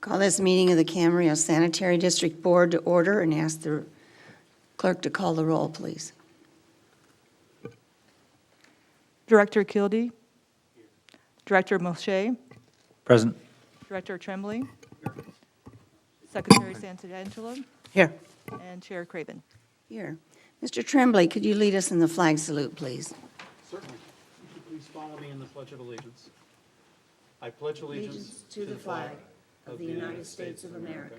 Call this meeting of the Camarillo Sanitary District Board to order and ask the clerk to call the roll, please. Director Kildee. Director Moshe. Present. Director Tremblay. Secretary Santangelo. Here. And Chair Craven. Here. Mr. Tremblay, could you lead us in the flag salute, please? Certainly. Please follow me in the Pledge of Allegiance. I pledge allegiance to the flag of the United States of America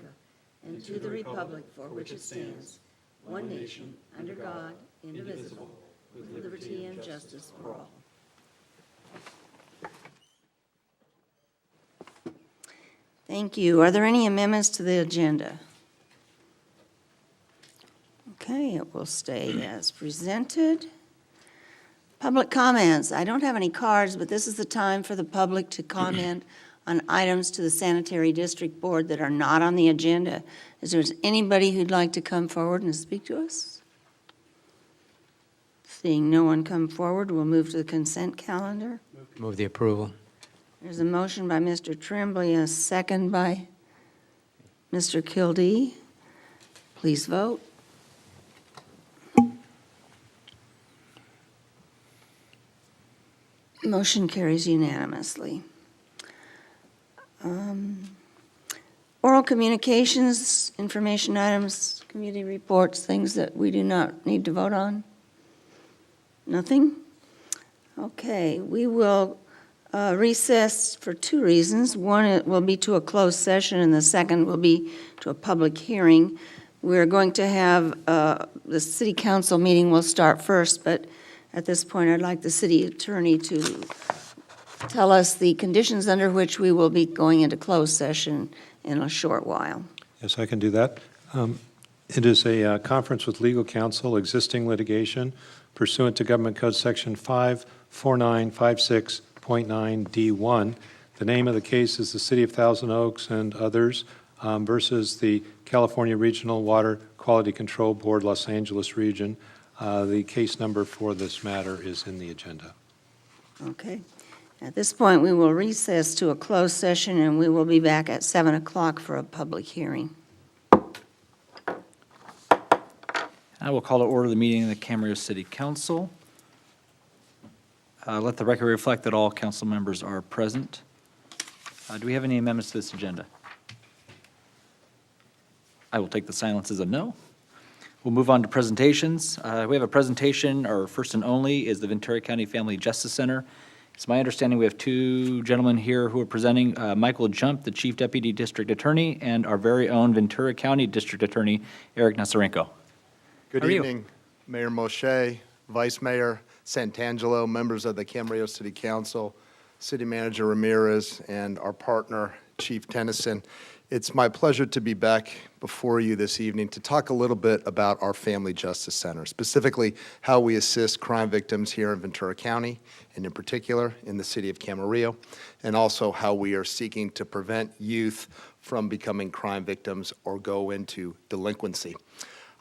and to the republic for which it stands, one nation, under God, indivisible, with liberty and justice for all. Thank you. Are there any amendments to the agenda? Okay, it will stay as presented. Public comments. I don't have any cards, but this is the time for the public to comment on items to the Sanitary District Board that are not on the agenda. Is there anybody who'd like to come forward and speak to us? Seeing no one come forward, we'll move to the consent calendar. Move the approval. There's a motion by Mr. Tremblay, a second by Mr. Kildee. Please vote. Motion carries unanimously. Oral communications, information items, committee reports, things that we do not need to vote on? Nothing? Okay, we will recess for two reasons. One, it will be to a closed session, and the second will be to a public hearing. We're going to have, the city council meeting will start first, but at this point, I'd like the city attorney to tell us the conditions under which we will be going into closed session in a short while. Yes, I can do that. It is a conference with legal counsel, existing litigation pursuant to Government Code Section 54956.9D1. The name of the case is the City of Thousand Oaks and others versus the California Regional Water Quality Control Board, Los Angeles region. The case number for this matter is in the agenda. Okay. At this point, we will recess to a closed session, and we will be back at 7 o'clock for a public hearing. I will call to order the meeting of the Camarillo City Council. Let the record reflect that all council members are present. Do we have any amendments to this agenda? I will take the silence as a no. We'll move on to presentations. We have a presentation, our first and only is the Ventura County Family Justice Center. It's my understanding we have two gentlemen here who are presenting, Michael Jump, the Chief Deputy District Attorney, and our very own Ventura County District Attorney, Eric Nasarenko. Good evening, Mayor Moshe, Vice Mayor Santangelo, members of the Camarillo City Council, City Manager Ramirez, and our partner, Chief Tennyson. It's my pleasure to be back before you this evening to talk a little bit about our Family Justice Center, specifically how we assist crime victims here in Ventura County, and in particular in the city of Camarillo, and also how we are seeking to prevent youth from becoming crime victims or go into delinquency.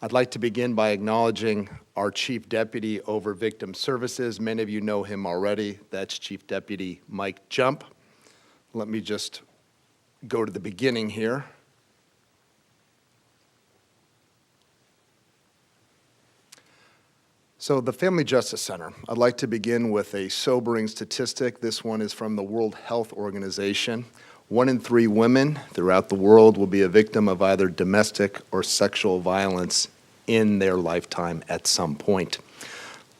I'd like to begin by acknowledging our Chief Deputy over Victim Services. Many of you know him already. That's Chief Deputy Mike Jump. Let me just go to the beginning here. So the Family Justice Center, I'd like to begin with a sobering statistic. This one is from the World Health Organization. 1 in 3 women throughout the world will be a victim of either domestic or sexual violence in their lifetime at some point.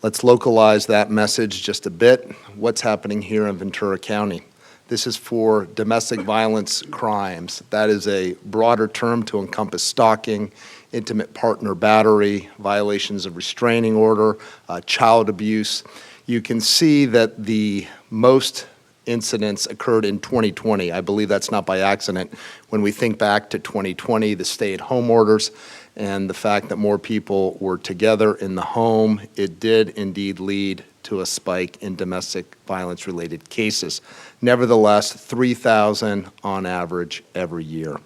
Let's localize that message just a bit. What's happening here in Ventura County? This is for domestic violence crimes. That is a broader term to encompass stalking, intimate partner battery, violations of restraining order, child abuse. You can see that the most incidents occurred in 2020. I believe that's not by accident. When we think back to 2020, the stay-at-home orders, and the fact that more people were together in the home, it did indeed lead to a spike in domestic violence-related cases. Nevertheless, 3,000 on average every year.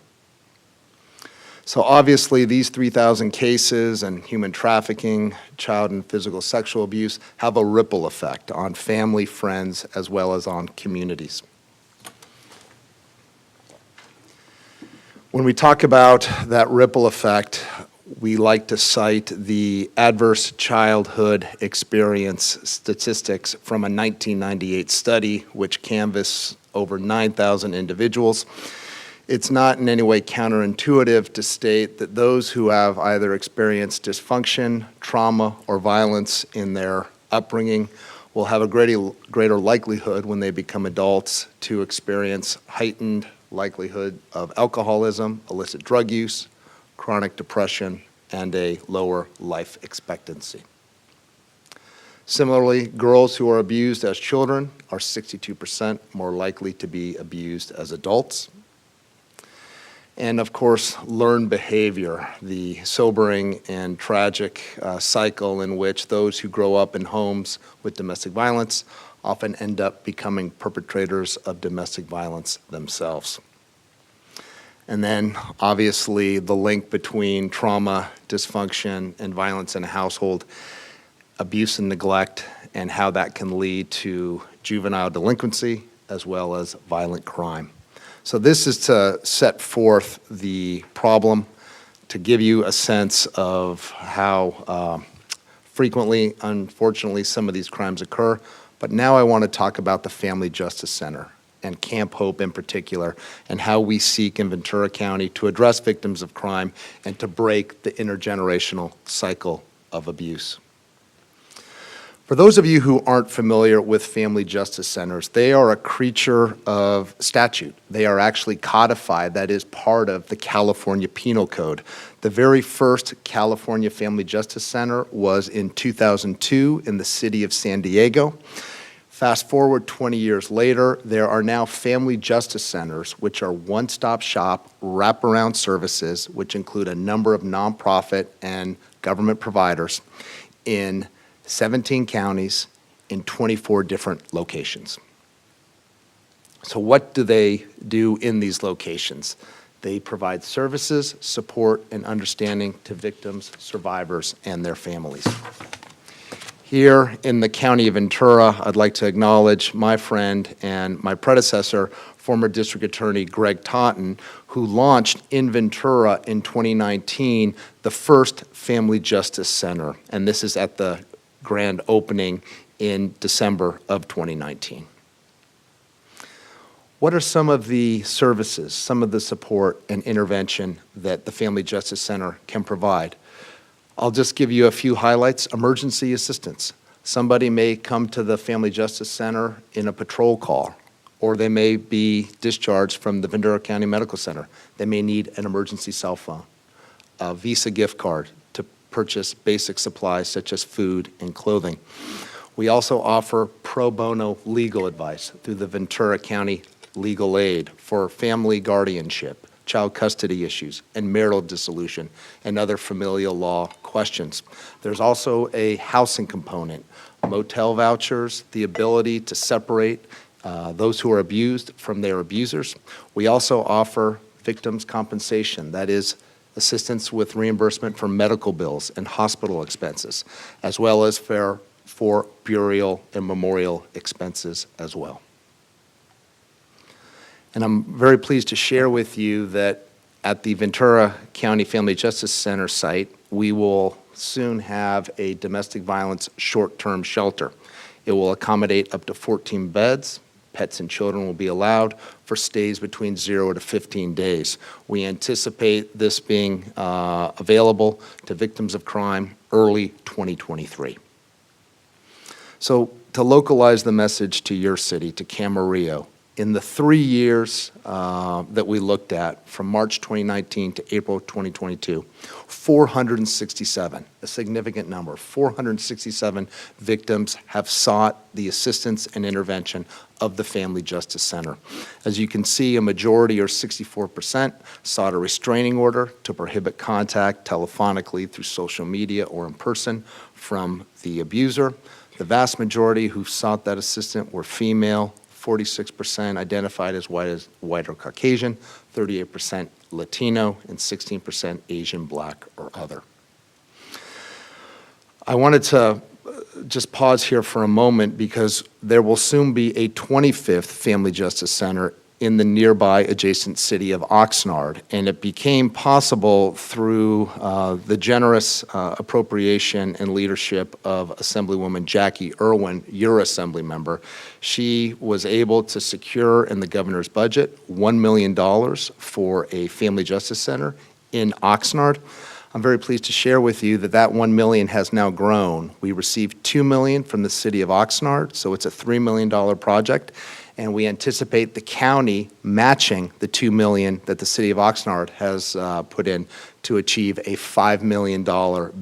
So obviously, these 3,000 cases and human trafficking, child and physical sexual abuse have a ripple effect on family, friends, as well as on communities. When we talk about that ripple effect, we like to cite the adverse childhood experience statistics from a 1998 study which canvassed over 9,000 individuals. It's not in any way counterintuitive to state that those who have either experienced dysfunction, trauma, or violence in their upbringing will have a greater likelihood when they become adults to experience heightened likelihood of alcoholism, illicit drug use, chronic depression, and a lower life expectancy. Similarly, girls who are abused as children are 62% more likely to be abused as adults. And of course, learned behavior, the sobering and tragic cycle in which those who grow up in homes with domestic violence often end up becoming perpetrators of domestic violence themselves. And then, obviously, the link between trauma, dysfunction, and violence in a household, abuse and neglect, and how that can lead to juvenile delinquency as well as violent crime. So this is to set forth the problem, to give you a sense of how frequently, unfortunately, some of these crimes occur. But now I want to talk about the Family Justice Center and Camp Hope in particular, and how we seek in Ventura County to address victims of crime and to break the intergenerational cycle of abuse. For those of you who aren't familiar with family justice centers, they are a creature of statute. They are actually codified. That is part of the California Penal Code. The very first California Family Justice Center was in 2002 in the city of San Diego. Fast forward 20 years later, there are now family justice centers, which are one-stop shop wraparound services, which include a number of nonprofit and government providers in 17 counties in 24 different locations. So what do they do in these locations? They provide services, support, and understanding to victims, survivors, and their families. Here in the county of Ventura, I'd like to acknowledge my friend and my predecessor, former District Attorney Greg Totten, who launched in Ventura in 2019 the first Family Justice Center, and this is at the grand opening in December of 2019. What are some of the services, some of the support and intervention that the Family Justice Center can provide? I'll just give you a few highlights. Emergency assistance. Somebody may come to the Family Justice Center in a patrol car, or they may be discharged from the Ventura County Medical Center. They may need an emergency cell phone, a Visa gift card to purchase basic supplies such as food and clothing. We also offer pro bono legal advice through the Ventura County Legal Aid for family guardianship, child custody issues, and marital dissolution, and other familial law questions. There's also a housing component, motel vouchers, the ability to separate those who are abused from their abusers. We also offer victims' compensation, that is, assistance with reimbursement for medical bills and hospital expenses, as well as for burial and memorial expenses as well. And I'm very pleased to share with you that at the Ventura County Family Justice Center site, we will soon have a domestic violence short-term shelter. It will accommodate up to 14 beds. Pets and children will be allowed for stays between 0 to 15 days. We anticipate this being available to victims of crime early 2023. So to localize the message to your city, to Camarillo, in the 3 years that we looked at, from March 2019 to April 2022, 467, a significant number, 467 victims have sought the assistance and intervention of the Family Justice Center. As you can see, a majority, or 64%, sought a restraining order to prohibit contact telephonically, through social media, or in person from the abuser. The vast majority who sought that assistance were female, 46% identified as white or Caucasian, 38% Latino, and 16% Asian, Black, or other. I wanted to just pause here for a moment because there will soon be a 25th Family Justice Center in the nearby adjacent city of Oxnard. And it became possible through the generous appropriation and leadership of Assemblywoman Jackie Irwin, your Assembly member. She was able to secure in the governor's budget $1 million for a family justice center in Oxnard. I'm very pleased to share with you that that $1 million has now grown. We received $2 million from the city of Oxnard, so it's a $3 million project, and we anticipate the county matching the $2 million that the city of Oxnard has put in to achieve a $5 million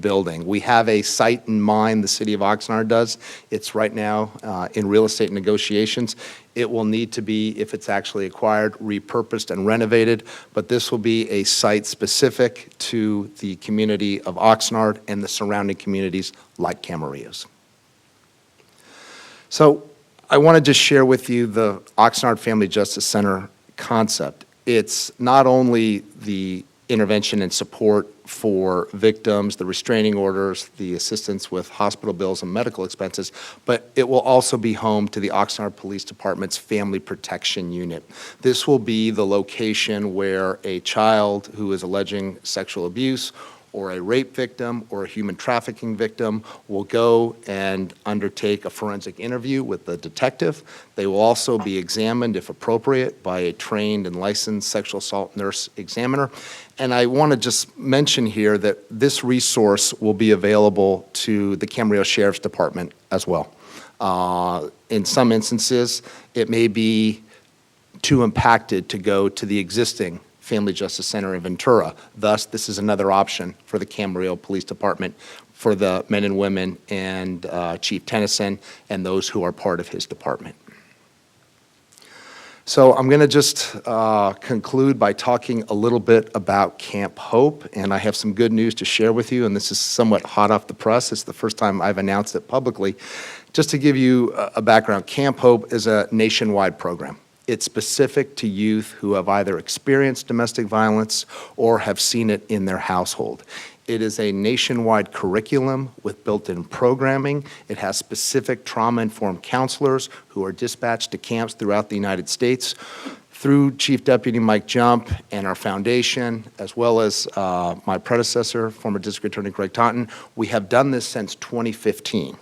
building. We have a site in mind, the city of Oxnard does. It's right now in real estate negotiations. It will need to be, if it's actually acquired, repurposed and renovated, but this will be a site specific to the community of Oxnard and the surrounding communities like Camarillo's. So I want to just share with you the Oxnard Family Justice Center concept. It's not only the intervention and support for victims, the restraining orders, the assistance with hospital bills and medical expenses, but it will also be home to the Oxnard Police Department's Family Protection Unit. This will be the location where a child who is alleging sexual abuse or a rape victim or a human trafficking victim will go and undertake a forensic interview with the detective. They will also be examined, if appropriate, by a trained and licensed sexual assault nurse examiner. And I want to just mention here that this resource will be available to the Camarillo Sheriff's Department as well. In some instances, it may be too impacted to go to the existing Family Justice Center in Ventura. Thus, this is another option for the Camarillo Police Department for the men and women and Chief Tennyson and those who are part of his department. So I'm going to just conclude by talking a little bit about Camp Hope, and I have some good news to share with you, and this is somewhat hot off the press. It's the first time I've announced it publicly. Just to give you a background, Camp Hope is a nationwide program. It's specific to youth who have either experienced domestic violence or have seen it in their household. It is a nationwide curriculum with built-in programming. It has specific trauma-informed counselors who are dispatched to camps throughout the United States. Through Chief Deputy Mike Jump and our foundation, as well as my predecessor, former District Attorney Greg Taunton, we have done this since 2015.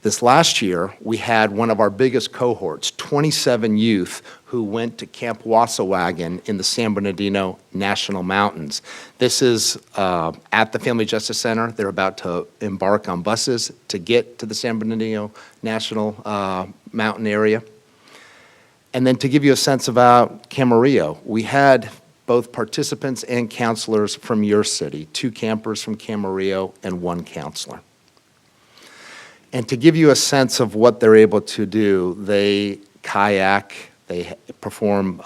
This last year, we had one of our biggest cohorts, 27 youth, who went to Camp Wassawagon in the San Bernardino National Mountains. This is at the Family Justice Center. They're about to embark on buses to get to the San Bernardino National Mountain area. And then to give you a sense about Camarillo, we had both participants and counselors from your city, 2 campers from Camarillo and 1 counselor. And to give you a sense of what they're able to do, they kayak, they perform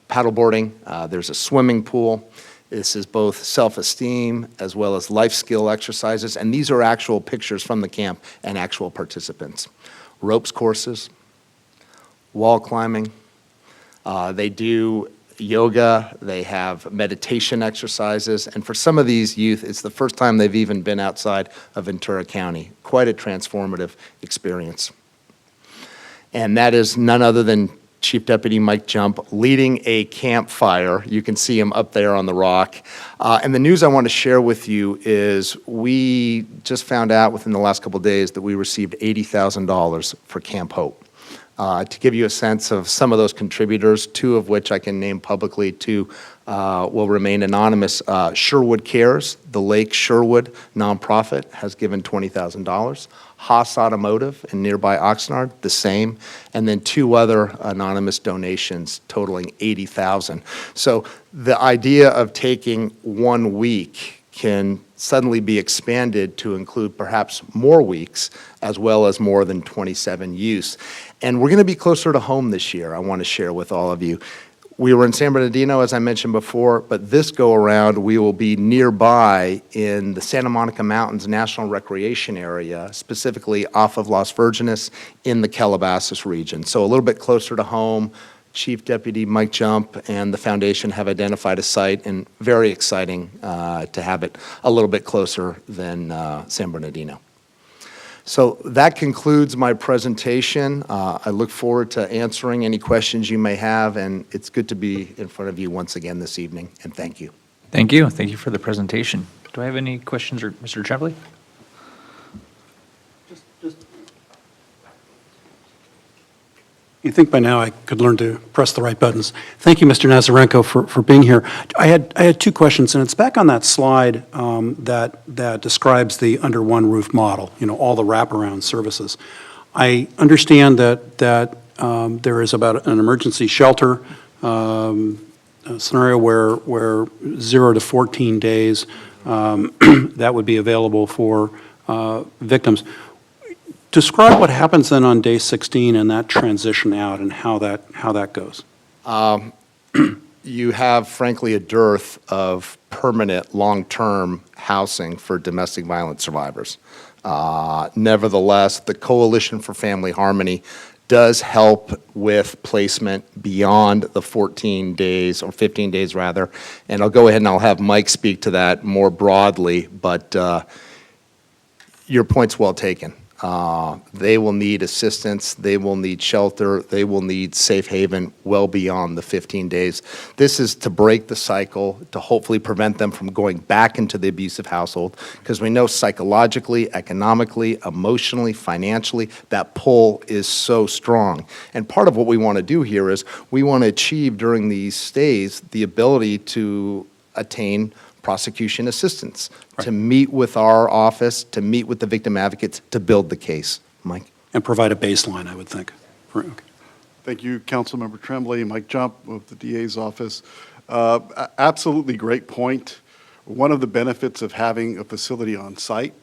paddleboarding, there's a swimming pool. This is both self-esteem as well as life skill exercises, and these are actual pictures from the camp and actual participants. Ropes courses, wall climbing, they do yoga, they have meditation exercises, and for some of these youth, it's the first time they've even been outside of Ventura County. Quite a transformative experience. And that is none other than Chief Deputy Mike Jump leading a campfire. You can see him up there on the rock. And the news I want to share with you is we just found out within the last couple of days that we received $80,000 for Camp Hope. To give you a sense of some of those contributors, 2 of which I can name publicly, 2 will remain anonymous. Sherwood Cares, the Lake Sherwood nonprofit, has given $20,000. Haas Automotive in nearby Oxnard, the same. And then 2 other anonymous donations totaling $80,000. So the idea of taking 1 week can suddenly be expanded to include perhaps more weeks, as well as more than 27 youths. And we're going to be closer to home this year, I want to share with all of you. We were in San Bernardino, as I mentioned before, but this go-around, we will be nearby in the Santa Monica Mountains National Recreation Area, specifically off of Las Virgenes in the Calabasas region. So a little bit closer to home. Chief Deputy Mike Jump and the foundation have identified a site, and very exciting to have it a little bit closer than San Bernardino. So that concludes my presentation. I look forward to answering any questions you may have, and it's good to be in front of you once again this evening, and thank you. Thank you. Thank you for the presentation. Do I have any questions, or Mr. Tremblay? You think by now I could learn to press the right buttons. Thank you, Mr. Nazarenko, for being here. I had two questions, and it's back on that slide that describes the under one roof model, all the wraparound services. I understand that there is about an emergency shelter scenario where 0 to 14 days that would be available for victims. Describe what happens then on day 16 and that transition out and how that goes. You have, frankly, a dearth of permanent, long-term housing for domestic violence survivors. Nevertheless, the Coalition for Family Harmony does help with placement beyond the 14 days, or 15 days rather, and I'll go ahead and I'll have Mike speak to that more broadly, but your point's well taken. They will need assistance, they will need shelter, they will need safe haven well beyond the 15 days. This is to break the cycle, to hopefully prevent them from going back into the abusive household, because we know psychologically, economically, emotionally, financially, that pull is so strong. And part of what we want to do here is we want to achieve during these stays the ability to attain prosecution assistance, to meet with our office, to meet with the victim advocates, to build the case. Mike? And provide a baseline, I would think. Okay. Thank you, Councilmember Tremblay. Mike Jump of the DA's office. Absolutely great point. One of the benefits of having a facility on site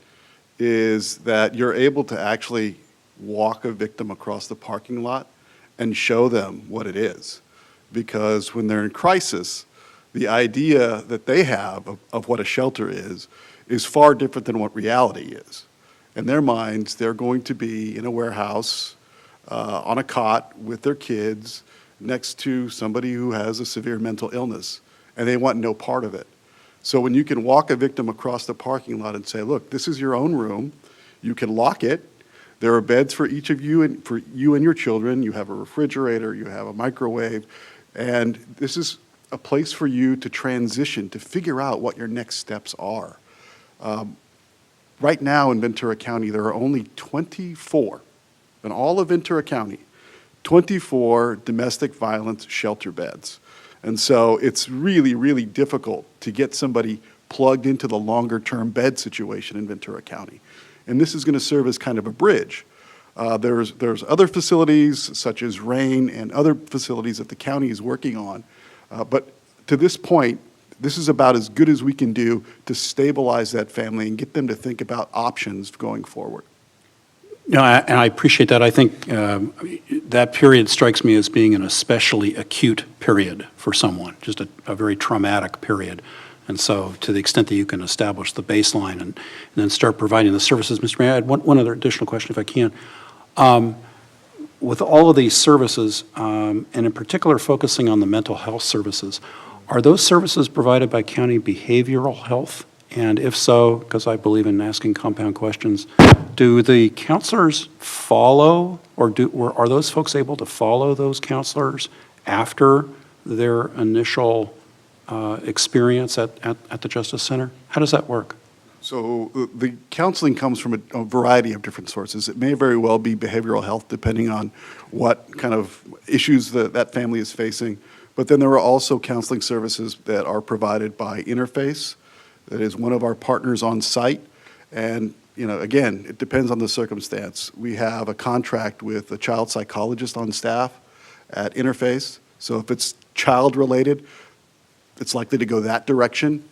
is that you're able to actually walk a victim across the parking lot and show them what it is. Because when they're in crisis, the idea that they have of what a shelter is far different than what reality is. In their minds, they're going to be in a warehouse, on a cot with their kids, next to somebody who has a severe mental illness, and they want no part of it. So when you can walk a victim across the parking lot and say, look, this is your own room, you can lock it, there are beds for each of you and for you and your children, you have a refrigerator, you have a microwave, and this is a place for you to transition, to figure out what your next steps are. Right now in Ventura County, there are only 24, in all of Ventura County, 24 domestic violence shelter beds. And so it's really, really difficult to get somebody plugged into the longer-term bed situation in Ventura County. And this is going to serve as kind of a bridge. There's other facilities, such as RAIN and other facilities that the county is working on. But to this point, this is about as good as we can do to stabilize that family and get them to think about options going forward. And I appreciate that. I think that period strikes me as being an especially acute period for someone, just a very traumatic period. And so to the extent that you can establish the baseline and then start providing the services. Mr. Mayor, I had one other additional question, if I can. With all of these services, and in particular focusing on the mental health services, are those services provided by county behavioral health? And if so, because I believe in asking compound questions, do the counselors follow, or are those folks able to follow those counselors after their initial experience at the Justice Center? How does that work? So the counseling comes from a variety of different sources. It may very well be behavioral health, depending on what kind of issues that family is facing. But then there are also counseling services that are provided by Interface, that is one of our partners on site. And, again, it depends on the circumstance. We have a contract with a child psychologist on staff at Interface. So if it's child-related, it's likely to go that direction.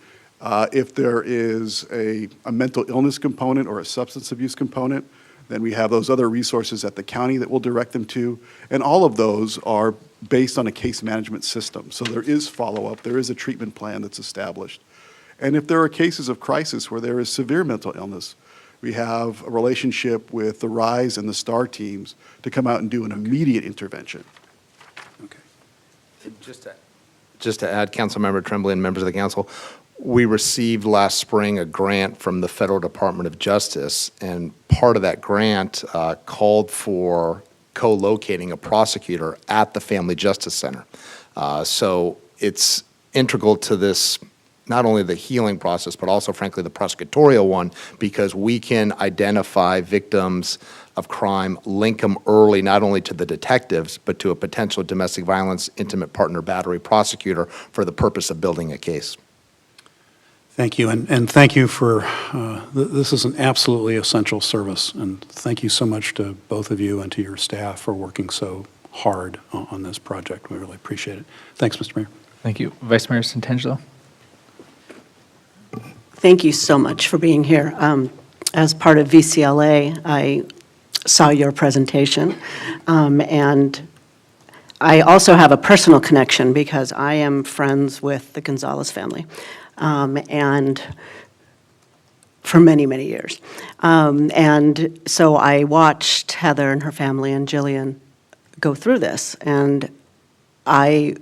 If there is a mental illness component or a substance abuse component, then we have those other resources at the county that we'll direct them to. And all of those are based on a case management system. So there is follow-up, there is a treatment plan that's established. And if there are cases of crisis where there is severe mental illness, we have a relationship with the RISE and the STAR teams to come out and do an immediate intervention. Okay. Just to add, Councilmember Tremblay and members of the council, we received last spring a grant from the Federal Department of Justice, and part of that grant called for co-locating a prosecutor at the Family Justice Center. So it's integral to this, not only the healing process, but also, frankly, the prosecutorial one, because we can identify victims of crime, link them early, not only to the detectives, but to a potential domestic violence intimate partner battery prosecutor for the purpose of building a case. Thank you, and thank you for, this is an absolutely essential service, and thank you so much to both of you and to your staff for working so hard on this project. We really appreciate it. Thanks, Mr. Mayor. Thank you. Vice Mayor Santangelo. Thank you so much for being here. As part of VCLA, I saw your presentation, and I also have a personal connection because I am friends with the Gonzalez family, and for many, many years. And so I watched Heather and her family and Jillian go through this, and I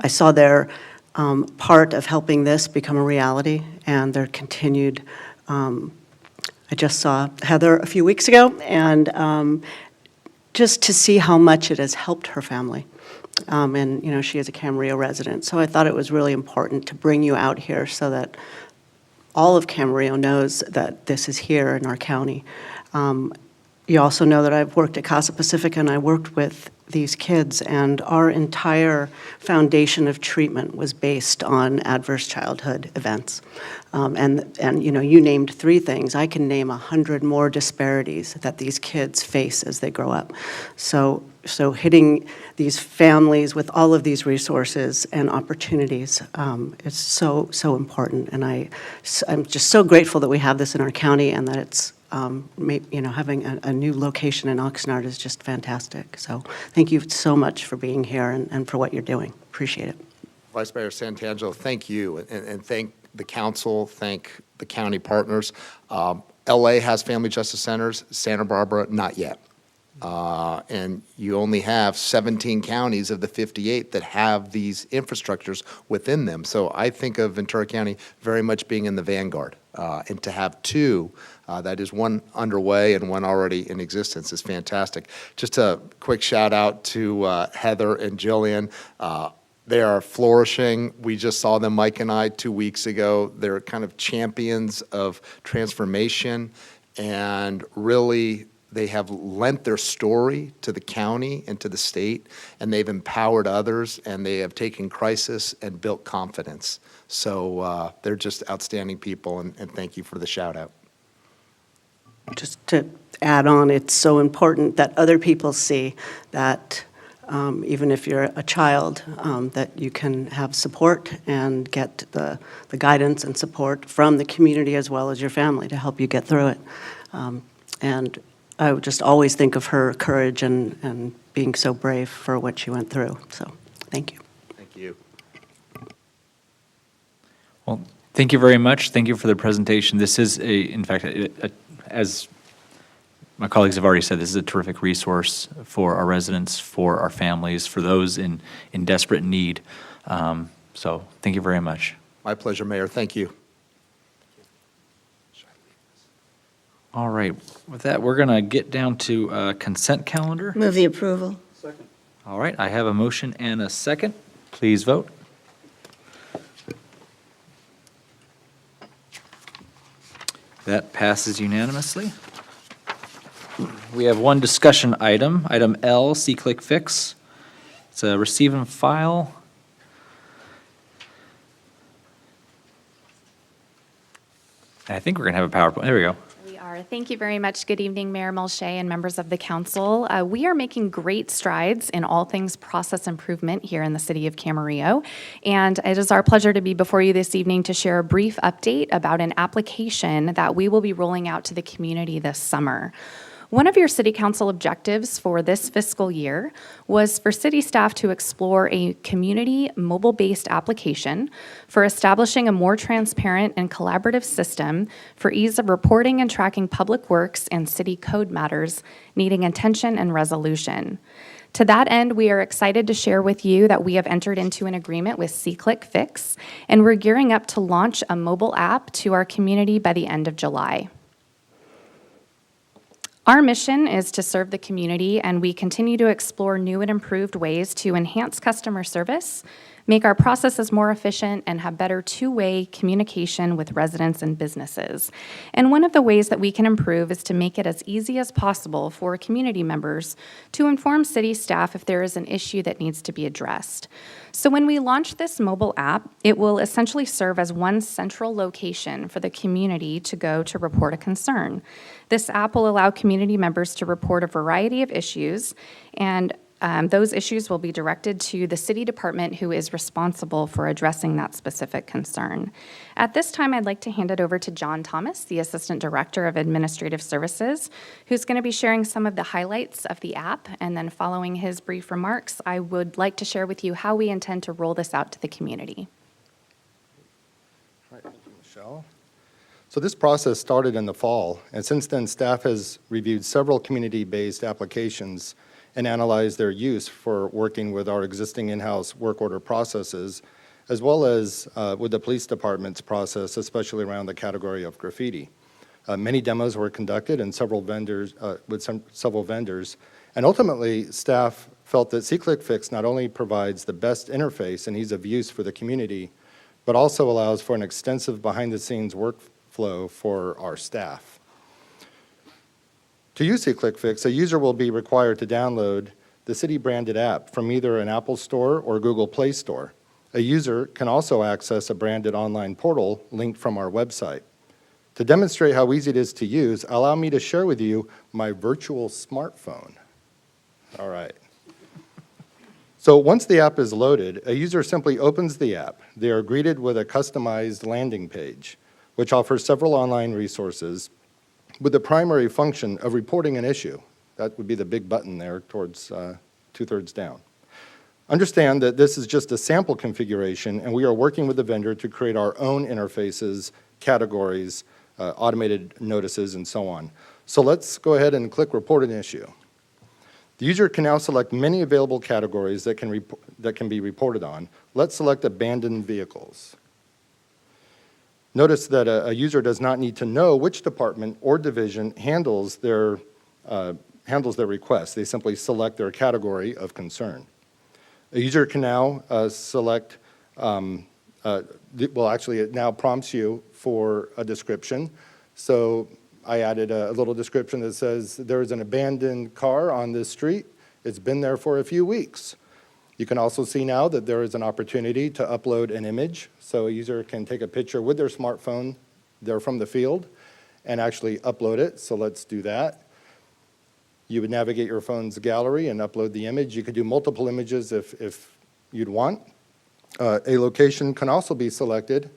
saw their part of helping this become a reality and their continued, I just saw Heather a few weeks ago, and just to see how much it has helped her family. And, you know, she is a Camarillo resident, so I thought it was really important to bring you out here so that all of Camarillo knows that this is here in our county. You also know that I've worked at Casa Pacifica, and I worked with these kids, and our entire foundation of treatment was based on adverse childhood events. And you know, you named 3 things. I can name 100 more disparities that these kids face as they grow up. So hitting these families with all of these resources and opportunities is so important. And I'm just so grateful that we have this in our county, and that it's you know, having a new location in Oxnard is just fantastic. So thank you so much for being here and for what you're doing. Appreciate it. Vice Mayor Santangelo, thank you, and thank the council, thank the county partners. LA has family justice centers, Santa Barbara, not yet. And you only have 17 counties of the 58 that have these infrastructures within them. So I think of Ventura County very much being in the vanguard. And to have 2, that is one underway and one already in existence, is fantastic. Just a quick shout out to Heather and Jillian. They are flourishing. We just saw them, Mike and I, 2 weeks ago. They're kind of champions of transformation, and really they have lent their story to the county and to the state, and they've empowered others, and they have taken crisis and built confidence. So they're just outstanding people, and thank you for the shout out. Just to add on, it's so important that other people see that even if you're a child, that you can have support and get the guidance and support from the community as well as your family to help you get through it. And I would just always think of her courage and being so brave for what she went through. So thank you. Thank you. Well, thank you very much. Thank you for the presentation. This is in fact, as my colleagues have already said, this is a terrific resource for our residents, for our families, for those in desperate need. So thank you very much. My pleasure, Mayor. Thank you. All right, with that, we're going to get down to consent calendar. Move the approval. Second. All right, I have a motion and a second. Please vote. That passes unanimously. We have one discussion item, item L, C-Click Fix. It's a receive and file. I think we're going to have a PowerPoint. There we go. We are. Thank you very much. Good evening, Mayor Mulchay and members of the council. We are making great strides in all things process improvement here in the city of Camarillo. And it is our pleasure to be before you this evening to share a brief update about an application that we will be rolling out to the community this summer. One of your city council objectives for this fiscal year was for city staff to explore a community mobile-based application for establishing a more transparent and collaborative system for ease of reporting and tracking public works and city code matters needing attention and resolution. To that end, we are excited to share with you that we have entered into an agreement with SeeClick Fix, and we're gearing up to launch a mobile app to our community by the end of July. Our mission is to serve the community, and we continue to explore new and improved ways to enhance customer service, make our processes more efficient, and have better two-way communication with residents and businesses. And one of the ways that we can improve is to make it as easy as possible for community members to inform city staff if there is an issue that needs to be addressed. So when we launch this mobile app, it will essentially serve as one central location for the community to go to report a concern. This app will allow community members to report a variety of issues, and those issues will be directed to the city department who is responsible for addressing that specific concern. At this time, I'd like to hand it over to John Thomas, the Assistant Director of Administrative Services, who's going to be sharing some of the highlights of the app. And then following his brief remarks, I would like to share with you how we intend to roll this out to the community. All right, thank you, Michelle. So this process started in the fall, and since then, staff has reviewed several community-based applications and analyze their use for working with our existing in-house work order processes, as well as with the police department's process, especially around the category of graffiti. Many demos were conducted and several vendors, and ultimately staff felt that SeeClick Fix not only provides the best interface and ease of use for the community, but also allows for an extensive behind-the-scenes workflow for our staff. To use SeeClick Fix, a user will be required to download the city-branded app from either an Apple Store or Google Play Store. A user can also access a branded online portal linked from our website. To demonstrate how easy it is to use, allow me to share with you my virtual smartphone. All right. So once the app is loaded, a user simply opens the app. They are greeted with a customized landing page, which offers several online resources with the primary function of reporting an issue. That would be the big button there towards two-thirds down. Understand that this is just a sample configuration, and we are working with the vendor to create our own interfaces, categories, automated notices, and so on. So let's go ahead and click Report an Issue. The user can now select many available categories that can be reported on. Let's select abandoned vehicles. Notice that a user does not need to know which department or division handles their request. They simply select their category of concern. A user can now select, it now prompts you for a description. So I added a little description that says, there's an abandoned car on this street. It's been there for a few weeks. You can also see now that there is an opportunity to upload an image. So a user can take a picture with their smartphone, they're from the field, and actually upload it. So let's do that. You would navigate your phone's gallery and upload the image. You could do multiple images if you'd want. A location can also be selected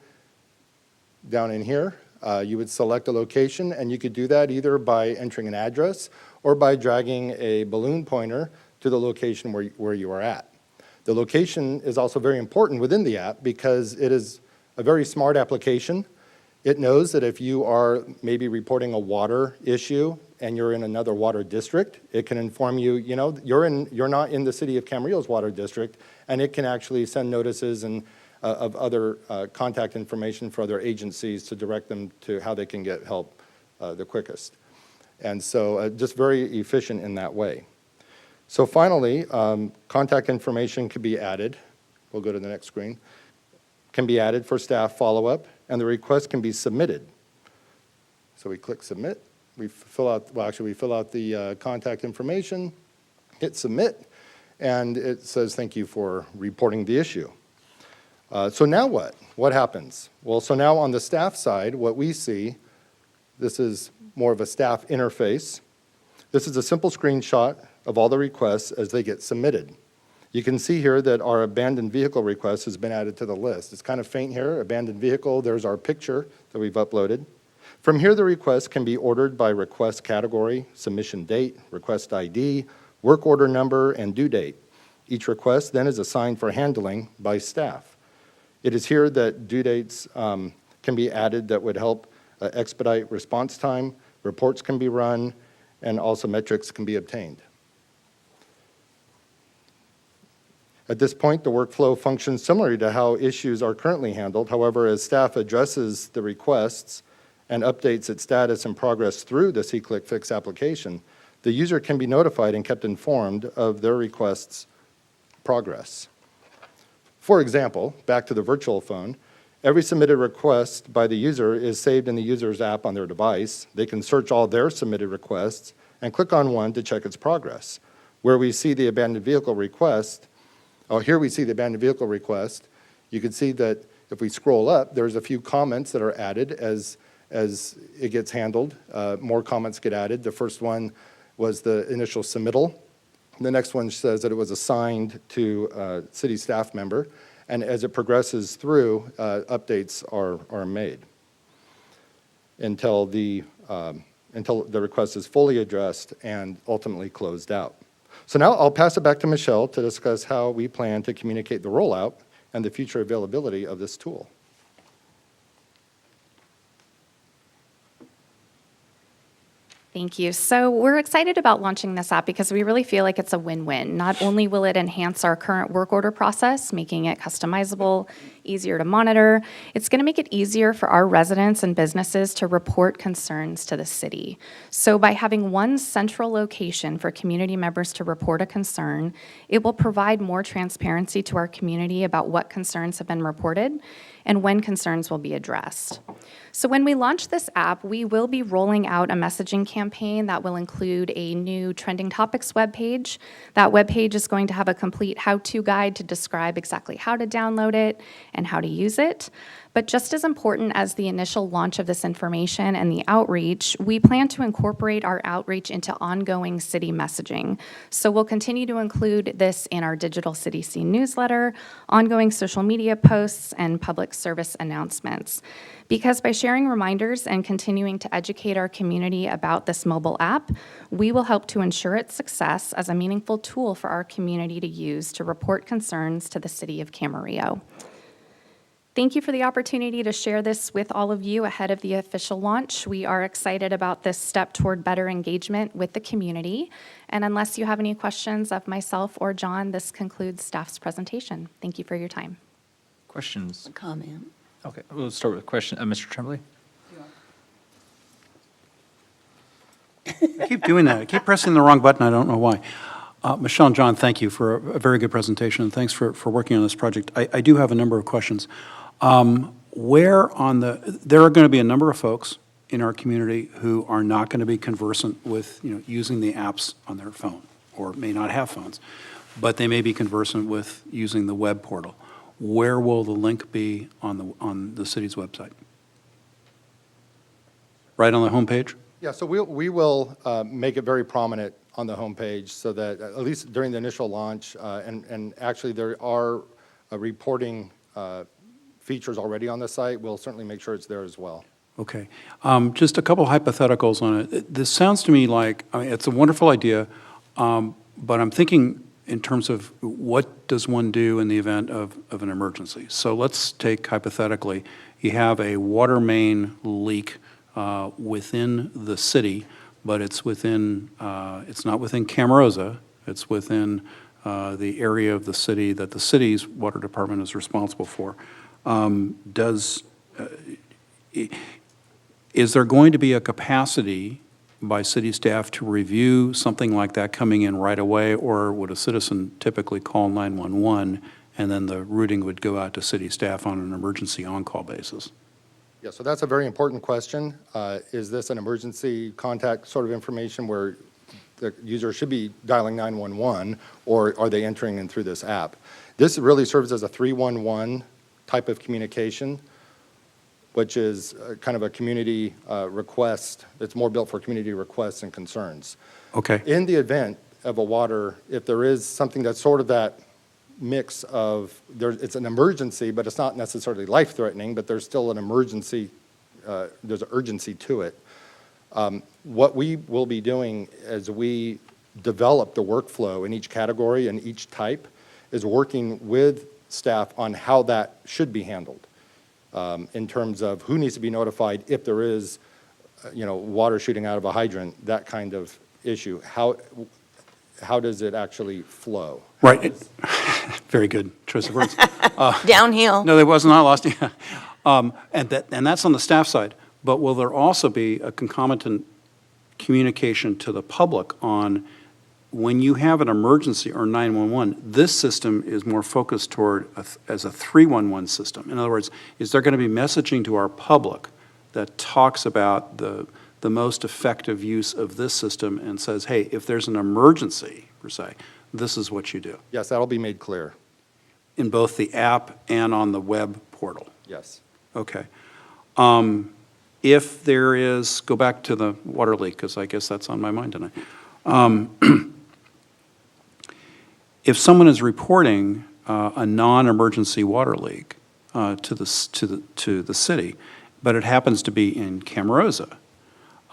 down in here. You would select a location, and you could do that either by entering an address or by dragging a balloon pointer to the location where you are at. The location is also very important within the app because it is a very smart application. It knows that if you are maybe reporting a water issue and you're in another water district, it can inform you, you're not in the city of Camarillo's water district, and it can actually send notices and of other contact information for other agencies to direct them to how they can get help the quickest. And so just very efficient in that way. So finally, contact information could be added. We'll go to the next screen. Can be added for staff follow-up, and the request can be submitted. So we click Submit. We fill out the contact information, hit Submit, and it says thank you for reporting the issue. So now what? What happens? Well, so now on the staff side, what we see, this is more of a staff interface. This is a simple screenshot of all the requests as they get submitted. You can see here that our abandoned vehicle request has been added to the list. It's kind of faint here, abandoned vehicle. There's our picture that we've uploaded. From here, the request can be ordered by request category, submission date, request ID, work order number, and due date. Each request then is assigned for handling by staff. It is here that due dates can be added that would help expedite response time, reports can be run, and also metrics can be obtained. At this point, the workflow functions similarly to how issues are currently handled. However, as staff addresses the requests and updates its status and progress through the SeeClickFix application, the user can be notified and kept informed of their request's progress. For example, back to the virtual phone, every submitted request by the user is saved in the user's app on their device. They can search all their submitted requests and click on one to check its progress. Where we see the abandoned vehicle request, here we see the abandoned vehicle request. You can see that if we scroll up, there's a few comments that are added as it gets handled. More comments get added. The first one was the initial submittal. The next one says that it was assigned to a city staff member. And as it progresses through, updates are made until the request is fully addressed and ultimately closed out. So now I'll pass it back to Michelle to discuss how we plan to communicate the rollout and the future availability of this tool. Thank you. So we're excited about launching this app because we really feel like it's a win-win. Not only will it enhance our current work order process, making it customizable, easier to monitor, it's going to make it easier for our residents and businesses to report concerns to the city. So by having one central location for community members to report a concern, it will provide more transparency to our community about what concerns have been reported and when concerns will be addressed. So when we launch this app, we will be rolling out a messaging campaign that will include a new trending topics webpage. That webpage is going to have a complete how-to guide to describe exactly how to download it and how to use it. But just as important as the initial launch of this information and the outreach, we plan to incorporate our outreach into ongoing city messaging. So we'll continue to include this in our digital city scene newsletter, ongoing social media posts, and public service announcements. Because by sharing reminders and continuing to educate our community about this mobile app, we will help to ensure its success as a meaningful tool for our community to use to report concerns to the city of Camarillo. Thank you for the opportunity to share this with all of you ahead of the official launch. We are excited about this step toward better engagement with the community. And unless you have any questions of myself or John, this concludes staff's presentation. Thank you for your time. Questions? Comment. Okay, we'll start with a question. Mr. Tremblay? I keep doing that. I keep pressing the wrong button. I don't know why. Michelle and John, thank you for a very good presentation. Thanks for working on this project. I do have a number of questions. There are going to be a number of folks in our community who are not going to be conversant with, using the apps on their phone, or may not have phones, but they may be conversant with using the web portal. Where will the link be on the city's website? Right on the homepage? Yeah, so we will make it very prominent on the homepage so that at least during the initial launch, and actually there are reporting features already on the site. We'll certainly make sure it's there as well. Okay. Just a couple hypotheticals on it. This sounds to me like, it's a wonderful idea, but I'm thinking in terms of what does one do in the event of an emergency. So let's take hypothetically, you have a water main leak within the city, but it's not within Camarillo, it's within the area of the city that the city's water department is responsible for. Is there going to be a capacity by city staff to review something like that coming in right away, or would a citizen typically call 911 and then the routing would go out to city staff on an emergency on-call basis? Yeah, so that's a very important question. Is this an emergency contact sort of information where the user should be dialing 911, or are they entering in through this app? This really serves as a 311 type of communication, which is kind of a community request. It's more built for community requests and concerns. Okay. In the event of a water, if there is something that's sort of that mix of, it's an emergency, but it's not necessarily life-threatening, but there's still an emergency, there's an urgency to it. What we will be doing as we develop the workflow in each category and each type is working with staff on how that should be handled in terms of who needs to be notified if there is, water shooting out of a hydrant, that kind of issue. How does it actually flow? Right. Very good choice of words. Downhill. No, there was not lost. Yeah. And that's on the staff side. But will there also be a concomitant communication to the public on when you have an emergency or 911, this system is more focused toward as a 311 system. In other words, is there going to be messaging to our public that talks about the most effective use of this system and says, hey, if there's an emergency, per se, this is what you do, Yes, that'll be made clear. in both the app and on the web portal? Yes. Okay. If there is, go back to the water leak, because I guess that's on my mind tonight. If someone is reporting a non-emergency water leak to the city, but it happens to be in Camarillo,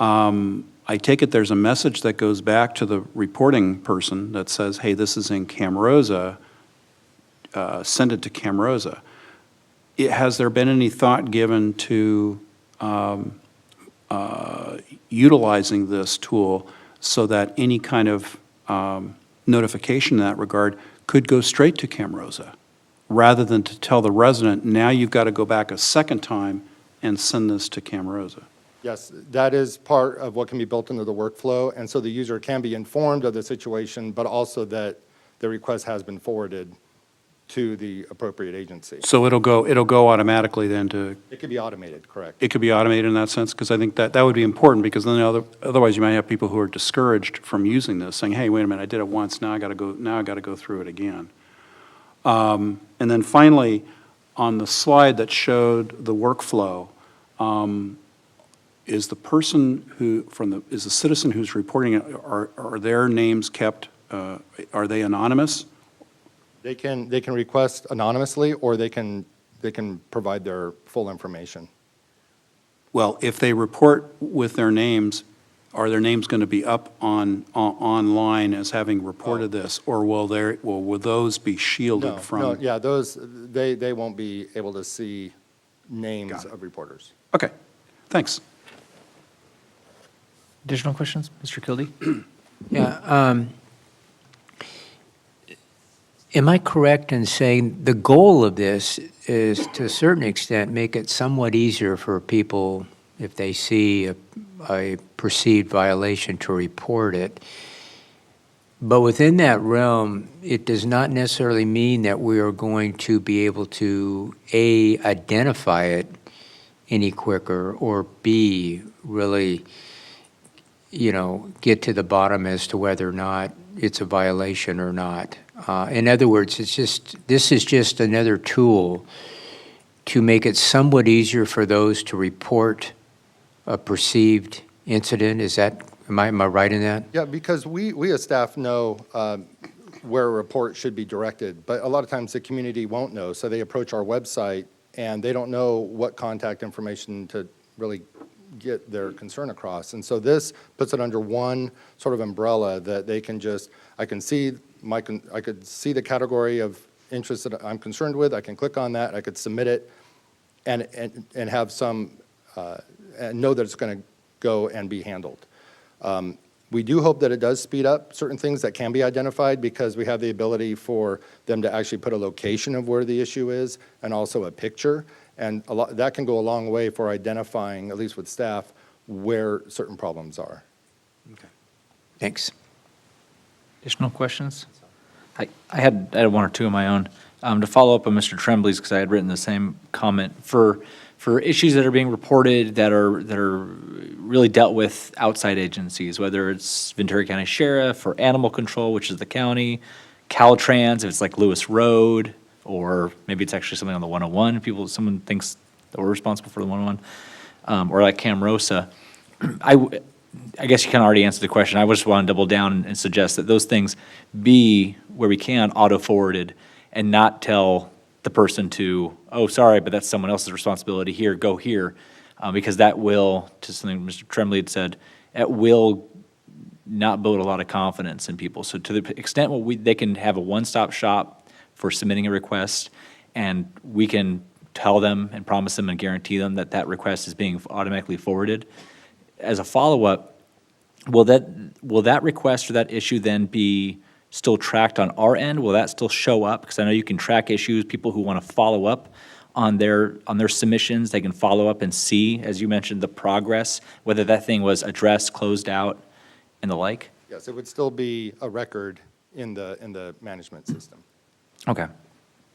I take it there's a message that goes back to the reporting person that says, hey, this is in Camarillo, send it to Camarillo. Has there been any thought given to utilizing this tool so that any kind of notification in that regard could go straight to Camarillo, rather than to tell the resident, now you've got to go back a second time and send this to Camarillo? Yes, that is part of what can be built into the workflow, and so the user can be informed of the situation, but also that the request has been forwarded to the appropriate agency. So it'll go automatically then to, It could be automated, correct? it could be automated in that sense? Because I think that would be important, because then otherwise you might have people who are discouraged from using this, saying, hey, wait a minute, I did it once, now I got to go through it again. And then finally, on the slide that showed the workflow, is the person is the citizen who's reporting it, are their names kept, are they anonymous? They can request anonymously, or they can provide their full information. Well, if they report with their names, are their names going to be up online as having reported this, or will those be shielded from? No, yeah, those, they won't be able to see names Got it. of reporters. Okay, thanks. Additional questions, Mr. Kildee? Yeah. Am I correct in saying the goal of this is, to a certain extent, make it somewhat easier for people, if they see a perceived violation, to report it? But within that realm, it does not necessarily mean that we are going to be able to, A, identify it any quicker, or B, really, get to the bottom as to whether or not it's a violation or not. In other words, this is just another tool to make it somewhat easier for those to report a perceived incident. Am I right in that? Yeah, because we as staff know where a report should be directed, but a lot of times the community won't know, so they approach our website and they don't know what contact information to really get their concern across. And so this puts it under one sort of umbrella that they can just, I could see the category of interest that I'm concerned with, I can click on that, I could submit it, and have some, and know that it's going to go and be handled. We do hope that it does speed up certain things that can be identified, because we have the ability for them to actually put a location of where the issue is and also a picture. And that can go a long way for identifying, at least with staff, where certain problems are. Okay. Thanks. Additional questions? I had one or two of my own. To follow up on Mr. Tremblay's, because I had written the same comment, for issues that are being reported that are really dealt with outside agencies, whether it's Ventura County Sheriff or Animal Control, which is the county, Caltrans, if it's like Lewis Road, or maybe it's actually something on the 101, someone thinks that we're responsible for the 101, or like Camarillo. I guess you kind of already answered the question. I just want to double down and suggest that those things be, where we can, auto-forwarded, and not tell the person to, oh, sorry, but that's someone else's responsibility, here, go here, because that will, to something Mr. Tremblay had said, it will not build a lot of confidence in people. So to the extent they can have a one-stop shop for submitting a request, and we can tell them and promise them and guarantee them that that request is being automatically forwarded. As a follow-up, will that request or that issue then be still tracked on our end? Will that still show up? Because I know you can track issues, people who want to follow up on their submissions, they can follow up and see, as you mentioned, the progress, whether that thing was addressed, closed out, and the like? Yes, it would still be a record in the management system. Okay.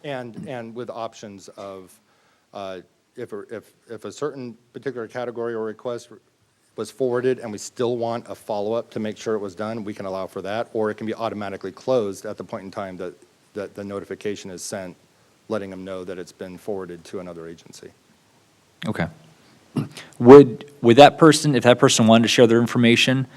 And with options of, if a certain particular category or request was forwarded and we still want a follow-up to make sure it was done, we can allow for that, or it can be automatically closed at the point in time that the notification is sent, letting them know that it's been forwarded to another agency. Okay. Would that person, if that person wanted to share their information,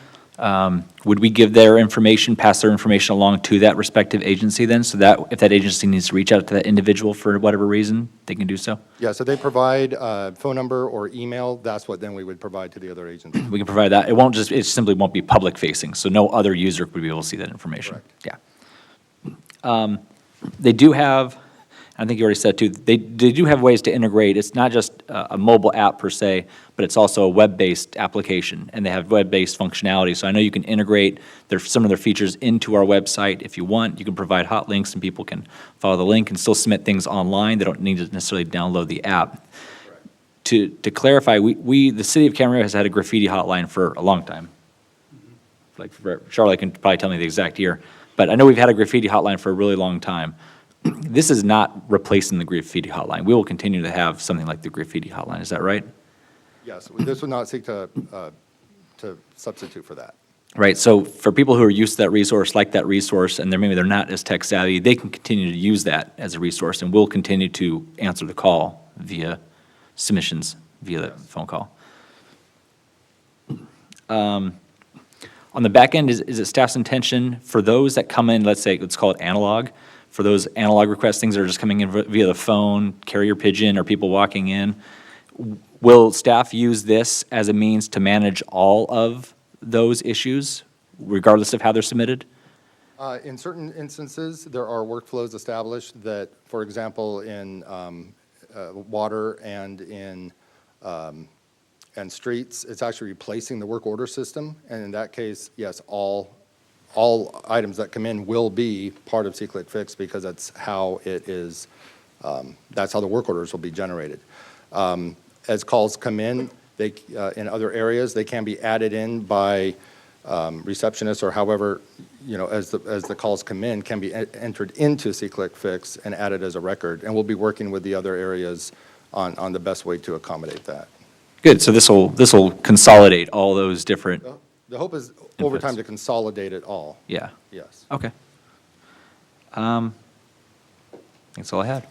would we give their information, pass their information along to that respective agency then, so that if that agency needs to reach out to that individual for whatever reason, they can do so? Yeah, so they provide a phone number or email. That's what then we would provide to the other agency. We can provide that. It simply won't be public facing, so no other user would be able to see that information. Correct. Yeah. They do have, I think you already said too, they do have ways to integrate. It's not just a mobile app per se, but it's also a web-based application, and they have web-based functionality. So I know you can integrate some of their features into our website if you want. You can provide hot links, and people can follow the link and still submit things online. They don't need to necessarily download the app. To clarify, the city of Camarillo has had a graffiti hotline for a long time. Like Charlotte can probably tell me the exact year, but I know we've had a graffiti hotline for a really long time. This is not replacing the graffiti hotline. We will continue to have something like the graffiti hotline. Is that right? Yes, this would not seek to substitute for that. Right. So for people who are used to that resource, like that resource, and maybe they're not as tech savvy, they can continue to use that as a resource, and we'll continue to answer the call via submissions via the phone call. On the back end, is it staff's intention for those that come in, let's call it analog, for those analog requests, things that are just coming in via the phone, carrier pigeon, or people walking in, will staff use this as a means to manage all of those issues, regardless of how they're submitted? In certain instances, there are workflows established that, for example, in water and in and streets, it's actually replacing the work order system. And in that case, yes, all items that come in will be part of C-Click Fix, because that's how it is, that's how the work orders will be generated. As calls come in, they, in other areas, they can be added in by receptionists, or however, as the calls come in, can be entered into C-Click Fix and added as a record. And we'll be working with the other areas on the best way to accommodate that. Good, so this will consolidate all those different, The hope is over time to consolidate it all. yeah, Yes. okay. That's all I had.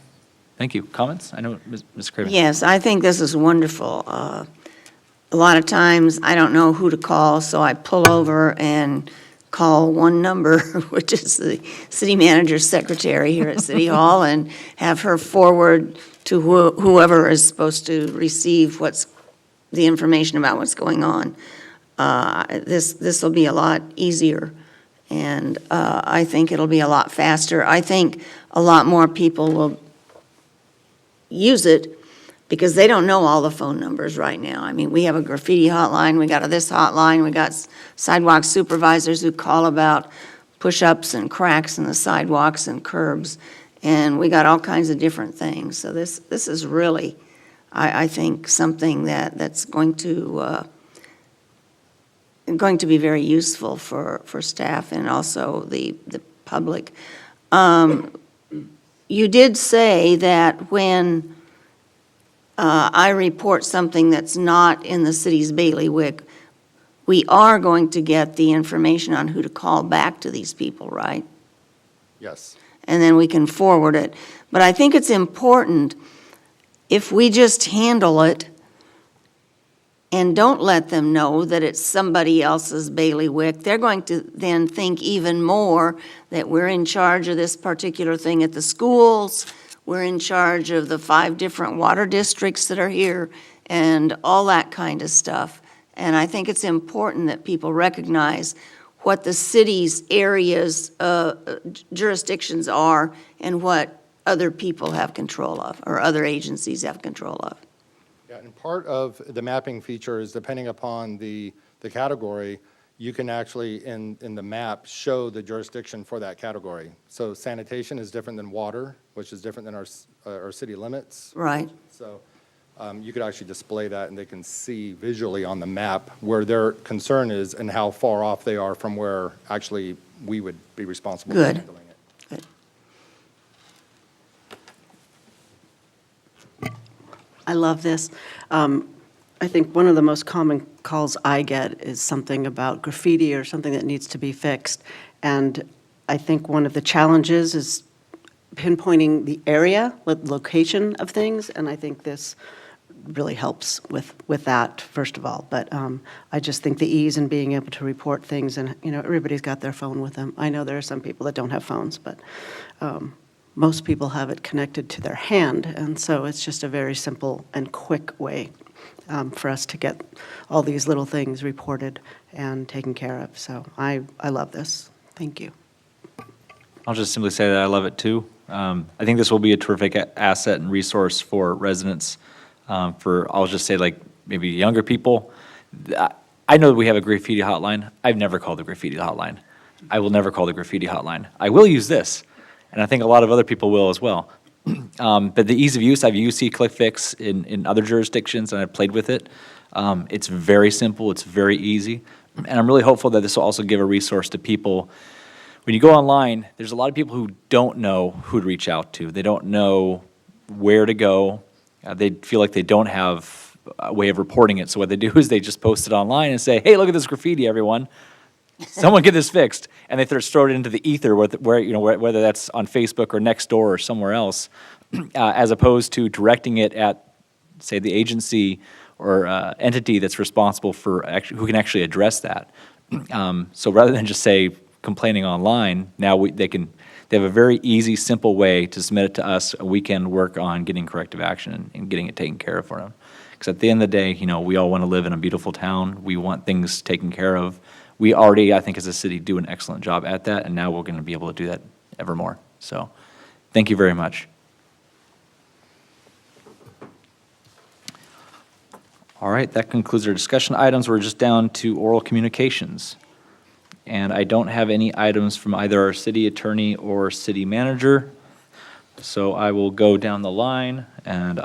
Thank you. Comments? I know, Ms. Craven. Yes, I think this is wonderful. A lot of times, I don't know who to call, so I pull over and call one number, which is the city manager's secretary here at City Hall, and have her forward to whoever is supposed to receive the information about what's going on. This will be a lot easier, and I think it'll be a lot faster. I think a lot more people will use it because they don't know all the phone numbers right now. I mean, we have a graffiti hotline, we got this hotline, we got sidewalk supervisors who call about push-ups and cracks in the sidewalks and curbs, and we got all kinds of different things. So this is really, I think, something that's going to be very useful for staff and also the public. You did say that when I report something that's not in the city's bailiwick, we are going to get the information on who to call back to these people, right? Yes. And then we can forward it. But I think it's important, if we just handle it and don't let them know that it's somebody else's bailiwick, they're going to then think even more that we're in charge of this particular thing at the schools, we're in charge of the 5 different water districts that are here, and all that kind of stuff. And I think it's important that people recognize what the city's areas, jurisdictions are, and what other people have control of, or other agencies have control of. Yeah, and part of the mapping feature is, depending upon the category, you can actually, in the map, show the jurisdiction for that category. So sanitation is different than water, which is different than our city limits. Right. So you could actually display that, and they can see visually on the map where their concern is and how far off they are from where actually we would be responsible for Good. handling it. Good. I love this. I think one of the most common calls I get is something about graffiti or something that needs to be fixed. And I think one of the challenges is pinpointing the area, location of things, and I think this really helps with that, first of all. But I just think the ease in being able to report things, and, everybody's got their phone with them. I know there are some people that don't have phones, but most people have it connected to their hand, and so it's just a very simple and quick way for us to get all these little things reported and taken care of. So I love this. Thank you. I'll just simply say that I love it too. I think this will be a terrific asset and resource for residents. I'll just say, like, maybe younger people. I know that we have a graffiti hotline. I've never called the graffiti hotline. I will never call the graffiti hotline. I will use this, and I think a lot of other people will as well. But the ease of use, I've used ClickFix in other jurisdictions, and I've played with it. It's very simple. It's very easy. And I'm really hopeful that this will also give a resource to people. When you go online, there's a lot of people who don't know who to reach out to. They don't know where to go. They feel like they don't have a way of reporting it. So what they do is they just post it online and say, hey, look at this graffiti, everyone. Someone get this fixed. And they throw it into the ether, whether that's on Facebook or Nextdoor or somewhere else, as opposed to directing it at, say, the agency or entity that's responsible for who can actually address that. So rather than just say complaining online, now they have a very easy, simple way to submit it to us. We can work on getting corrective action and getting it taken care of for them. Because at the end of the day, we all want to live in a beautiful town. We want things taken care of. We already, I think, as a city, do an excellent job at that, and now we're going to be able to do that ever more. So, thank you very much. All right, that concludes our discussion items. We're just down to oral communications. And I don't have any items from either our city attorney or city manager. So I will go down the line, and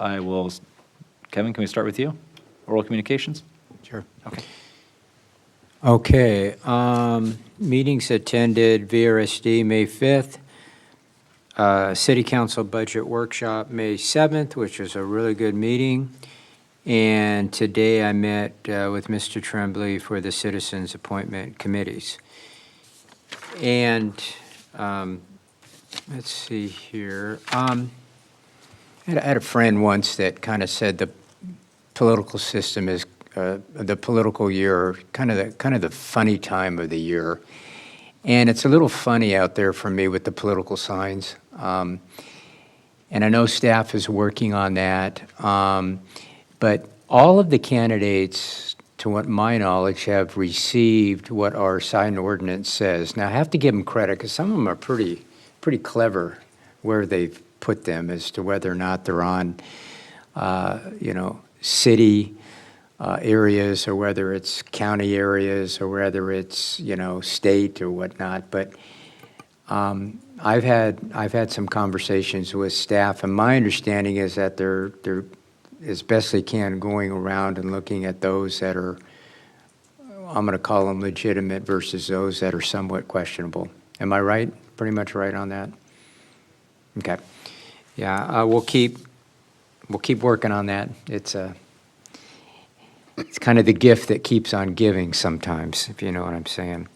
Kevin, can we start with you? Oral communications? Sure. Okay. Okay, meetings attended VRSD May 5th, City Council Budget Workshop May 7th, which was a really good meeting, and today I met with Mr. Tremblay for the Citizens Appointment Committees. And let's see here. I had a friend once that kind of said the political system is the political year, kind of the funny time of the year. And it's a little funny out there for me with the political signs. And I know staff is working on that. But all of the candidates, to what my knowledge, have received what our sign ordinance says. Now, I have to give them credit because some of them are pretty clever where they've put them as to whether or not they're on, city areas, or whether it's county areas, or whether it's state or whatnot. But I've had some conversations with staff, and my understanding is that they're as best they can going around and looking at those that are, I'm going to call them legitimate, versus those that are somewhat questionable. Am I right? Pretty much right on that. Okay. Yeah, we'll keep working on that. It's kind of the gift that keeps on giving sometimes, if you know what I'm saying.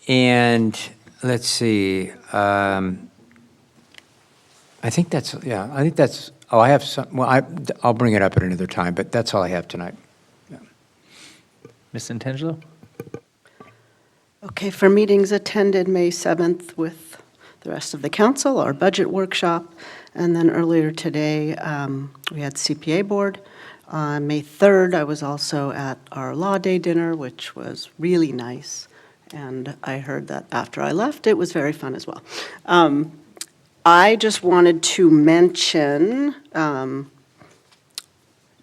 And let's see. I think that's, I have some, I'll bring it up at another time, but that's all I have tonight. Yeah. Ms. Intangelo? Okay, for meetings attended May 7th with the rest of the council, our budget workshop, and then earlier today, we had CPA board. On May 3rd, I was also at our Law Day dinner, which was really nice, and I heard that after I left, it was very fun as well. I just wanted to mention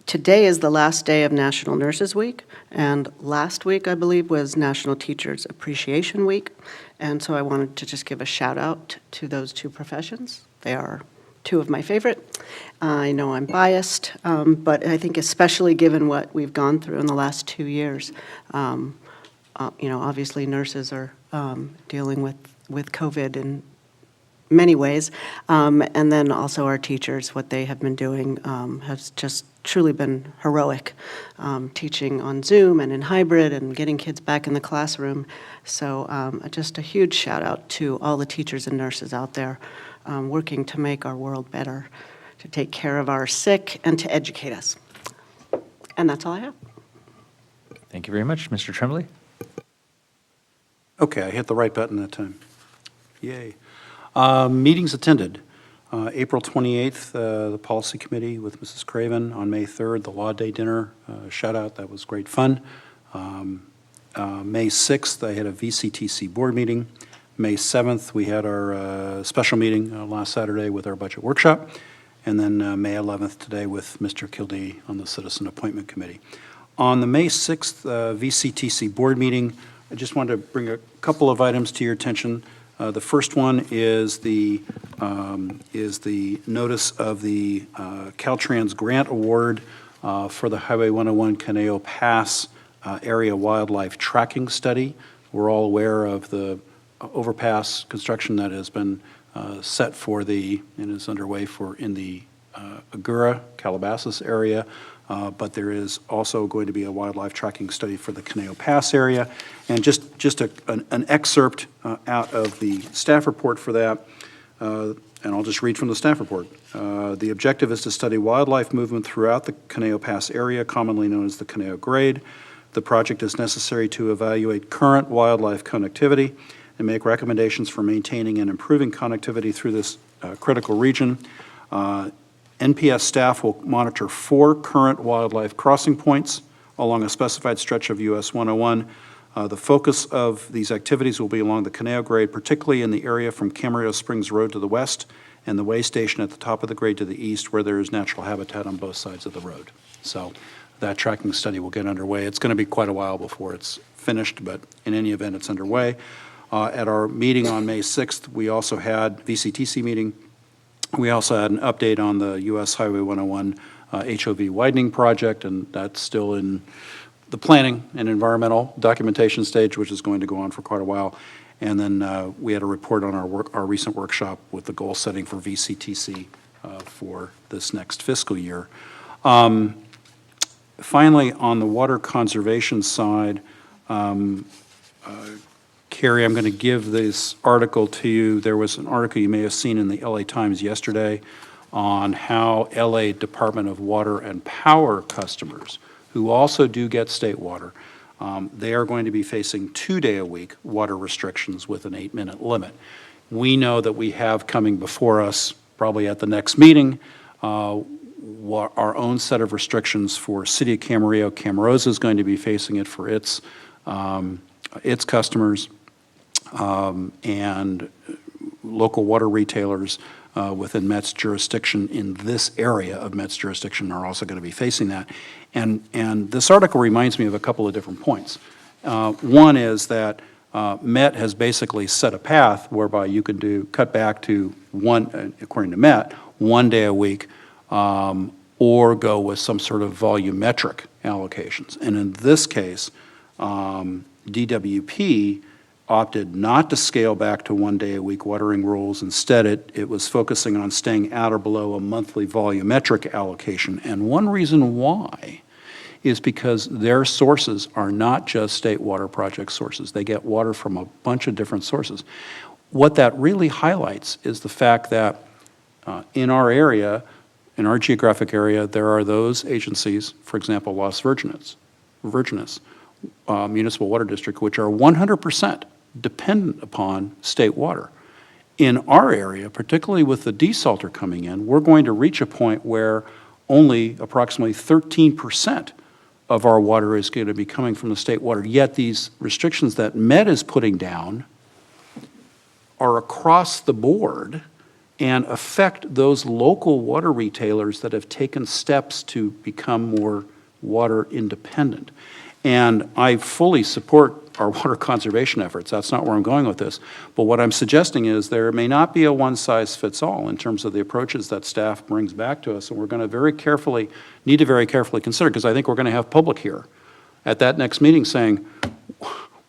Today is the last day of National Nurses Week, and last week, I believe, was National Teachers Appreciation Week. And so I wanted to just give a shout out to those two professions. They are two of my favorite. I know I'm biased, but I think especially given what we've gone through in the last 2 years, obviously nurses are dealing with COVID in many ways, and then also our teachers, what they have been doing has just truly been heroic, teaching on Zoom and in hybrid and getting kids back in the classroom. So just a huge shout out to all the teachers and nurses out there working to make our world better, to take care of our sick, and to educate us. And that's all I have. Thank you very much. Mr. Tremblay? Okay, I hit the right button that time. Yay. Meetings attended. April 28th, the Policy Committee with Mrs. Craven. On May 3rd, the Law Day Dinner. Shout out, that was great fun. May 6th, I had a VCTC board meeting. May 7th, we had our special meeting last Saturday with our budget workshop. And then May 11th today with Mr. Kildee on the Citizen Appointment Committee. On the May 6th VCTC board meeting, I just wanted to bring a couple of items to your attention. The first one is the notice of the Caltrans grant award for the Highway 101 Canao Pass area wildlife tracking study. We're all aware of the overpass construction that has been set for and is underway in the Agoura, Calabasas area. But there is also going to be a wildlife tracking study for the Canao Pass area. And just an excerpt out of the staff report for that, and I'll just read from the staff report. The objective is to study wildlife movement throughout the Canao Pass area, commonly known as the Canao Grade. The project is necessary to evaluate current wildlife connectivity and make recommendations for maintaining and improving connectivity through this critical region. NPS staff will monitor 4 current wildlife crossing points along a specified stretch of US 101. The focus of these activities will be along the Canao Grade, particularly in the area from Camarillo Springs Road to the west and the way station at the top of the grade to the east, where there is natural habitat on both sides of the road. So that tracking study will get underway. It's going to be quite a while before it's finished, but in any event, it's underway. At our meeting on May 6th, we also had VCTC meeting. We also had an update on the US Highway 101 HOV widening project, and that's still in the planning and environmental documentation stage, which is going to go on for quite a while. And then we had a report on our recent workshop with the goal setting for VCTC for this next fiscal year. Finally, on the water conservation side, Carrie, I'm going to give this article to you. There was an article you may have seen in the LA Times yesterday on how LA Department of Water and Power customers, who also do get state water, they are going to be facing 2-day-a-week water restrictions with an 8-minute limit. We know that we have coming before us, probably at the next meeting, our own set of restrictions for City of Camarillo. Camarosa is going to be facing it for its customers, and local water retailers within Met's jurisdiction in this area of Met's jurisdiction are also going to be facing that. And this article reminds me of a couple of different points. One is that Met has basically set a path whereby you can cut back to one, according to Met, 1 day a week, or go with some sort of volumetric allocations. And in this case, DWP opted not to scale back to 1 day a week watering rules. Instead, it was focusing on staying at or below a monthly volumetric allocation. And one reason why is because their sources are not just state water project sources. They get water from a bunch of different sources. What that really highlights is the fact that in our area, in our geographic area, there are those agencies, for example, Las Virgenes, Municipal Water District, which are 100% dependent upon state water. In our area, particularly with the Disalter coming in, we're going to reach a point where only approximately 13% of our water is going to be coming from the state water. Yet these restrictions that Met is putting down are across the board and affect those local water retailers that have taken steps to become more water independent. And I fully support our water conservation efforts. That's not where I'm going with this. But what I'm suggesting is there may not be a one-size-fits-all in terms of the approaches that staff brings back to us, and we're going to need to very carefully consider, because I think we're going to have public here at that next meeting saying,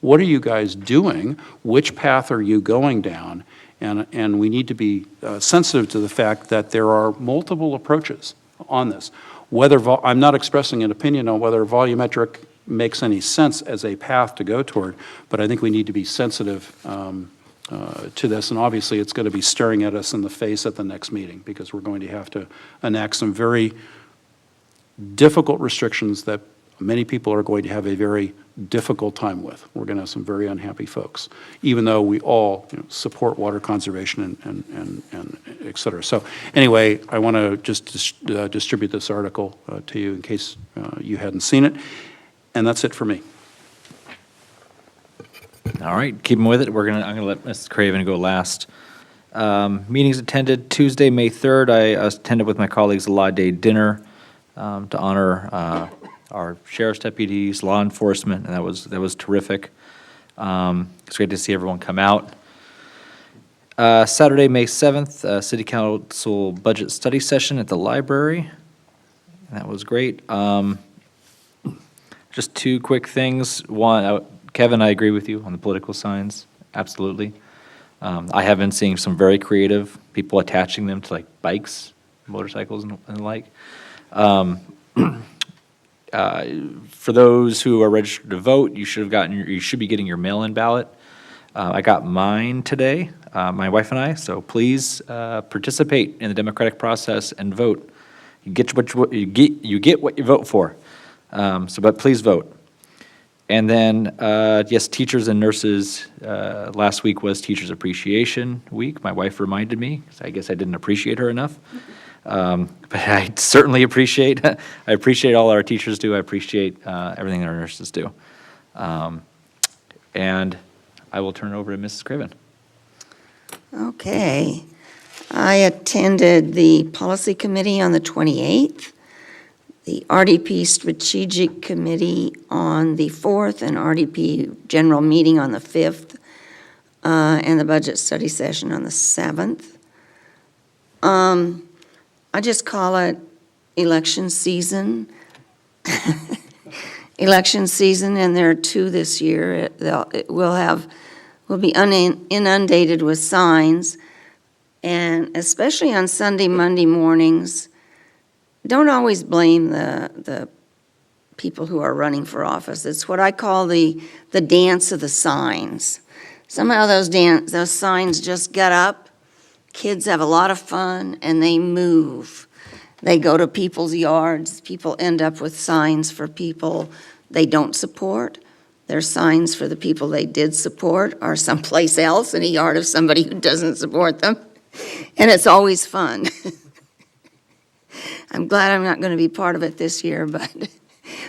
what are you guys doing? Which path are you going down? And we need to be sensitive to the fact that there are multiple approaches on this. I'm not expressing an opinion on whether volumetric makes any sense as a path to go toward, but I think we need to be sensitive to this, and obviously it's going to be staring at us in the face at the next meeting, because we're going to have to enact some very difficult restrictions that many people are going to have a very difficult time with. We're going to have some very unhappy folks, even though we all support water conservation and et cetera. So anyway, I want to just distribute this article to you in case you hadn't seen it. And that's it for me. All right, keeping with it, I'm gonna let Ms. Craven go last. Meetings attended Tuesday, May 3rd. I attended with my colleagues a Law Day dinner to honor our sheriff's deputies, law enforcement, and that was terrific. It's great to see everyone come out. Saturday, May 7th, City Council budget study session at the library. That was great. Just two quick things. One, Kevin, I agree with you on the political signs, absolutely. I have been seeing some very creative people attaching them to like bikes, motorcycles, and the like. For those who are registered to vote, you should be getting your mail-in ballot. I got mine today, my wife and I. So please participate in the democratic process and vote. You get what you vote for. But please vote. And then, yes, teachers and nurses, last week was Teachers Appreciation Week. My wife reminded me, so I guess I didn't appreciate her enough. But I certainly appreciate all our teachers do. I appreciate everything that our nurses do. And I will turn it over to Mrs. Craven. Okay. I attended the Policy Committee on the 28th. The RDP Strategic Committee on the 4th, and RDP General Meeting on the 5th, and the Budget Study Session on the 7th. I just call it election season. Election season, and there are two this year. We'll be inundated with signs, and especially on Sunday, Monday mornings. Don't always blame the people who are running for office. It's what I call the dance of the signs. Somehow those signs just get up. Kids have a lot of fun, and they move. They go to people's yards. People end up with signs for people they don't support. Their signs for the people they did support are someplace else in a yard of somebody who doesn't support them. And it's always fun. I'm glad I'm not going to be part of it this year, but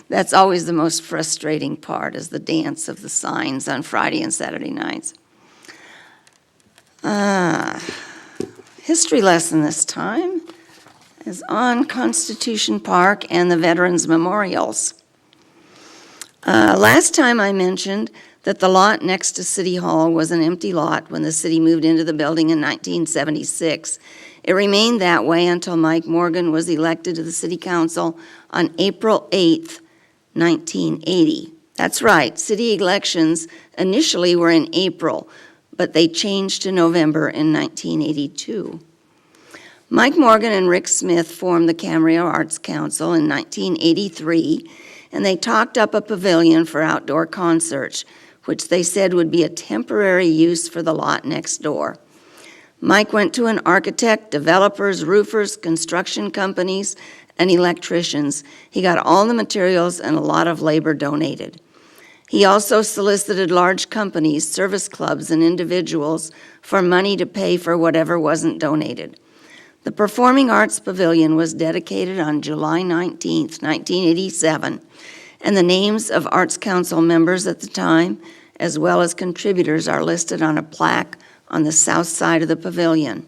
that's always the most frustrating part, is the dance of the signs on Friday and Saturday nights. History lesson this time is on Constitution Park and the Veterans Memorials. Last time I mentioned that the lot next to City Hall was an empty lot when the city moved into the building in 1976. It remained that way until Mike Morgan was elected to the City Council on April 8th, 1980. That's right, city elections initially were in April, but they changed to November in 1982. Mike Morgan and Rick Smith formed the Camarillo Arts Council in 1983, and they talked up a pavilion for outdoor concerts, which they said would be a temporary use for the lot next door. Mike went to an architect, developers, roofers, construction companies, and electricians. He got all the materials and a lot of labor donated. He also solicited large companies, service clubs, and individuals for money to pay for whatever wasn't donated. The Performing Arts Pavilion was dedicated on July 19th, 1987, and the names of Arts Council members at the time, as well as contributors, are listed on a plaque on the south side of the pavilion.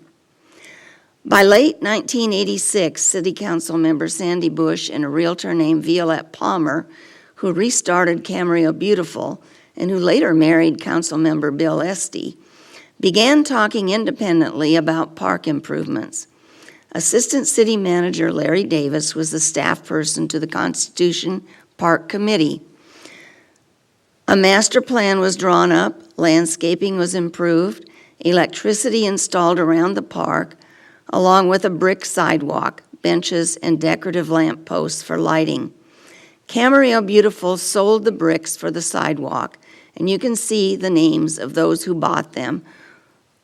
By late 1986, City Council member Sandy Bush and a realtor named Violette Palmer, who restarted Camarillo Beautiful and who later married Council member Bill Esty, began talking independently about park improvements. Assistant City Manager Larry Davis was the staff person to the Constitution Park Committee. A master plan was drawn up, landscaping was improved, electricity installed around the park, along with a brick sidewalk, benches, and decorative lamp posts for lighting. Camarillo Beautiful sold the bricks for the sidewalk, and you can see the names of those who bought them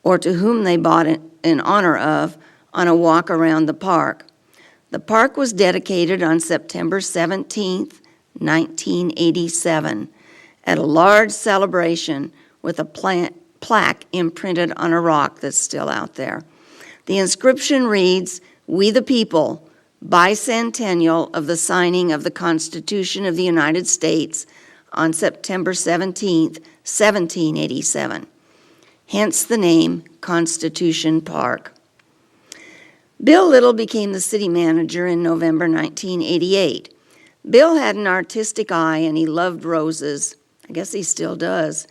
or to whom they bought it in honor of on a walk around the park. The park was dedicated on September 17th, 1987, at a large celebration with a plaque imprinted on a rock that's still out there. The inscription reads, "We the people, bicentennial of the signing of the Constitution of the United States on September 17th, 1787. Hence the name Constitution Park." Bill Little became the city manager in November 1988. Bill had an artistic eye and he loved roses. I guess he still does.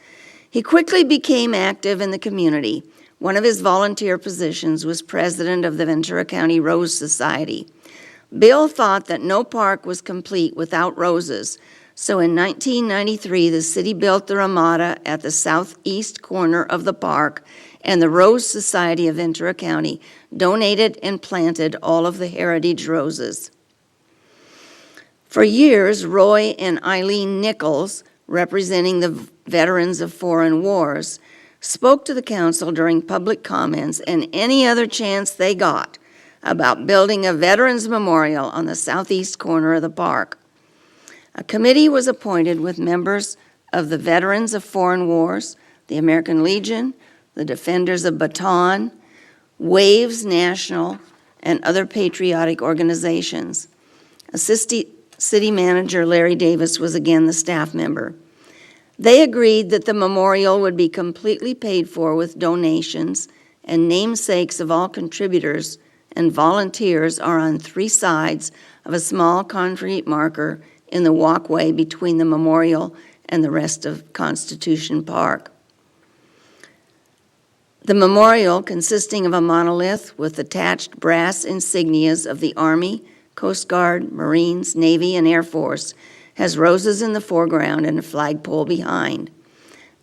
He quickly became active in the community. One of his volunteer positions was president of the Ventura County Rose Society. Bill thought that no park was complete without roses, so in 1993 the city built the Ramada at the southeast corner of the park, and the Rose Society of Ventura County donated and planted all of the heritage roses. For years, Roy and Eileen Nichols, representing the veterans of foreign wars, spoke to the council during public comments and any other chance they got about building a veterans memorial on the southeast corner of the park. A committee was appointed with members of the Veterans of Foreign Wars, the American Legion, the Defenders of Bataan, Waves National, and other patriotic organizations. Assistant City Manager Larry Davis was again the staff member. They agreed that the memorial would be completely paid for with donations, and namesakes of all contributors and volunteers are on 3 sides of a small concrete marker in the walkway between the memorial and the rest of Constitution Park. The memorial, consisting of a monolith with attached brass insignias of the Army, Coast Guard, Marines, Navy, and Air Force, has roses in the foreground and a flagpole behind.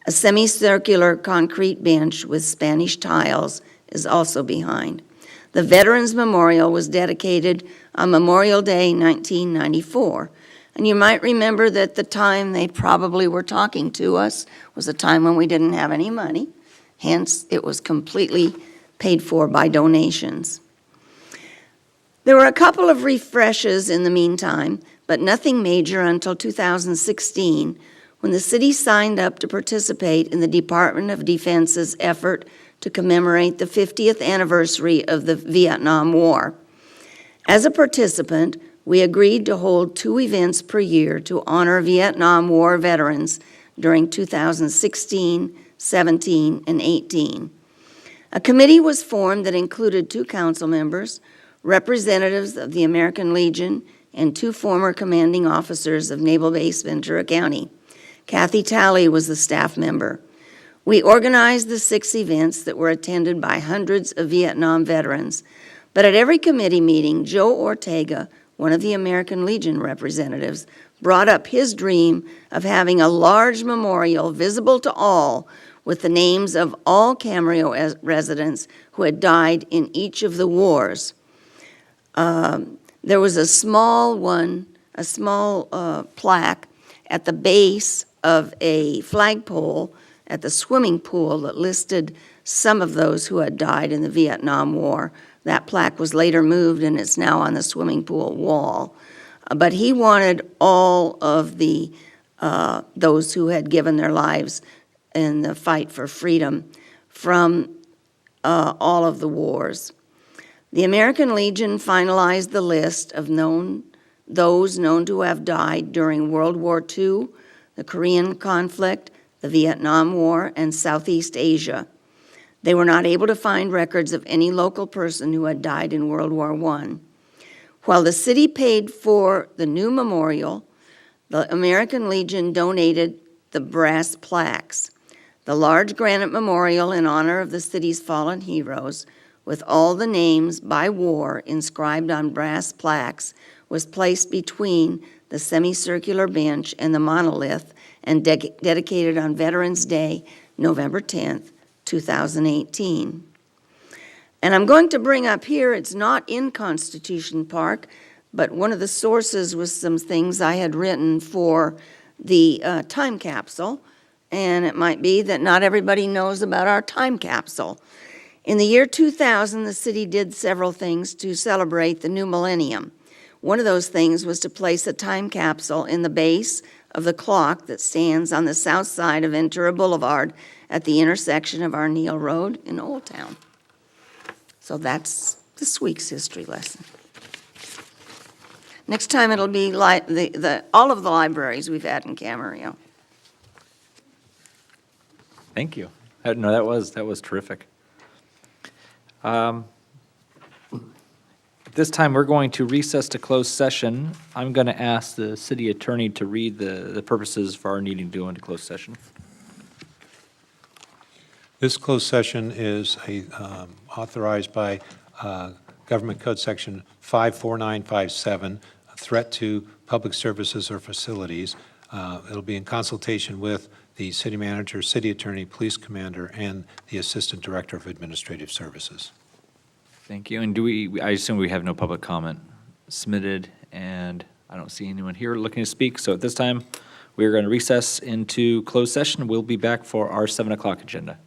A semicircular concrete bench with Spanish tiles is also behind. The Veterans Memorial was dedicated on Memorial Day 1994. And you might remember that the time they probably were talking to us was a time when we didn't have any money. Hence, it was completely paid for by donations. There were a couple of refreshes in the meantime, but nothing major until 2016, when the city signed up to participate in the Department of Defense's effort to commemorate the 50th anniversary of the Vietnam War. As a participant, we agreed to hold 2 events per year to honor Vietnam War veterans during 2016, 17, and 18. A committee was formed that included 2 council members, representatives of the American Legion, and 2 former commanding officers of Naval Base Ventura County. Kathy Talley was the staff member. We organized the 6 events that were attended by hundreds of Vietnam veterans, but at every committee meeting, Joe Ortega, one of the American Legion representatives, brought up his dream of having a large memorial visible to all with the names of all Camarillo residents who had died in each of the wars. There was a small plaque at the base of a flagpole at the swimming pool that listed some of those who had died in the Vietnam War. That plaque was later moved and it's now on the swimming pool wall. But he wanted all of the those who had given their lives in the fight for freedom from all of the wars. The American Legion finalized the list of those known to have died during World War II, the Korean conflict, the Vietnam War, and Southeast Asia. They were not able to find records of any local person who had died in World War I. While the city paid for the new memorial, the American Legion donated the brass plaques. The large granite memorial in honor of the city's fallen heroes, with all the names by war inscribed on brass plaques, was placed between the semicircular bench and the monolith and dedicated on Veterans Day, November 10th, 2018. And I'm going to bring up here, it's not in Constitution Park, but one of the sources was some things I had written for the time capsule, and it might be that not everybody knows about our time capsule. In the year 2000, the city did several things to celebrate the new millennium. One of those things was to place a time capsule in the base of the clock that stands on the south side of Ventura Boulevard at the intersection of Arneal Road in Old Town. So that's this week's history lesson. Next time it'll be like all of the libraries we've had in Camarillo. Thank you. No, that was terrific. At this time, we're going to recess to closed session. I'm going to ask the city attorney to read the purposes for our needing to go into closed session. This closed session is authorized by Government Code Section 54957, a threat to public services or facilities. It'll be in consultation with the city manager, city attorney, police commander, and the assistant director of administrative services. Thank you. And I assume we have no public comment submitted, and I don't see anyone here looking to speak. So at this time, we are going to recess into closed session. We'll be back for our 7 o'clock agenda.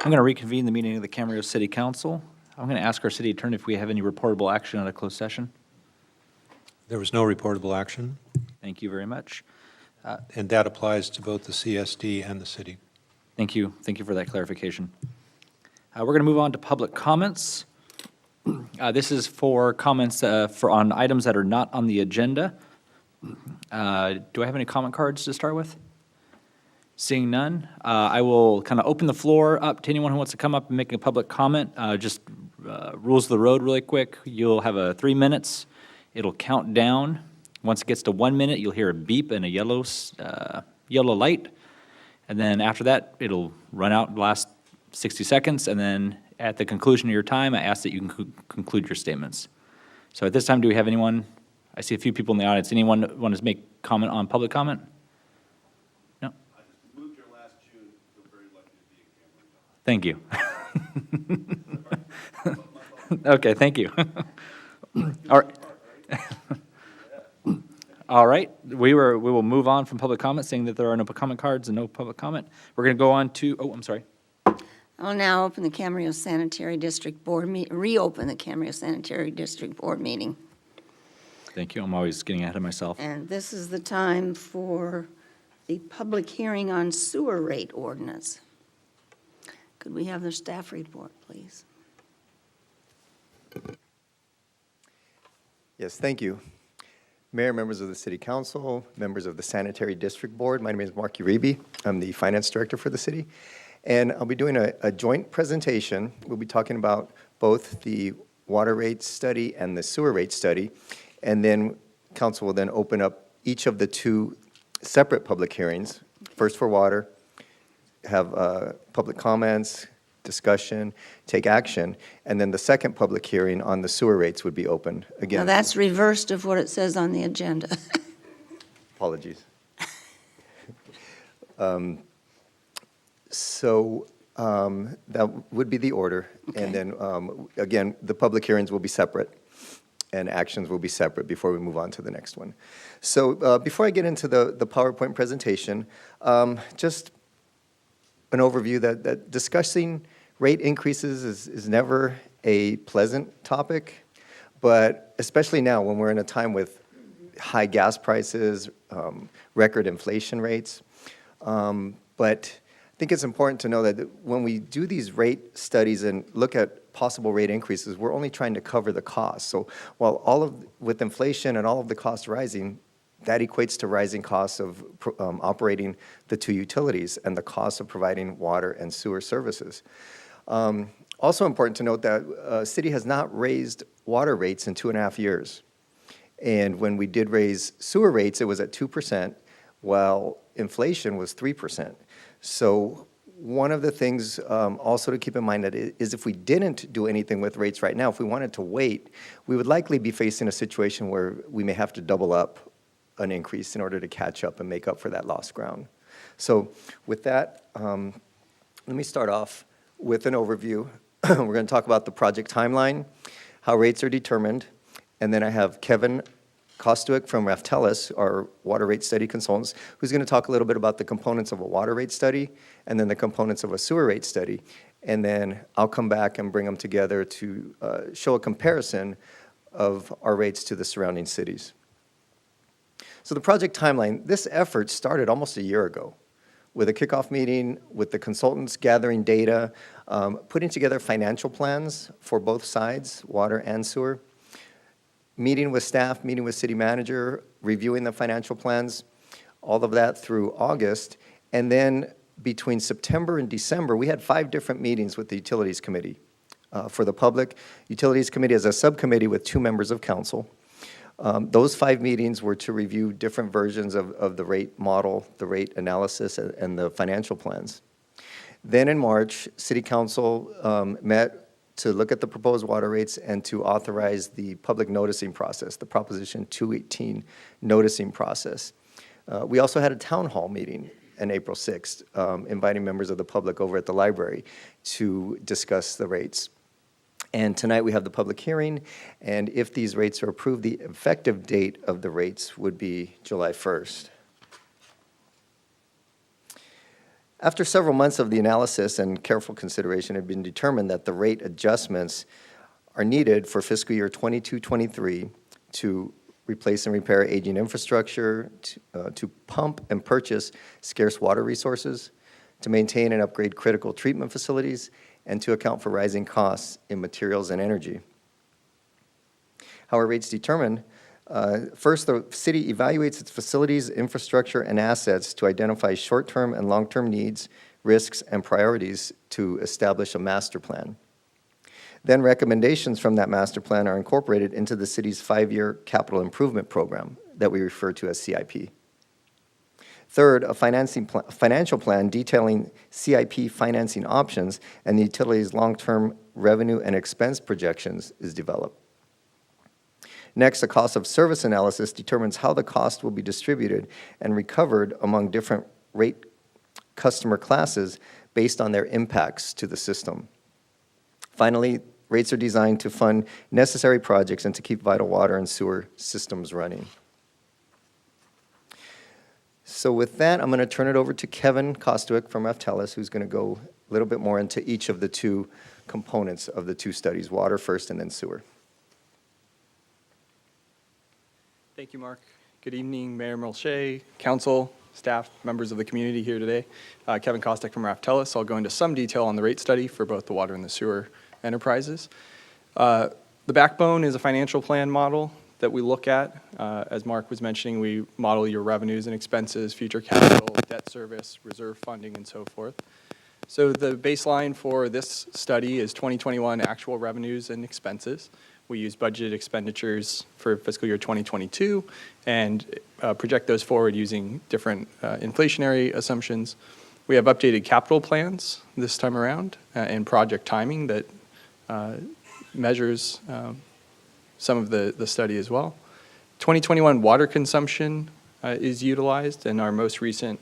I'm going to reconvene the meeting of the Camarillo City Council. I'm going to ask our city attorney if we have any reportable action out of closed session. There was no reportable action, Thank you very much. and that applies to both the CSD and the city. Thank you. Thank you for that clarification. We're going to move on to public comments. This is for comments on items that are not on the agenda. Do I have any comment cards to start with? Seeing none, I will kind of open the floor up to anyone who wants to come up and make a public comment. Just rules of the road really quick. You'll have 3 minutes. It'll count down. Once it gets to 1 minute, you'll hear a beep and a yellow light. And then after that, it'll run out, last 60 seconds. And then at the conclusion of your time, I ask that you can conclude your statements. So at this time, do we have anyone? I see a few people in the audience. Anyone want to make comment on public comment? No? I just moved here last June, feel very lucky to be in Camarillo. Thank you. Okay, thank you. All right. All right, we will move on from public comment, seeing that there are no comment cards and no public comment. We're going to go on to, I'm sorry. I'll now open the Camarillo Sanitary District Board reopen the Camarillo Sanitary District Board meeting. Thank you, I'm always getting ahead of myself. And this is the time for the public hearing on sewer rate ordinance. Could we have the staff report, please? Yes, thank you. Mayor, members of the City Council, members of the Sanitary District Board, my name is Mark Uribe. I'm the Finance Director for the city. And I'll be doing a joint presentation. We'll be talking about both the water rate study and the sewer rate study. And then council will then open up each of the 2 separate public hearings. First for water, have public comments, discussion, take action, and then the second public hearing on the sewer rates would be open again. Now, that's reversed of what it says on the agenda. Apologies. So that would be the order. Okay. And then, again, the public hearings will be separate and actions will be separate before we move on to the next one. So before I get into the PowerPoint presentation, just an overview that discussing rate increases is never a pleasant topic, but especially now when we're in a time with high gas prices, record inflation rates. But I think it's important to know that when we do these rate studies and look at possible rate increases, we're only trying to cover the cost. So while with inflation and all of the costs rising, that equates to rising costs of operating the 2 utilities and the cost of providing water and sewer services. Also important to note that city has not raised water rates in 2.5 years. And when we did raise sewer rates, it was at 2%, while inflation was 3%. So one of the things also to keep in mind that is if we didn't do anything with rates right now, if we wanted to wait, we would likely be facing a situation where we may have to double up an increase in order to catch up and make up for that lost ground. So with that, let me start off with an overview. We're going to talk about the project timeline, how rates are determined, and then I have Kevin Kostuik from Raftelis, our water rate study consultants, who's going to talk a little bit about the components of a water rate study and then the components of a sewer rate study. And then I'll come back and bring them together to show a comparison of our rates to the surrounding cities. So the project timeline, this effort started almost a year ago with a kickoff meeting with the consultants gathering data, putting together financial plans for both sides, water and sewer, meeting with staff, meeting with city manager, reviewing the financial plans, all of that through August. And then between September and December, we had 5 different meetings with the Utilities Committee. For the public, Utilities Committee is a subcommittee with 2 members of council. Those 5 meetings were to review different versions of the rate model, the rate analysis, and the financial plans. Then in March, City Council met to look at the proposed water rates and to authorize the public noticing process, the Proposition 218 noticing process. We also had a town hall meeting on April 6th, inviting members of the public over at the library to discuss the rates. And tonight we have the public hearing, and if these rates are approved, the effective date of the rates would be July 1st. After several months of the analysis and careful consideration, it had been determined that the rate adjustments are needed for fiscal year 22-23 to replace and repair aging infrastructure, to pump and purchase scarce water resources, to maintain and upgrade critical treatment facilities, and to account for rising costs in materials and energy. How are rates determined? First, the city evaluates its facilities, infrastructure, and assets to identify short-term and long-term needs, risks, and priorities to establish a master plan. Then recommendations from that master plan are incorporated into the city's 5-year capital improvement program that we refer to as CIP. Third, a financial plan detailing CIP financing options and the utility's long-term revenue and expense projections is developed. Next, a cost of service analysis determines how the cost will be distributed and recovered among different rate customer classes based on their impacts to the system. Finally, rates are designed to fund necessary projects and to keep vital water and sewer systems running. So with that, I'm going to turn it over to Kevin Kostwick from Raftellus, who's going to go a little bit more into each of the two components of the two studies, water first and then sewer. Thank you, Mark. Good evening, Mayor Mulchay, council, staff, members of the community here today. Kevin Kostek from Raftellus. I'll go into some detail on the rate study for both the water and the sewer enterprises. The backbone is a financial plan model that we look at. As Mark was mentioning, we model your revenues and expenses, future capital, debt service, reserve funding, and so forth. So the baseline for this study is 2021 actual revenues and expenses. We use budgeted expenditures for fiscal year 2022 and project those forward using different inflationary assumptions. We have updated capital plans this time around and project timing that measures some of the study as well. 2021 water consumption is utilized in our most recent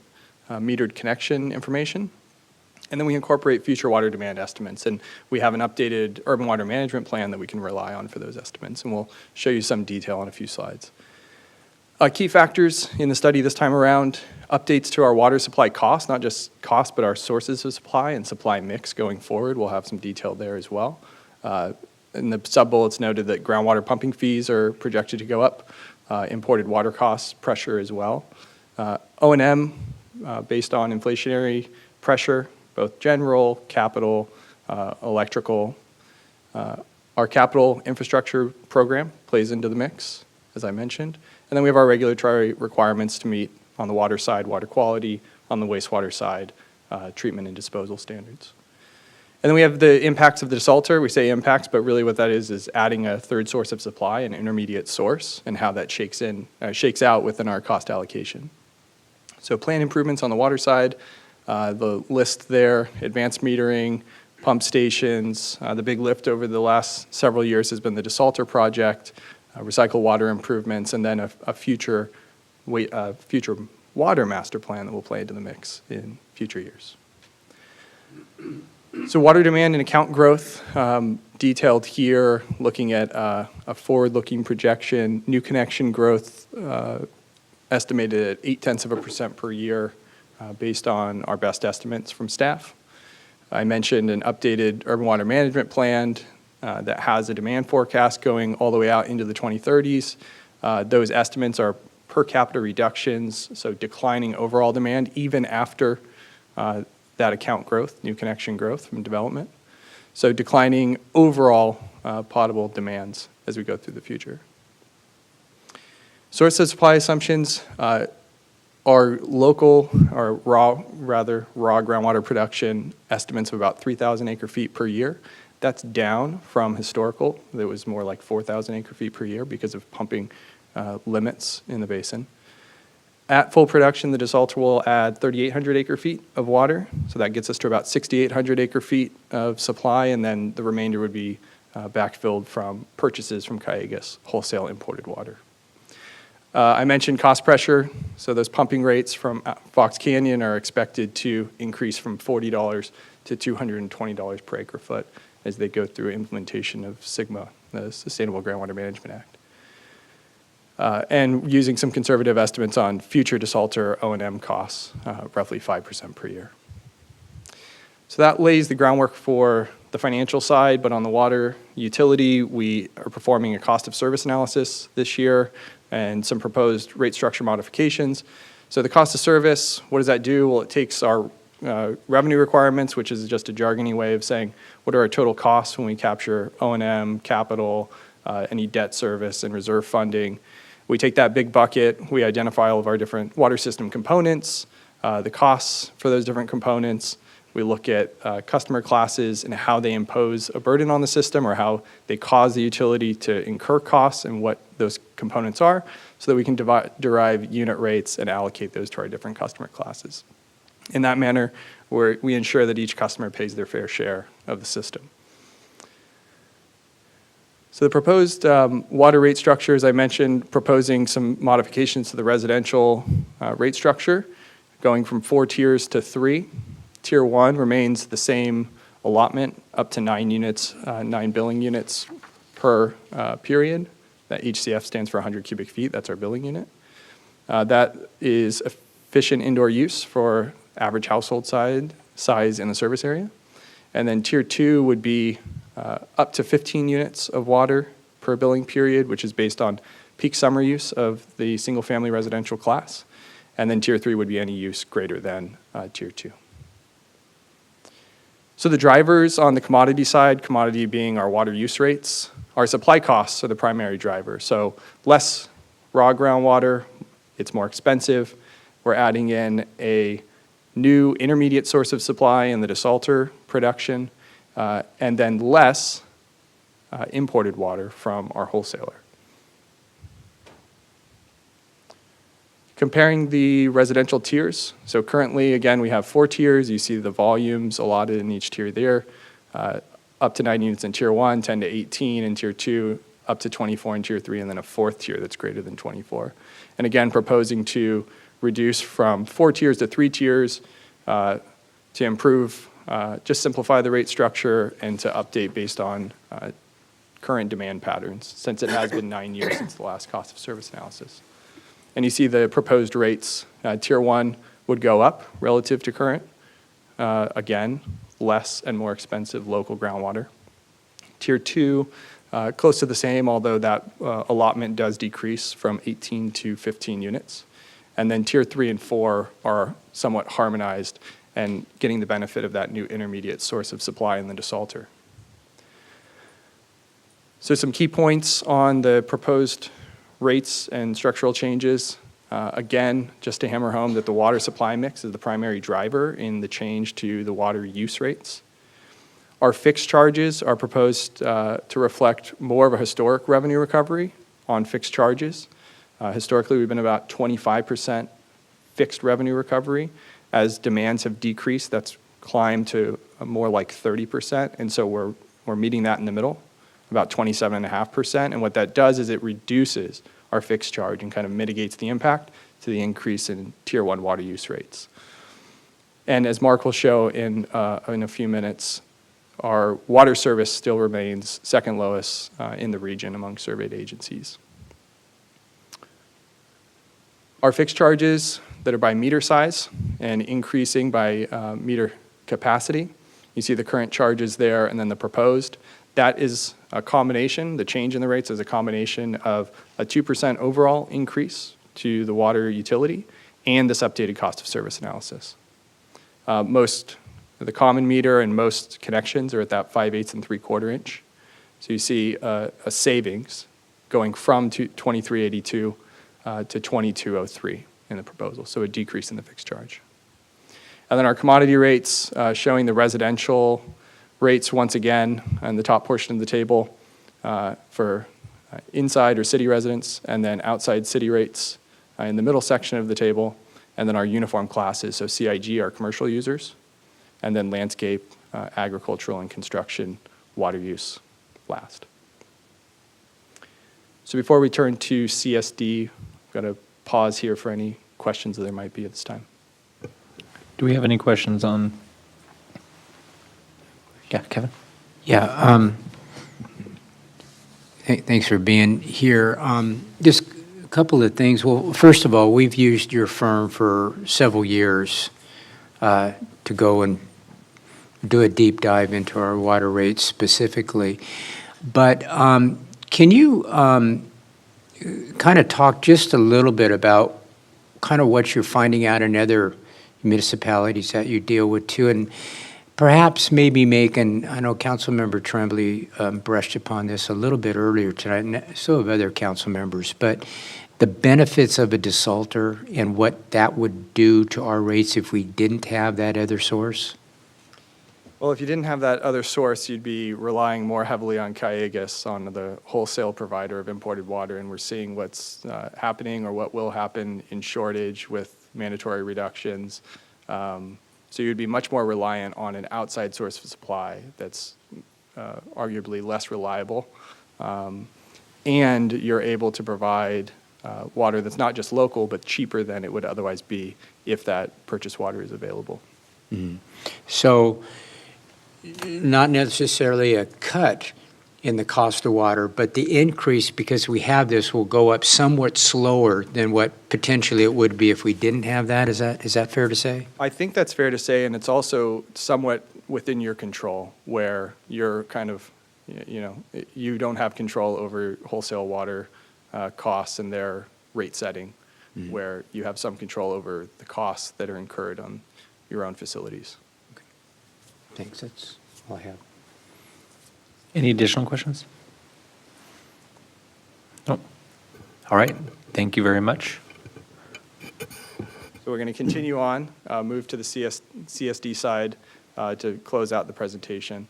metered connection information. And then we incorporate future water demand estimates, and we have an updated urban water management plan that we can rely on for those estimates, and we'll show you some detail on a few slides. Key factors in the study this time around, updates to our water supply costs, not just cost, but our sources of supply and supply mix going forward. We'll have some detail there as well. In the sub-bullets noted that groundwater pumping fees are projected to go up, imported water costs pressure as well. O&M based on inflationary pressure, both general, capital, electrical. Our capital infrastructure program plays into the mix, as I mentioned. And then we have our regulatory requirements to meet on the water side, water quality, on the wastewater side, treatment and disposal standards. And then we have the impacts of the Disalter. We say impacts, but really what that is adding a third source of supply, an intermediate source, and how that shakes out within our cost allocation. So plan improvements on the water side, the list there, advanced metering, pump stations. The big lift over the last several years has been the Disalter project, recycle water improvements, and then a future water master plan that will play into the mix in future years. So water demand and account growth, detailed here, looking at a forward-looking projection, new connection growth estimated at 0.8% per year, based on our best estimates from staff. I mentioned an updated urban water management plan that has a demand forecast going all the way out into the 2030s. Those estimates are per capita reductions, so declining overall demand even after that account growth, new connection growth from development. So declining overall potable demands as we go through the future. Source of supply assumptions. Our local, or raw groundwater production estimates of about 3,000 acre feet per year. That's down from historical. That was more like 4,000 acre feet per year because of pumping limits in the basin. At full production, the Disalter will add 3,800 acre feet of water. So that gets us to about 6,800 acre feet of supply, and then the remainder would be backfilled from purchases from Cayugas, wholesale imported water. I mentioned cost pressure, so those pumping rates from Fox Canyon are expected to increase from $40 to $220 per acre foot as they go through implementation of SGMA, the Sustainable Groundwater Management Act. And using some conservative estimates on future Disalter O&M costs, roughly 5% per year. So that lays the groundwork for the financial side, but on the water utility, we are performing a cost of service analysis this year and some proposed rate structure modifications. So the cost of service, what does that do? Well, it takes our revenue requirements, which is just a jargony way of saying what are our total costs when we capture O&M, capital, any debt service, and reserve funding. We take that big bucket, we identify all of our different water system components, the costs for those different components. We look at customer classes and how they impose a burden on the system or how they cause the utility to incur costs and what those components are so that we can derive unit rates and allocate those to our different customer classes. In that manner, we ensure that each customer pays their fair share of the system. So the proposed water rate structure, as I mentioned, proposing some modifications to the residential rate structure, going from 4 tiers to 3. Tier 1 remains the same allotment, up to 9 units, 9 billing units per period. That HCF stands for 100 cubic feet. That's our billing unit. That is efficient indoor use for average household size in the service area. And then Tier 2 would be up to 15 units of water per billing period, which is based on peak summer use of the single-family residential class. And then Tier 3 would be any use greater than Tier 2. So the drivers on the commodity side, commodity being our water use rates, our supply costs are the primary driver. So less raw groundwater, it's more expensive. We're adding in a new intermediate source of supply in the Disalter production, and then less imported water from our wholesaler. Comparing the residential tiers, so currently, again, we have 4 tiers. You see the volumes allotted in each tier there, up to 9 units in Tier 1, 10 to 18 in Tier 2, up to 24 in Tier 3, and then a 4th tier that's greater than 24. And again, proposing to reduce from 4 tiers to 3 tiers to improve, just simplify the rate structure and to update based on current demand patterns, since it has been 9 years since the last cost of service analysis. And you see the proposed rates. Tier 1 would go up relative to current. Again, less and more expensive local groundwater. Tier 2, close to the same, although that allotment does decrease from 18 to 15 units. And then Tier 3 and 4 are somewhat harmonized and getting the benefit of that new intermediate source of supply in the Disalter. So some key points on the proposed rates and structural changes. Again, just to hammer home that the water supply mix is the primary driver in the change to the water use rates. Our fixed charges are proposed to reflect more of a historic revenue recovery on fixed charges. Historically, we've been about 25% fixed revenue recovery. As demands have decreased, that's climbed to more like 30%, and so we're meeting that in the middle, about 27.5%, and what that does is it reduces our fixed charge and kind of mitigates the impact to the increase in Tier 1 water use rates. And as Mark will show in a few minutes, our water service still remains second lowest in the region among surveyed agencies. Our fixed charges that are by meter size and increasing by meter capacity. You see the current charges there and then the proposed. That is a combination, the change in the rates is a combination of a 2% overall increase to the water utility and this updated cost of service analysis. The common meter and most connections are at that 5/8 and 3/4 inch. So you see a savings going from 2382 to 2203 in the proposal, so a decrease in the fixed charge. And then our commodity rates showing the residential rates once again on the top portion of the table for inside or city residents, and then outside city rates in the middle section of the table, and then our uniform classes, so CIG, our commercial users, and then landscape, agricultural, and construction water use last. So before we turn to CSD, I'm going to pause here for any questions that there might be at this time. Do we have any questions on? Yeah, Kevin? Yeah, thanks for being here. Just a couple of things. Well, first of all, we've used your firm for several years to go and do a deep dive into our water rates specifically. But can you kind of talk just a little bit about kind of what you're finding out in other municipalities that you deal with too, and perhaps maybe and I know Councilmember Tremblay brushed upon this a little bit earlier tonight, and so have other council members, but the benefits of a desalter and what that would do to our rates if we didn't have that other source? Well, if you didn't have that other source, you'd be relying more heavily on Callegas, on the wholesale provider of imported water, and we're seeing what's happening or what will happen in shortage with mandatory reductions. So you'd be much more reliant on an outside source of supply that's arguably less reliable, and you're able to provide water that's not just local, but cheaper than it would otherwise be if that purchased water is available. Mm-hmm. So not necessarily a cut in the cost of water, but the increase, because we have this, will go up somewhat slower than what potentially it would be if we didn't have that. Is that fair to say? I think that's fair to say, and it's also somewhat within your control, where you're kind of, you don't have control over wholesale water costs and their rate setting, where you have some control over the costs that are incurred on your own facilities. Thanks, that's all I have. Any additional questions? No. All right, thank you very much. So we're going to continue on, move to the CSD side to close out the presentation.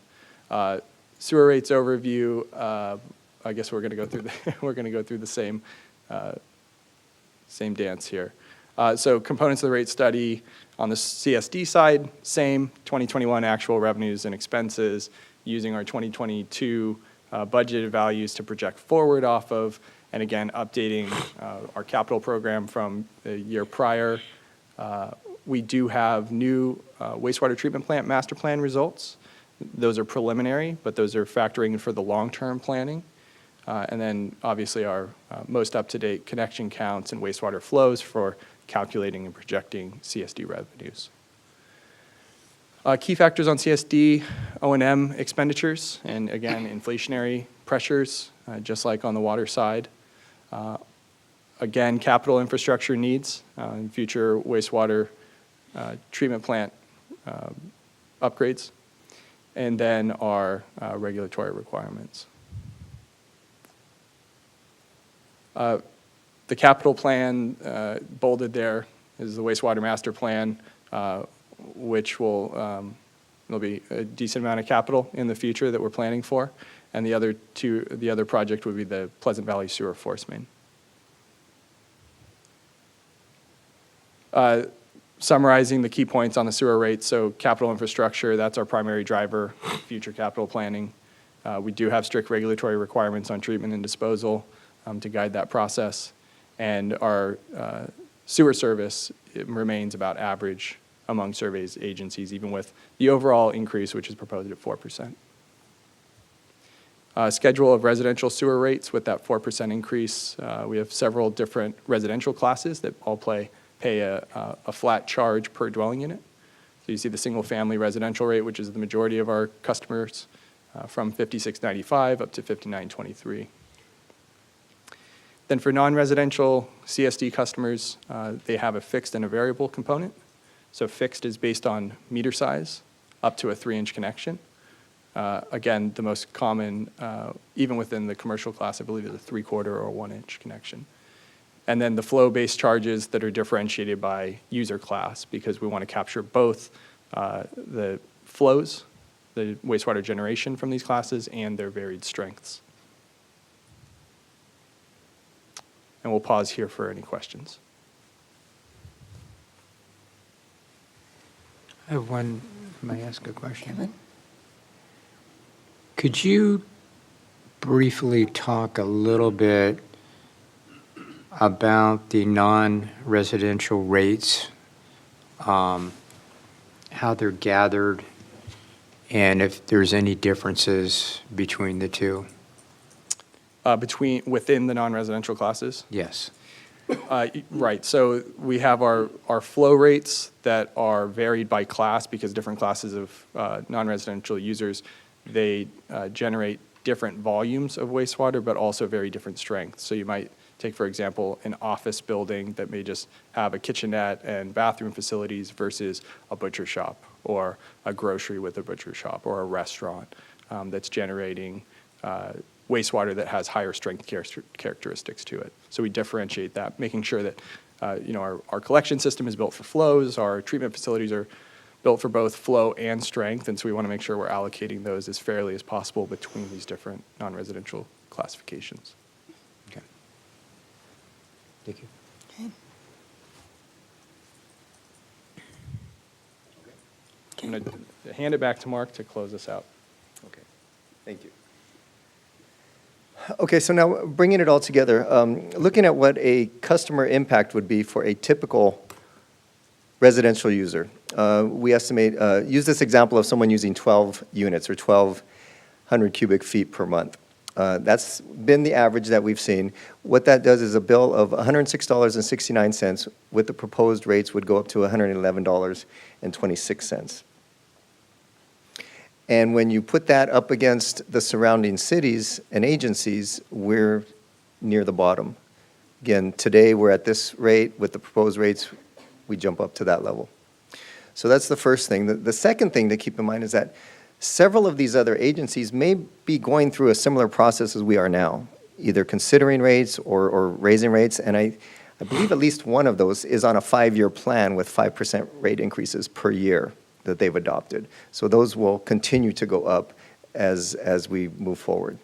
Sewer rates overview. I guess we're going to go through the same dance here. So components of the rate study on the CSD side, same 2021 actual revenues and expenses, using our 2022 budgeted values to project forward off of, and again, updating our capital program from the year prior. We do have new wastewater treatment plant master plan results. Those are preliminary, but those are factoring in for the long-term planning. And then obviously our most up-to-date connection counts and wastewater flows for calculating and projecting CSD revenues. Key factors on CSD, O&M expenditures, and again, inflationary pressures, just like on the water side. Again, capital infrastructure needs and future wastewater treatment plant upgrades, and then our regulatory requirements. The capital plan bolded there is the wastewater master plan, which will there'll be a decent amount of capital in the future that we're planning for, and the other project would be the Pleasant Valley Sewer Force Main. Summarizing the key points on the sewer rates, so capital infrastructure, that's our primary driver, future capital planning. We do have strict regulatory requirements on treatment and disposal to guide that process. And our sewer service, it remains about average among surveys agencies, even with the overall increase, which is proposed at 4%. Schedule of residential sewer rates with that 4% increase. We have several different residential classes that all pay a flat charge per dwelling unit. So you see the single-family residential rate, which is the majority of our customers, from $56.95 up to $59.23. Then for non-residential CSD customers, they have a fixed and a variable component. So fixed is based on meter size, up to a 3-inch connection. Again, the most common, even within the commercial class, I believe is a 3/4 or a 1-inch connection. And then the flow-based charges that are differentiated by user class, because we want to capture both the flows, the wastewater generation from these classes, and their varied strengths. And we'll pause here for any questions. I have one, may I ask a question? Kevin? Could you briefly talk a little bit about the non-residential rates, how they're gathered, and if there's any differences between the two? Within the non-residential classes? Yes. Right, so we have our flow rates that are varied by class because different classes of non-residential users, they generate different volumes of wastewater, but also very different strengths. So you might take, for example, an office building that may just have a kitchenette and bathroom facilities versus a butcher shop or a grocery with a butcher shop or a restaurant that's generating wastewater that has higher strength characteristics to it. So we differentiate that, making sure that our collection system is built for flows, our treatment facilities are built for both flow and strength, and so we want to make sure we're allocating those as fairly as possible between these different non-residential classifications. Okay. Thank you. I'm going to hand it back to Mark to close us out. Okay, thank you. Okay, so now bringing it all together, looking at what a customer impact would be for a typical residential user. We estimate, use this example of someone using 12 units or 1,200 cubic feet per month. That's been the average that we've seen. What that does is a bill of $106.69 with the proposed rates would go up to $111.26. And when you put that up against the surrounding cities and agencies, we're near the bottom. Again, today we're at this rate. With the proposed rates, we jump up to that level. So that's the first thing. The second thing to keep in mind is that several of these other agencies may be going through a similar process as we are now, either considering rates or raising rates. And I believe at least one of those is on a 5-year plan with 5% rate increases per year that they've adopted. So those will continue to go up as we move forward.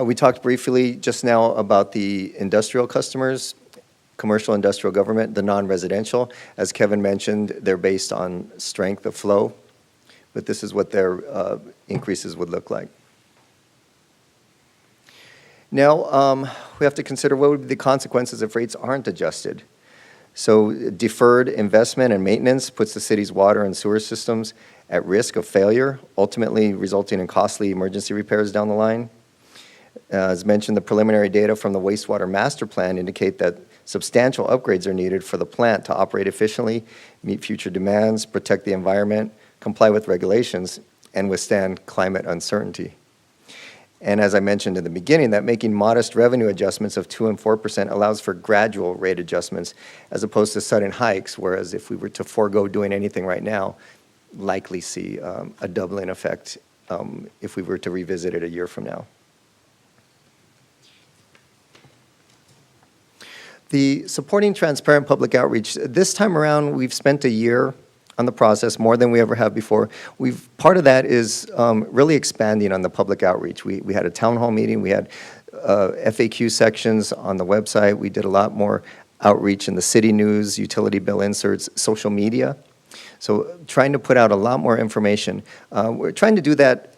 We talked briefly just now about the industrial customers, commercial industrial government, the non-residential. As Kevin mentioned, they're based on strength of flow, but this is what their increases would look like. Now, we have to consider what would be the consequences if rates aren't adjusted. So deferred investment and maintenance puts the city's water and sewer systems at risk of failure, ultimately resulting in costly emergency repairs down the line. As mentioned, the preliminary data from the wastewater master plan indicate that substantial upgrades are needed for the plant to operate efficiently, meet future demands, protect the environment, comply with regulations, and withstand climate uncertainty. And as I mentioned in the beginning, that making modest revenue adjustments of 2% and 4% allows for gradual rate adjustments as opposed to sudden hikes, whereas if we were to forego doing anything right now, likely see a doubling effect if we were to revisit it a year from now. The supporting transparent public outreach, this time around we've spent a year on the process, more than we ever have before. Part of that is really expanding on the public outreach. We had a town hall meeting, we had FAQ sections on the website, we did a lot more outreach in the city news, utility bill inserts, social media. So trying to put out a lot more information. We're trying to do that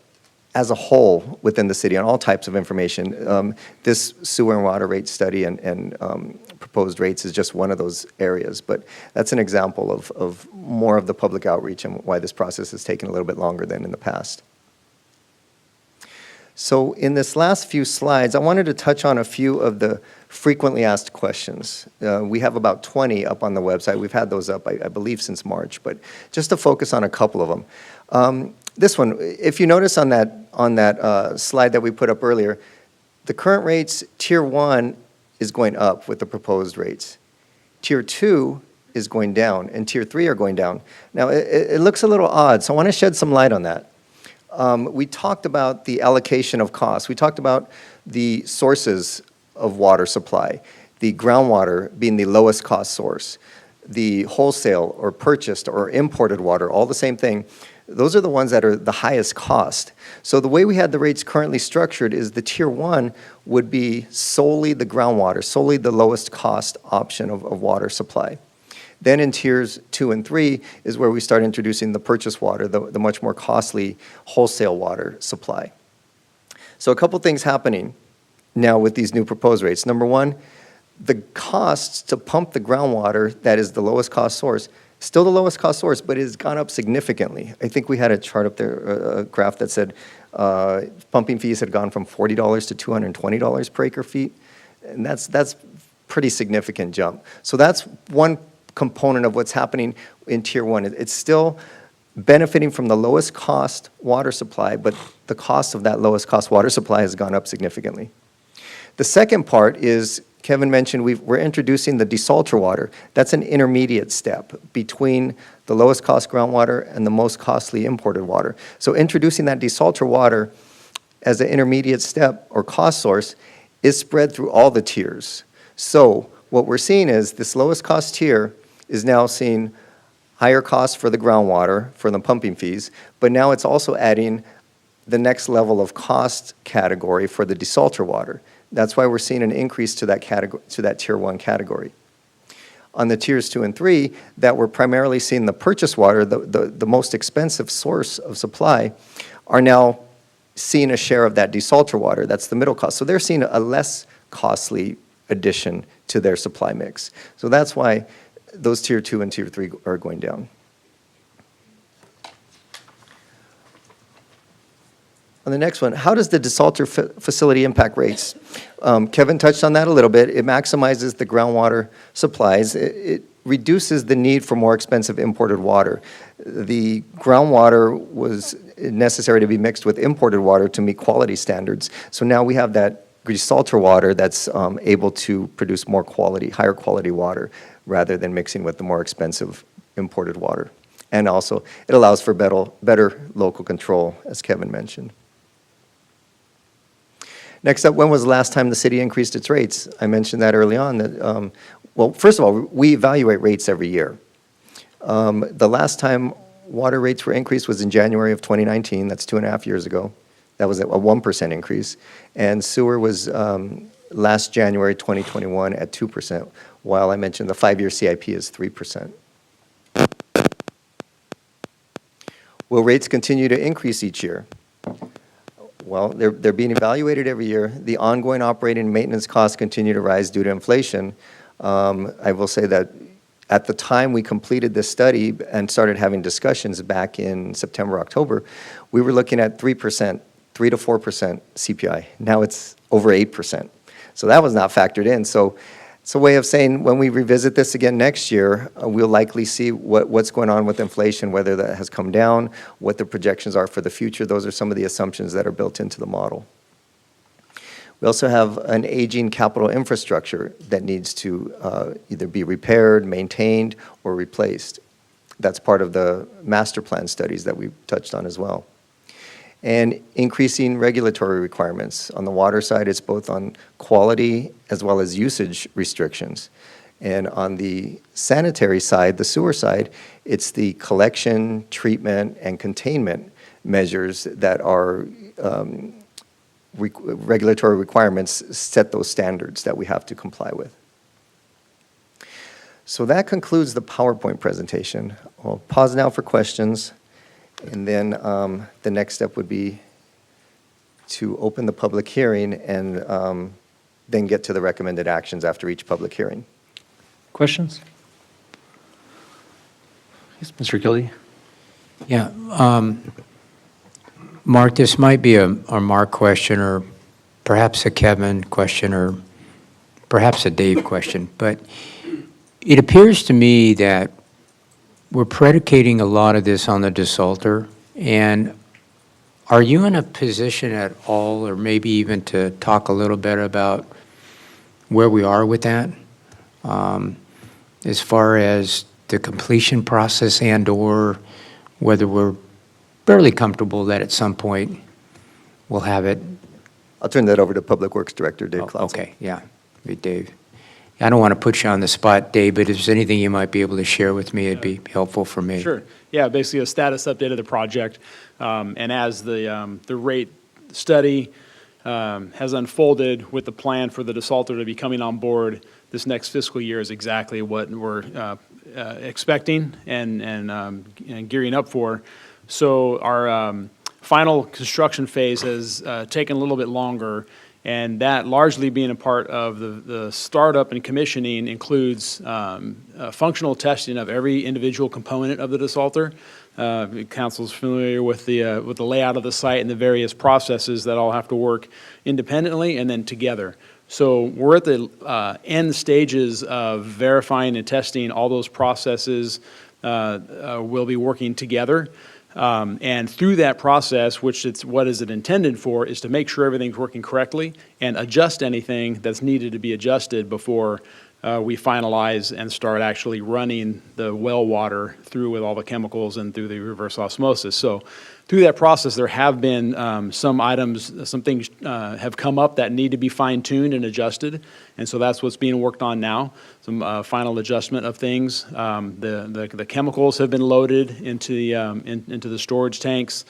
as a whole within the city on all types of information. This sewer and water rate study and proposed rates is just one of those areas, but that's an example of more of the public outreach and why this process has taken a little bit longer than in the past. So in this last few slides, I wanted to touch on a few of the frequently asked questions. We have about 20 up on the website. We've had those up, I believe, since March, but just to focus on a couple of them. This one, if you notice on that slide that we put up earlier, the current rates, Tier 1 is going up with the proposed rates. Tier 2 is going down, and Tier 3 are going down. Now, it looks a little odd, so I want to shed some light on that. We talked about the allocation of costs. We talked about the sources of water supply, the groundwater being the lowest cost source, the wholesale or purchased or imported water, all the same thing. Those are the ones that are the highest cost. So the way we had the rates currently structured is the Tier 1 would be solely the groundwater, solely the lowest cost option of water supply. Then in Tiers 2 and 3 is where we start introducing the purchased water, the much more costly wholesale water supply. So a couple things happening now with these new proposed rates. Number one, the costs to pump the groundwater, that is the lowest cost source, Still the lowest cost source, but it has gone up significantly. I think we had a chart up there, a graph that said pumping fees had gone from $40 to $220 per acre feet. And that's pretty significant jump. So that's one component of what's happening in Tier 1. It's still benefiting from the lowest cost water supply, but the cost of that lowest cost water supply has gone up significantly. The second part is, Kevin mentioned, we're introducing the desalter water. That's an intermediate step between the lowest cost groundwater and the most costly imported water. So introducing that desalter water as an intermediate step or cost source is spread through all the tiers. So what we're seeing is this lowest cost tier is now seeing higher costs for the groundwater, for the pumping fees, but now it's also adding the next level of cost category for the desalter water. That's why we're seeing an increase to that category, to that Tier 1 category. On the Tiers 2 and 3, that we're primarily seeing the purchase water, the most expensive source of supply, are now seeing a share of that desalter water. That's the middle cost. So they're seeing a less costly addition to their supply mix. So that's why those Tier 2 and Tier 3 are going down. On the next one, how does the desalter facility impact rates? Kevin touched on that a little bit. It maximizes the groundwater supplies. It reduces the need for more expensive imported water. The groundwater was necessary to be mixed with imported water to meet quality standards. So now we have that desalter water that's able to produce more quality, higher quality water, rather than mixing with the more expensive imported water. And also, it allows for better local control, as Kevin mentioned. Next up, when was the last time the city increased its rates? I mentioned that early on. That, well, first of all, we evaluate rates every year. The last time water rates were increased was in January of 2019. That's 2.5 years ago. That was a 1% increase. And sewer was last January 2021 at 2%, while I mentioned the 5-year CIP is 3%. Will rates continue to increase each year? Well, they're being evaluated every year. The ongoing operating and maintenance costs continue to rise due to inflation. I will say that at the time we completed this study and started having discussions back in September, October, we were looking at 3%, 3 to 4% CPI. Now it's over 8%. So that was not factored in. So it's a way of saying when we revisit this again next year, we'll likely see what's going on with inflation, whether that has come down, what the projections are for the future. Those are some of the assumptions that are built into the model. We also have an aging capital infrastructure that needs to either be repaired, maintained, or replaced. That's part of the master plan studies that we touched on as well. And increasing regulatory requirements. On the water side, it's both on quality as well as usage restrictions. And on the sanitary side, the sewer side, it's the collection, treatment, and containment measures that are regulatory requirements set those standards that we have to comply with. So that concludes the PowerPoint presentation. I'll pause now for questions. And then the next step would be to open the public hearing and then get to the recommended actions after each public hearing. Questions? Yes, Mr. Kildee? Yeah. Mark, this might be a Mark question or perhaps a Kevin question or perhaps a Dave question, but it appears to me that we're predicating a lot of this on the desalter, and are you in a position at all, or maybe even to talk a little bit about where we are with that, as far as the completion process and/or whether we're fairly comfortable that at some point we'll have it? I'll turn that over to Public Works Director Dave Clausen. Okay, yeah, hey, Dave. I don't want to put you on the spot, Dave, but if there's anything you might be able to share with me, it'd be helpful for me. Sure. Yeah, basically a status update of the project. And as the rate study has unfolded with the plan for the desalter to be coming on board, this next fiscal year is exactly what we're expecting and gearing up for. So our final construction phase has taken a little bit longer, And that largely being a part of the startup and commissioning includes functional testing of every individual component of the desalter. Council's familiar with the layout of the site and the various processes that all have to work independently and then together. So we're at the end stages of verifying and testing all those processes will be working together. And through that process, which it's what is it intended for, is to make sure everything's working correctly and adjust anything that's needed to be adjusted before we finalize and start actually running the well water through with all the chemicals and through the reverse osmosis. So through that process, there have been some items, some things have come up that need to be fine-tuned and adjusted, and so that's what's being worked on now, some final adjustment of things. The chemicals have been loaded into the storage tanks,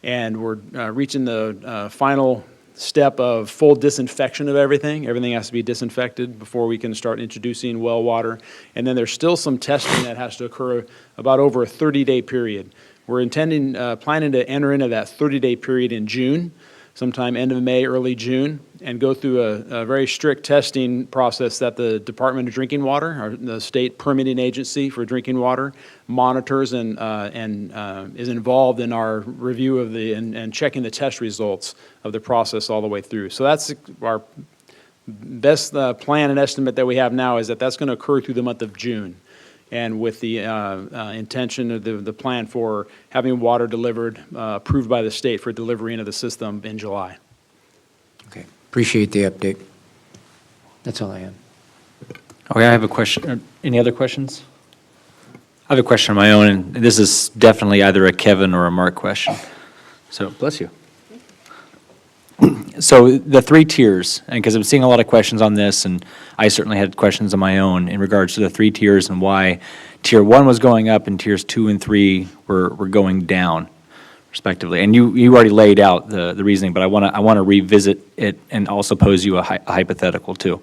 and we're reaching the final step of full disinfection of everything. Everything has to be disinfected before we can start introducing well water, and then there's still some testing that has to occur about over a 30-day period. We're planning to enter into that 30-day period in June, sometime end of May, early June, and go through a very strict testing process that the Department of Drinking Water, or the state permitting agency for drinking water, monitors and is involved in our review of and checking the test results of the process all the way through. So that's our best plan and estimate that we have now, is that that's going to occur through the month of June. And with the intention of the plan for having water delivered, approved by the state for delivery into the system in July. Okay, appreciate the update. That's all I have. Okay, I have a question. Any other questions? I have a question of my own, and this is definitely either a Kevin or a Mark question. So, bless you. So the 3 tiers, and because I'm seeing a lot of questions on this, and I certainly had questions of my own in regards to the 3 tiers and why tier 1 was going up and tiers 2 and 3 were going down, respectively. And you already laid out the reasoning, but I want to revisit it and also pose you a hypothetical too,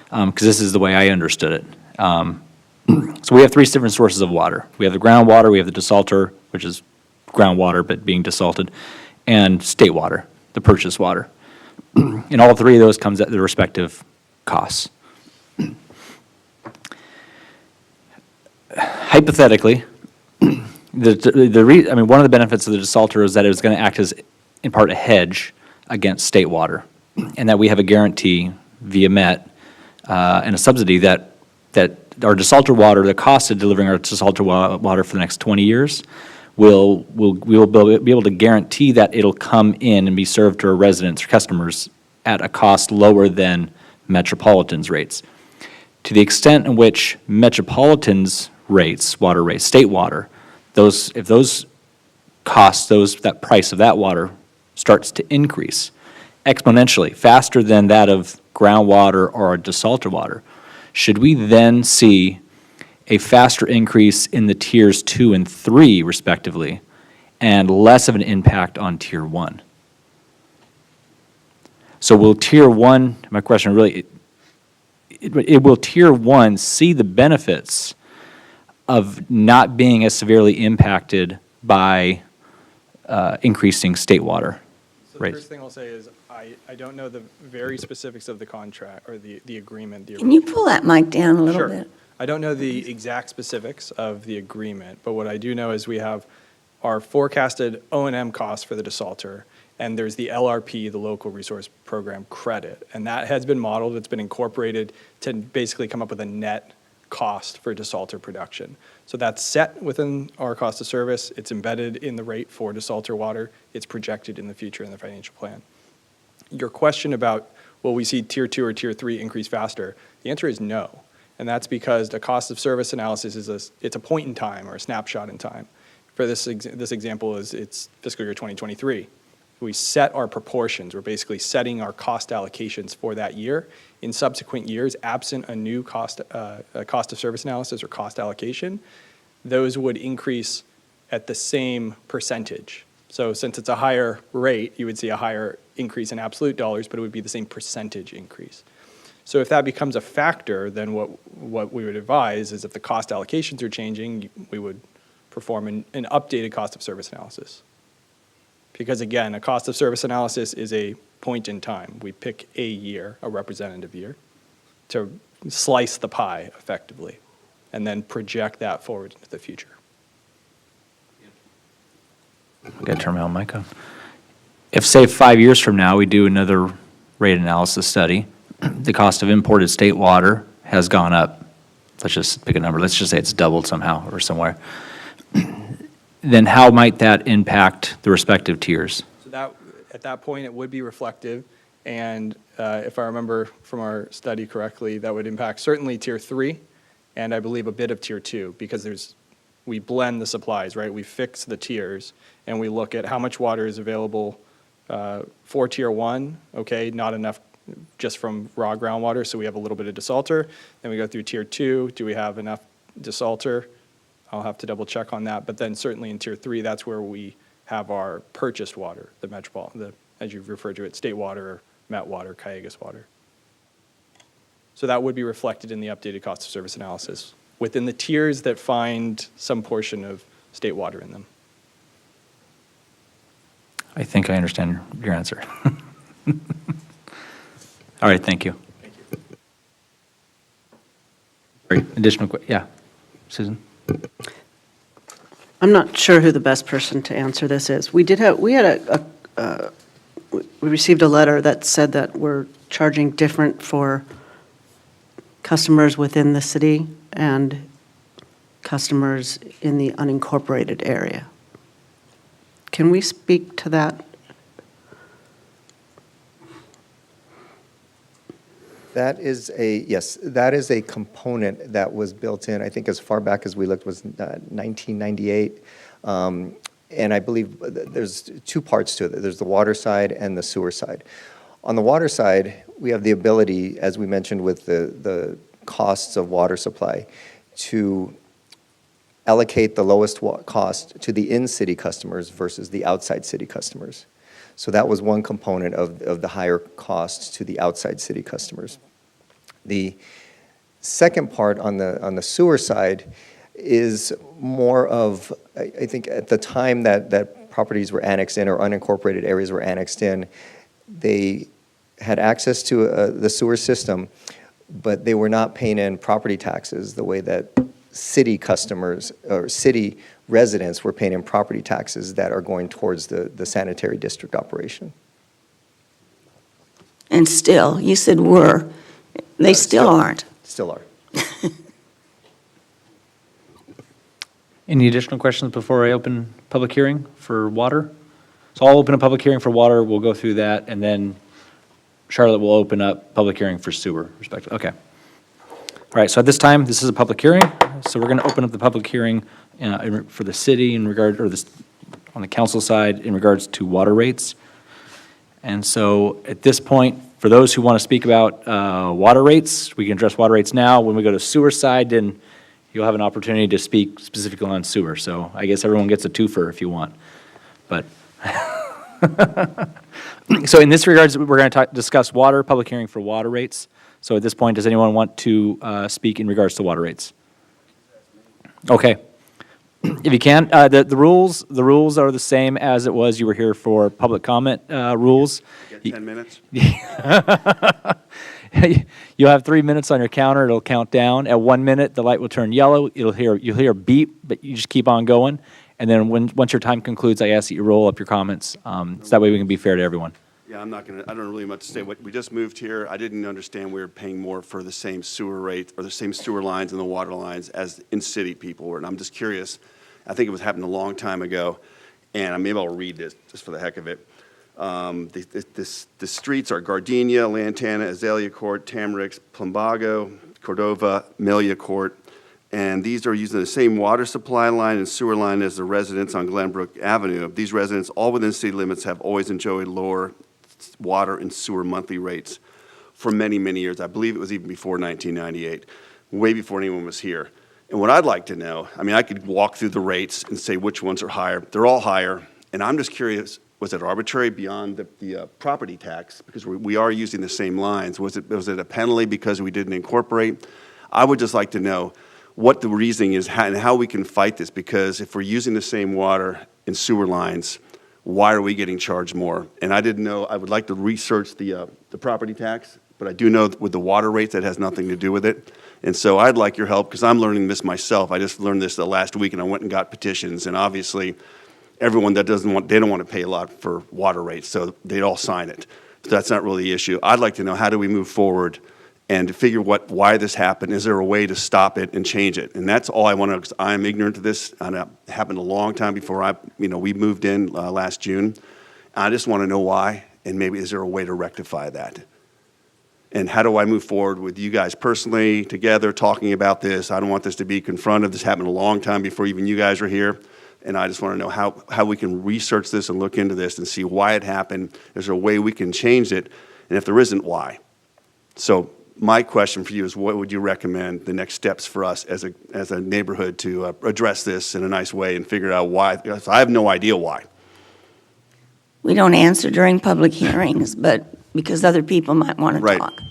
because this is the way I understood it. So we have 3 different sources of water. We have the groundwater, we have the desalter, which is groundwater but being desalted, and state water, the purchased water. And all 3 of those comes at their respective costs. Hypothetically, one of the benefits of the desalter is that it's going to act as, in part, a hedge against state water, and that we have a guarantee via MET and a subsidy that our desalter water, the cost of delivering our desalter water for the next 20 years, we will be able to guarantee that it'll come in and be served to our residents or customers at a cost lower than Metropolitan's rates. To the extent in which Metropolitan's rates, water rates, state water, if those costs, that price of that water starts to increase exponentially, faster than that of groundwater or desalter water, should we then see a faster increase in the tiers 2 and 3, respectively, and less of an impact on tier 1? So will tier 1, my question really, will tier 1 see the benefits of not being as severely impacted by increasing state water So rates? the first thing I'll say is I don't know the very specifics of the contract or the agreement. Can you pull that mic down a little Sure. bit? I don't know the exact specifics of the agreement, but what I do know is we have our forecasted O&M costs for the desalter, and there's the LRP, the Local Resource Program credit, and that has been modeled, it's been incorporated to basically come up with a net cost for desalter production. So that's set within our cost of service, it's embedded in the rate for desalter water, it's projected in the future in the financial plan. Your question about will we see tier 2 or tier 3 increase faster, the answer is no. And that's because the cost of service analysis it's a point in time or a snapshot in time. For this example it's fiscal year 2023. We set our proportions. We're basically setting our cost allocations for that year. In subsequent years, absent a new cost of service analysis or cost allocation, those would increase at the same percentage. So since it's a higher rate, you would see a higher increase in absolute dollars, but it would be the same percentage increase. So if that becomes a factor, then what we would advise is if the cost allocations are changing, we would perform an updated cost of service analysis Because again, a cost of service analysis is a point in time. We pick a year, a representative year, to slice the pie effectively, and then project that forward into the future. I got to turn my own mic on. If, say, 5 years from now, we do another rate analysis study, the cost of imported state water has gone up. Let's just pick a number. Let's just say it's doubled somehow or somewhere. Then how might that impact the respective tiers? So that, at that point, it would be reflective, and if I remember from our study correctly, that would impact certainly Tier 3, and I believe a bit of Tier 2, because we blend the supplies, right? We fix the tiers, and we look at how much water is available for Tier 1, okay, not enough just from raw groundwater, so we have a little bit of Disalter. Then we go through Tier 2, do we have enough Disalter? I'll have to double check on that, but then certainly in Tier 3, that's where we have our purchased water, the metropolitan, as you've referred to it, state water, Met water, Cayugas water. So that would be reflected in the updated cost of service analysis within the tiers that find some portion of state water in them. I think I understand your answer. All right, thank you. Thank you. Great. Additional, yeah, Susan? I'm not sure who the best person to answer this is. We received a letter that said that we're charging different for customers within the city and customers in the unincorporated area. Can we speak to that? Yes, that is a component that was built in, I think as far back as we looked was 1998. And I believe there's two parts to it. There's the water side and the sewer side. On the water side, we have the ability, as we mentioned with the costs of water supply, to allocate the lowest cost to the in-city customers versus the outside city customers. So that was one component of the higher cost to the outside city customers. The second part on the sewer side is more of, I think at the time that properties were annexed in or unincorporated areas were annexed in, they had access to the sewer system, but they were not paying in property taxes the way that city customers or city residents were paying in property taxes that are going towards the sanitary district operation. And still, you said were. They still aren't. Still are. Any additional questions before I open public hearing for water? So I'll open a public hearing for water, we'll go through that, and then Charlotte will open up public hearing for sewer, respectively. Okay. All right, so at this time, this is a public hearing, so we're going to open up the public hearing for the city in regard, or this, on the council side, in regards to water rates. And so at this point, for those who want to speak about water rates, we can address water rates now. When we go to sewer side, then you'll have an opportunity to speak specifically on sewer. So I guess everyone gets a twofer if you want. But so in this regards, we're going to discuss water, public hearing for water rates. So at this point, does anyone want to speak in regards to water rates? Okay. If you can, the rules are the same as it was. You were here for public comment rules. You get 10 minutes? You'll have 3 minutes on your counter. It'll count down. At 1 minute, the light will turn yellow. You'll hear a beep, but you just keep on going. And then once your time concludes, I ask that you roll up your comments. So that way we can be fair to everyone. Yeah, I don't really much to say. We just moved here. I didn't understand we were paying more for the same sewer rate or the same sewer lines and the water lines as in-city people were. And I'm just curious. I think it was happened a long time ago. And maybe I'll read this just for the heck of it. The streets are Gardenia, Lantana, Azalea Court, Tamarix, Plumbago, Cordova, Melia Court. And these are using the same water supply line and sewer line as the residents on Glenbrook Avenue. These residents, all within city limits, have always enjoyed lower water and sewer monthly rates for many, many years. I believe it was even before 1998, way before anyone was here. And what I'd like to know, I mean, I could walk through the rates and say which ones are higher. They're all higher. And I'm just curious, was it arbitrary beyond the property tax? Because we are using the same lines. Was it a penalty because we didn't incorporate? I would just like to know what the reasoning is and how we can fight this. Because if we're using the same water and sewer lines, why are we getting charged more? And I didn't know, I would like to research the property tax, but I do know with the water rates, that has nothing to do with it. And so I'd like your help, because I'm learning this myself. I just learned this the last week, and I went and got petitions, and obviously, everyone that they don't want to pay a lot for water rates, so they'd all sign it. So that's not really the issue. I'd like to know, how do we move forward and to figure why this happened? Is there a way to stop it and change it? And that's all I want to, because I'm ignorant to this, and it happened a long time before we moved in last June. I just want to know why, and maybe is there a way to rectify that? And how do I move forward with you guys personally, together, talking about this? I don't want this to be confronted. This happened a long time before even you guys were here. And I just want to know how we can research this and look into this and see why it happened. Is there a way we can change it? And if there isn't, why? So my question for you is, what would you recommend the next steps for us as a neighborhood to address this in a nice way and figure out why? Because I have no idea why. We don't answer during public hearings, but because other people might want to Right. talk.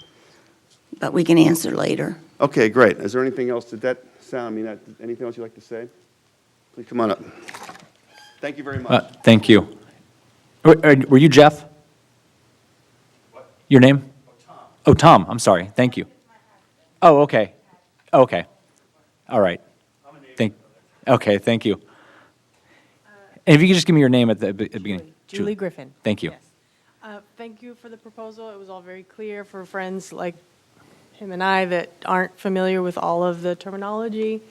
But we can answer later. Okay, great. Is there anything else? Did that sound, anything else you'd like to say? Please come on up. Thank you very much. Thank you. Were you Jeff? What? Your name? Tom. Oh, Tom, I'm sorry. Thank you. Oh, okay. Okay. All right. Okay, thank you. And if you could just give me your name at the beginning. Julie Griffin. Thank you. Yes. Thank you for the proposal. It was all very clear for friends like him and I that aren't familiar with all of the terminology.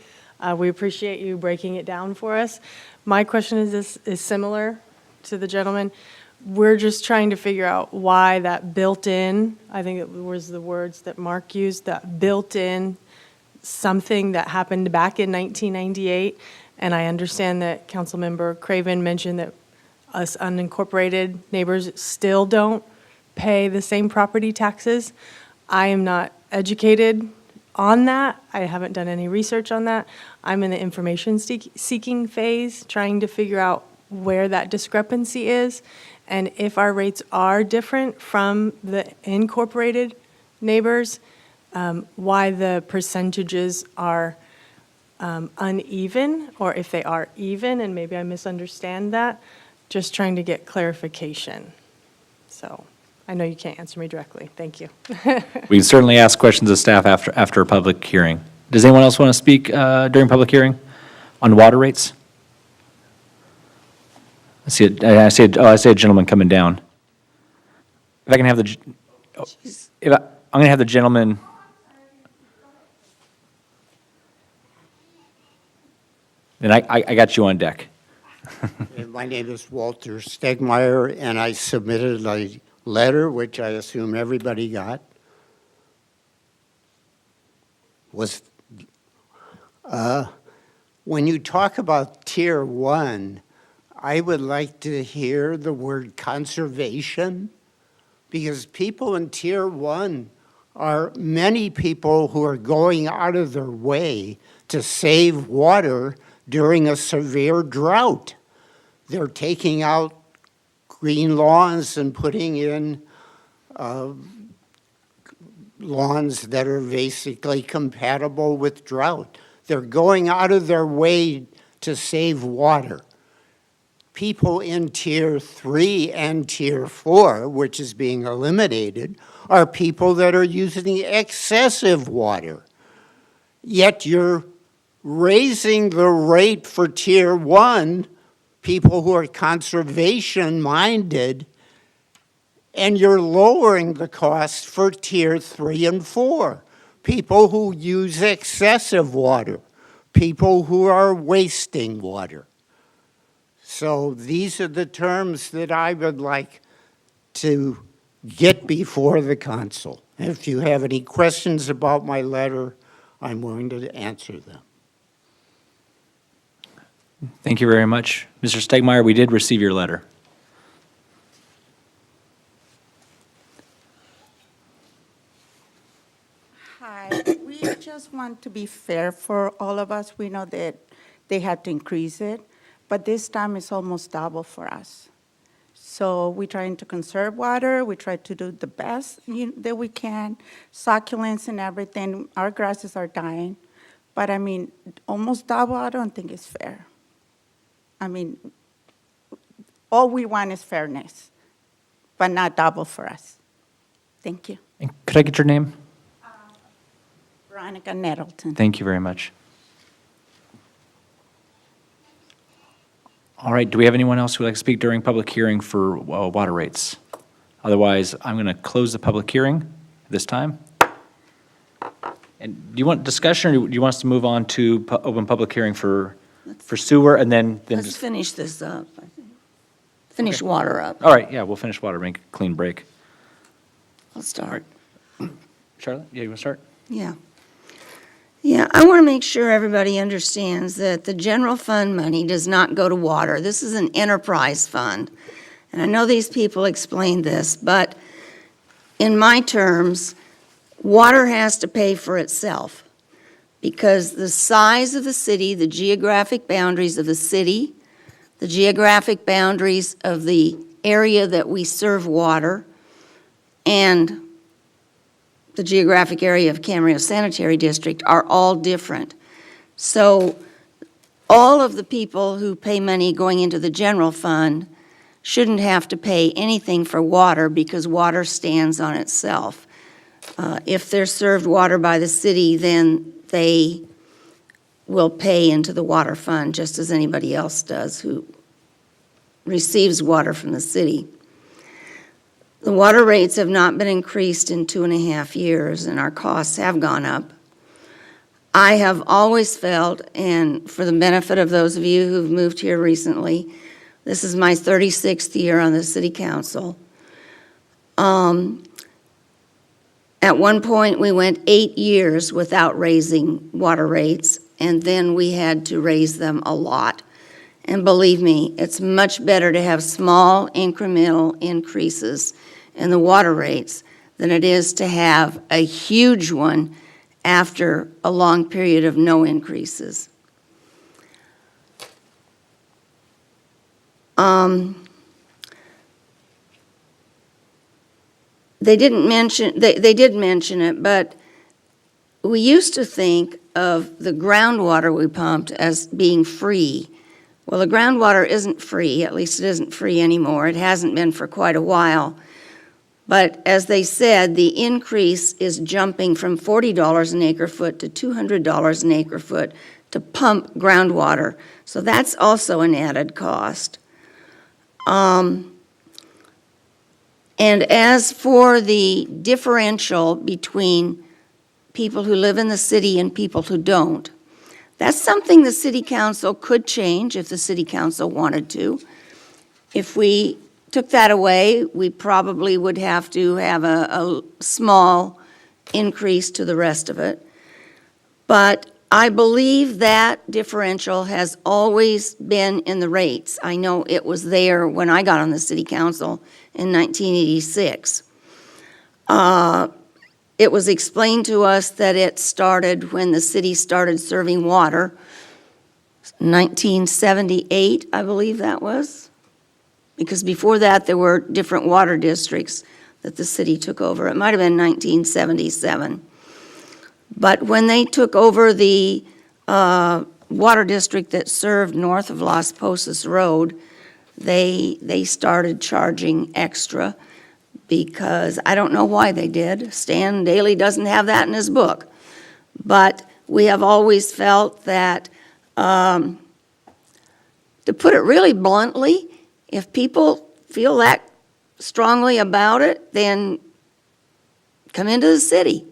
We appreciate you breaking it down for us. My question is similar to the gentleman. We're just trying to figure out why that built-in, I think it was the words that Mark used, that built-in something that happened back in 1998. And I understand that Councilmember Craven mentioned that us unincorporated neighbors still don't pay the same property taxes. I am not educated on that. I haven't done any research on that. I'm in the information seeking phase, trying to figure out where that discrepancy is, and if our rates are different from the incorporated neighbors, why the percentages are uneven, or if they are even, and maybe I misunderstand that. Just trying to get clarification. So I know you can't answer me directly. Thank you. We can certainly ask questions of staff after a public hearing. Does anyone else want to speak during public hearing on water rates? I see a gentleman coming down. If I can have I'm going to have the gentleman. Then I got you on deck. My name is Walter Stegmeyer, and I submitted a letter, which I assume everybody got. When you talk about Tier 1, I would like to hear the word conservation, because people in Tier 1 are many people who are going out of their way to save water during a severe drought. They're taking out green lawns and putting in lawns that are basically compatible with drought. They're going out of their way to save water. People in Tier 3 and Tier 4, which is being eliminated, are people that are using excessive water. Yet you're raising the rate for Tier 1, people who are conservation-minded, and you're lowering the cost for Tier 3 and 4, people who use excessive water, people who are wasting water. So these are the terms that I would like to get before the council. If you have any questions about my letter, I'm willing to answer them. Thank you very much. Mr. Stegmeyer, we did receive your letter. Hi, we just want to be fair for all of us. We know that they had to increase it, but this time it's almost double for us. So we're trying to conserve water. We try to do the best that we can, succulents and everything. Our grasses are dying. But I mean, almost double, I don't think it's fair. I mean, all we want is fairness, but not double for us. Thank you. And could I get your name? Veronica Nettleton. Thank you very much. All right, do we have anyone else who would like to speak during public hearing for water rates? Otherwise, I'm going to close the public hearing at this time. And do you want discussion, or do you want us to move on to open public hearing for sewer, and then Let's just... finish this up, I think. Finish water up. All right, yeah, we'll finish water, make a clean break. I'll start. Charlotte, yeah, you want to start? Yeah. Yeah, I want to make sure everybody understands that the general fund money does not go to water. This is an enterprise fund. And I know these people explained this, but in my terms, water has to pay for itself because the size of the city, the geographic boundaries of the city, the geographic boundaries of the area that we serve water, and the geographic area of Camarillo Sanitary District are all different. So all of the people who pay money going into the general fund shouldn't have to pay anything for water because water stands on itself. If they're served water by the city, then they will pay into the water fund just as anybody else does who receives water from the city. The water rates have not been increased in 2.5 years, and our costs have gone up. I have always felt, and for the benefit of those of you who've moved here recently, this is my 36th year on the city council. At one point, we went 8 years without raising water rates, and then we had to raise them a lot. And believe me, it's much better to have small incremental increases in the water rates than it is to have a huge one after a long period of no increases. They did mention it, but we used to think of the groundwater we pumped as being free. Well, the groundwater isn't free, at least it isn't free anymore. It hasn't been for quite a while. But as they said, the increase is jumping from $40 an acre foot to $200 an acre foot to pump groundwater. So that's also an added cost. And as for the differential between people who live in the city and people who don't, that's something the city council could change if the city council wanted to. If we took that away, we probably would have to have a small increase to the rest of it. But I believe that differential has always been in the rates. I know it was there when I got on the city council in 1986. It was explained to us that it started when the city started serving water, 1978, I believe that was. Because before that, there were different water districts that the city took over. It might have been 1977. But when they took over the water district that served north of Las Posas Road, they started charging extra because I don't know why they did. Stan Daly doesn't have that in his book. But we have always felt that, to put it really bluntly, if people feel that strongly about it, then come into the city.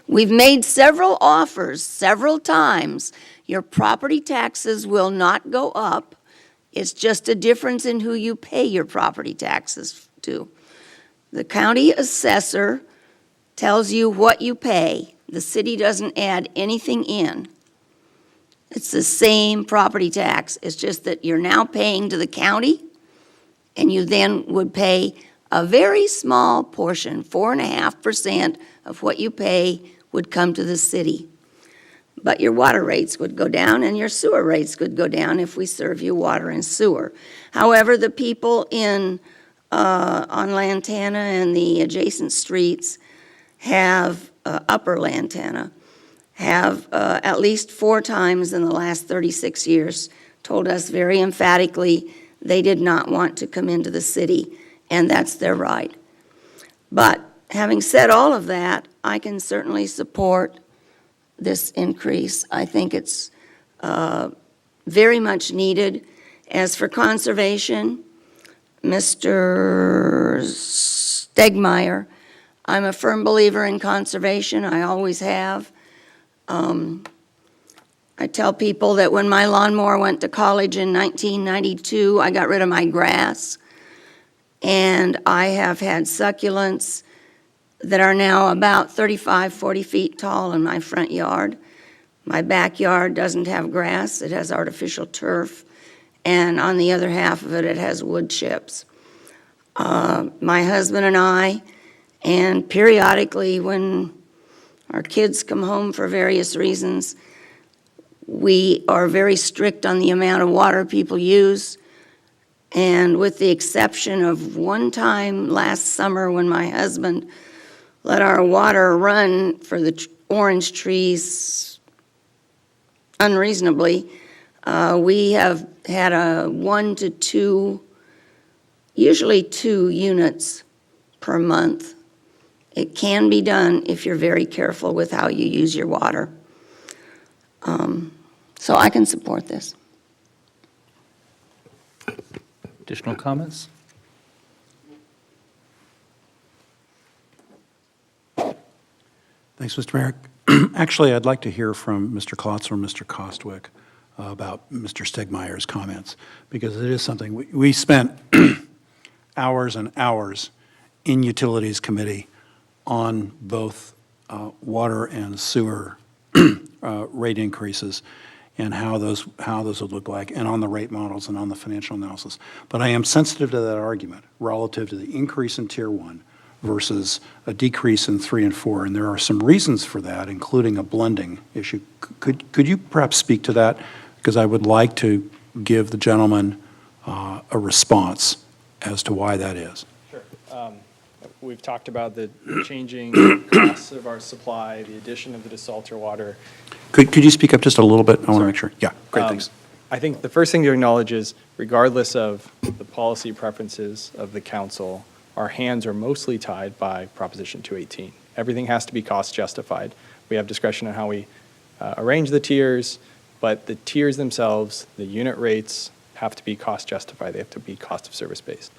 We've made several offers, several times. Your property taxes will not go up. It's just a difference in who you pay your property taxes to. The county assessor tells you what you pay. The city doesn't add anything in. It's the same property tax. It's just that you're now paying to the county, and you then would pay a very small portion, 4.5% of what you pay would come to the city. But your water rates would go down, and your sewer rates could go down if we serve you water and sewer. However, the people on Lantana and the adjacent streets have, Upper Lantana, have at least 4 times in the last 36 years told us very emphatically They did not want to come into the city, and that's their right. But having said all of that, I can certainly support this increase. I think it's very much needed. As for conservation, Mr. Stegmeyer, I'm a firm believer in conservation. I always have. I tell people that when my lawnmower went to college in 1992, I got rid of my grass. And I have had succulents that are now about 35, 40 feet tall in my front yard. My backyard doesn't have grass, it has artificial turf, and on the other half of it, it has wood chips. My husband and I, and periodically when our kids come home for various reasons, we are very strict on the amount of water people use. And with the exception of one time last summer when my husband let our water run for the orange trees unreasonably, we have had a 1 to 2, usually 2 units per month. It can be done if you're very careful with how you use your water. So I can support this. Additional comments? Thanks, Mr. Merrick. Actually, I'd like to hear from Mr. Klotz or Mr. Kostwick about Mr. Stegmeyer's comments, because it is something we spent hours and hours in Utilities Committee on both water and sewer rate increases and how those would look like, and on the rate models and on the financial analysis. But I am sensitive to that argument relative to the increase in Tier 1 versus a decrease in 3 and 4, and there are some reasons for that, including a blending issue. Could you perhaps speak to that? Because I would like to give the gentleman a response as to why that is. Sure. We've talked about the changing costs of our supply, the addition of the Disalter water. Could you speak up just a little bit? I want to make sure. Yeah, great, thanks. I think the first thing to acknowledge is, regardless of the policy preferences of the council, our hands are mostly tied by Proposition 218. Everything has to be cost justified. We have discretion on how we arrange the tiers, but the tiers themselves, the unit rates, have to be cost justified. They have to be cost of service based.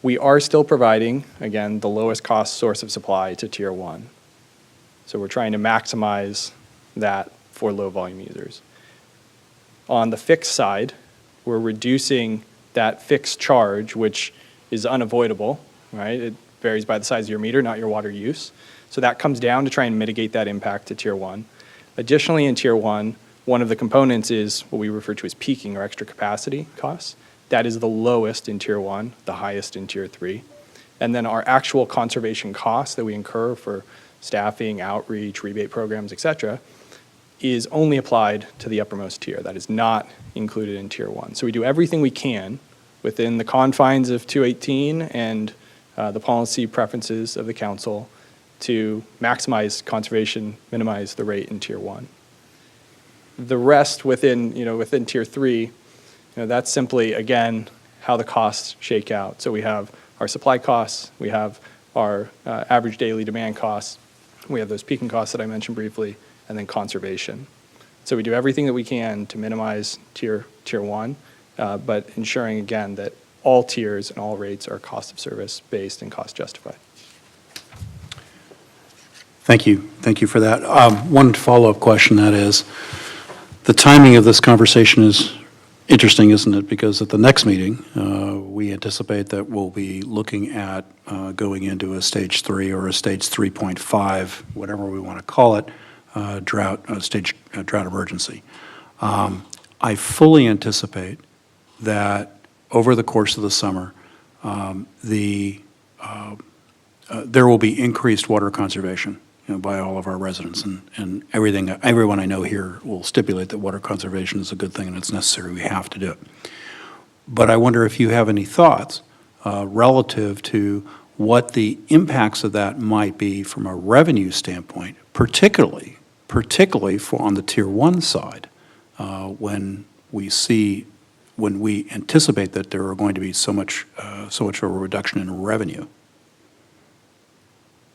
We are still providing, again, the lowest cost source of supply to Tier 1. So we're trying to maximize that for low volume users. On the fixed side, we're reducing that fixed charge, which is unavoidable, right? It varies by the size of your meter, not your water use. So that comes down to try and mitigate that impact to Tier 1. Additionally, in Tier 1, one of the components is what we refer to as peaking or extra capacity costs. That is the lowest in Tier 1, the highest in Tier 3. And then our actual conservation costs that we incur for staffing, outreach, rebate programs, et cetera, is only applied to the uppermost tier. That is not included in Tier 1. So we do everything we can within the confines of 218 and the policy preferences of the council to maximize conservation, minimize the rate in Tier 1. The rest within Tier 3, that's simply, again, how the costs shake out. So we have our supply costs, we have our average daily demand costs, we have those peaking costs that I mentioned briefly, and then conservation. So we do everything that we can to minimize Tier 1, but ensuring, again, that all tiers and all rates are cost of service based and cost justified. Thank you. Thank you for that. One follow-up question, that is, the timing of this conversation is interesting, isn't it? Because at the next meeting, we anticipate that we'll be looking at going into a Stage 3 or a Stage 3.5, whatever we want to call it, drought emergency. I fully anticipate that over the course of the summer, there will be increased water conservation by all of our residents, and everyone I know here will stipulate that water conservation is a good thing and it's necessary. We have to do it. But I wonder if you have any thoughts relative to what the impacts of that might be from a revenue standpoint, particularly on the Tier 1 side, when we see when we anticipate that there are going to be so much of a reduction in revenue?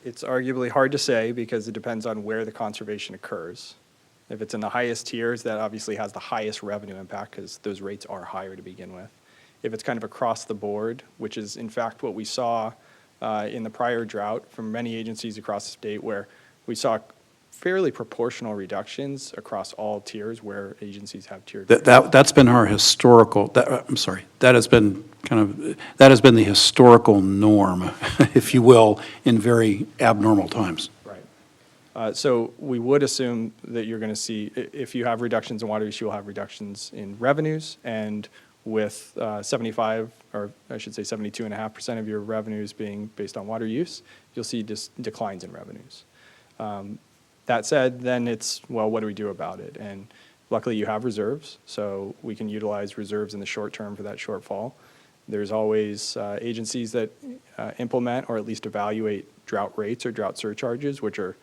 It's arguably hard to say because it depends on where the conservation occurs. If it's in the highest tiers, that obviously has the highest revenue impact because those rates are higher to begin with. If it's kind of across the board, which is in fact what we saw in the prior drought from many agencies across the state, where we saw fairly proportional reductions across all tiers where agencies have tiered. That's been our historical, that has been the historical norm, if you will, in very abnormal times. Right. So we would assume that you're going to see, if you have reductions in water use, you'll have reductions in revenues, and with 75, or I should say 72.5% of your revenues being based on water use, you'll see declines in revenues. That said, then it's, well, what do we do about it? And luckily you have reserves, so we can utilize reserves in the short term for that shortfall. There's always agencies that implement or at least evaluate drought rates or drought surcharges, which are,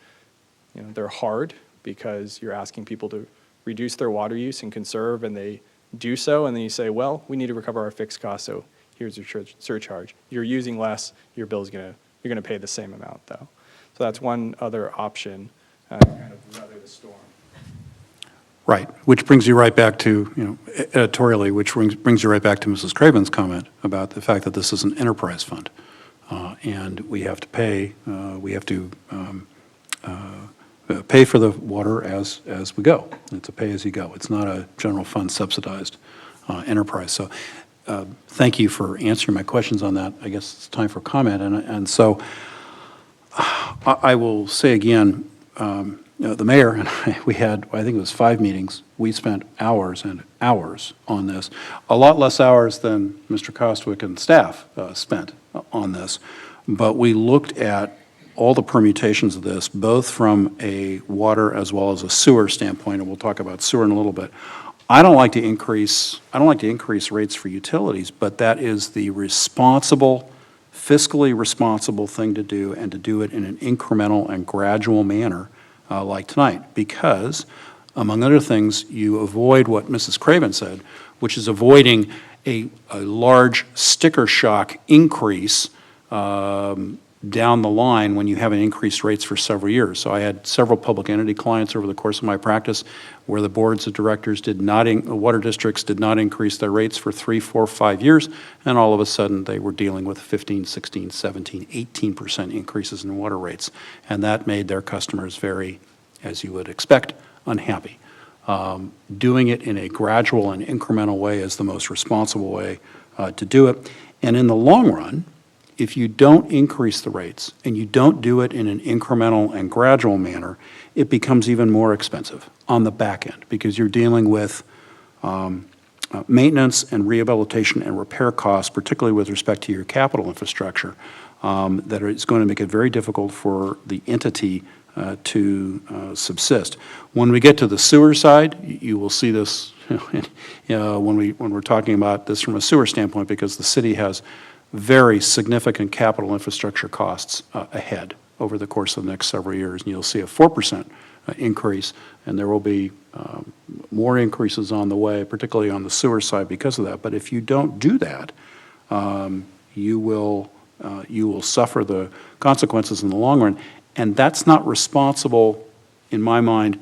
they're hard because you're asking people to reduce their water use and conserve, and they do so, and then you say, well, we need to recover our fixed costs, so here's your surcharge. You're using less, your bill's you're gonna pay the same amount though. So that's one other option. Kind of weather the storm. Right, which brings you right back to, editorially, which brings you right back to Mrs. Craven's comment about the fact that this is an enterprise fund. And we have to pay, pay for the water as we go. It's a pay-as-you-go. It's not a general fund subsidized enterprise. So thank you for answering my questions on that. I guess it's time for comment. And so I will say again, the mayor and we had, I think it was 5 meetings. We spent hours and hours on this. A lot less hours than Mr. Kostwick and staff spent on this. But we looked at all the permutations of this, both from a water as well as a sewer standpoint, and we'll talk about sewer in a little bit. I don't like to increase rates for utilities, but that is the responsible, fiscally responsible thing to do, and to do it in an incremental and gradual manner like tonight, because among other things, you avoid what Mrs. Craven said, which is avoiding a large sticker shock increase down the line when you haven't increased rates for several years. So I had several public entity clients over the course of my practice where the boards of directors water districts did not increase their rates for 3, 4, 5 years, and all of a sudden they were dealing with 15, 16, 17, 18% increases in water rates. And that made their customers very, as you would expect, unhappy. Doing it in a gradual and incremental way is the most responsible way to do it. And in the long run, if you don't increase the rates and you don't do it in an incremental and gradual manner, it becomes even more expensive on the back end because you're dealing with maintenance and rehabilitation and repair costs, particularly with respect to your capital infrastructure, that is going to make it very difficult for the entity to subsist. When we get to the sewer side, you will see this when we're talking about this from a sewer standpoint, because the city has very significant capital infrastructure costs ahead over the course of the next several years. And you'll see a 4% increase, and there will be more increases on the way, particularly on the sewer side because of that. But if you don't do that, you will suffer the consequences in the long run. And that's not responsible, in my mind,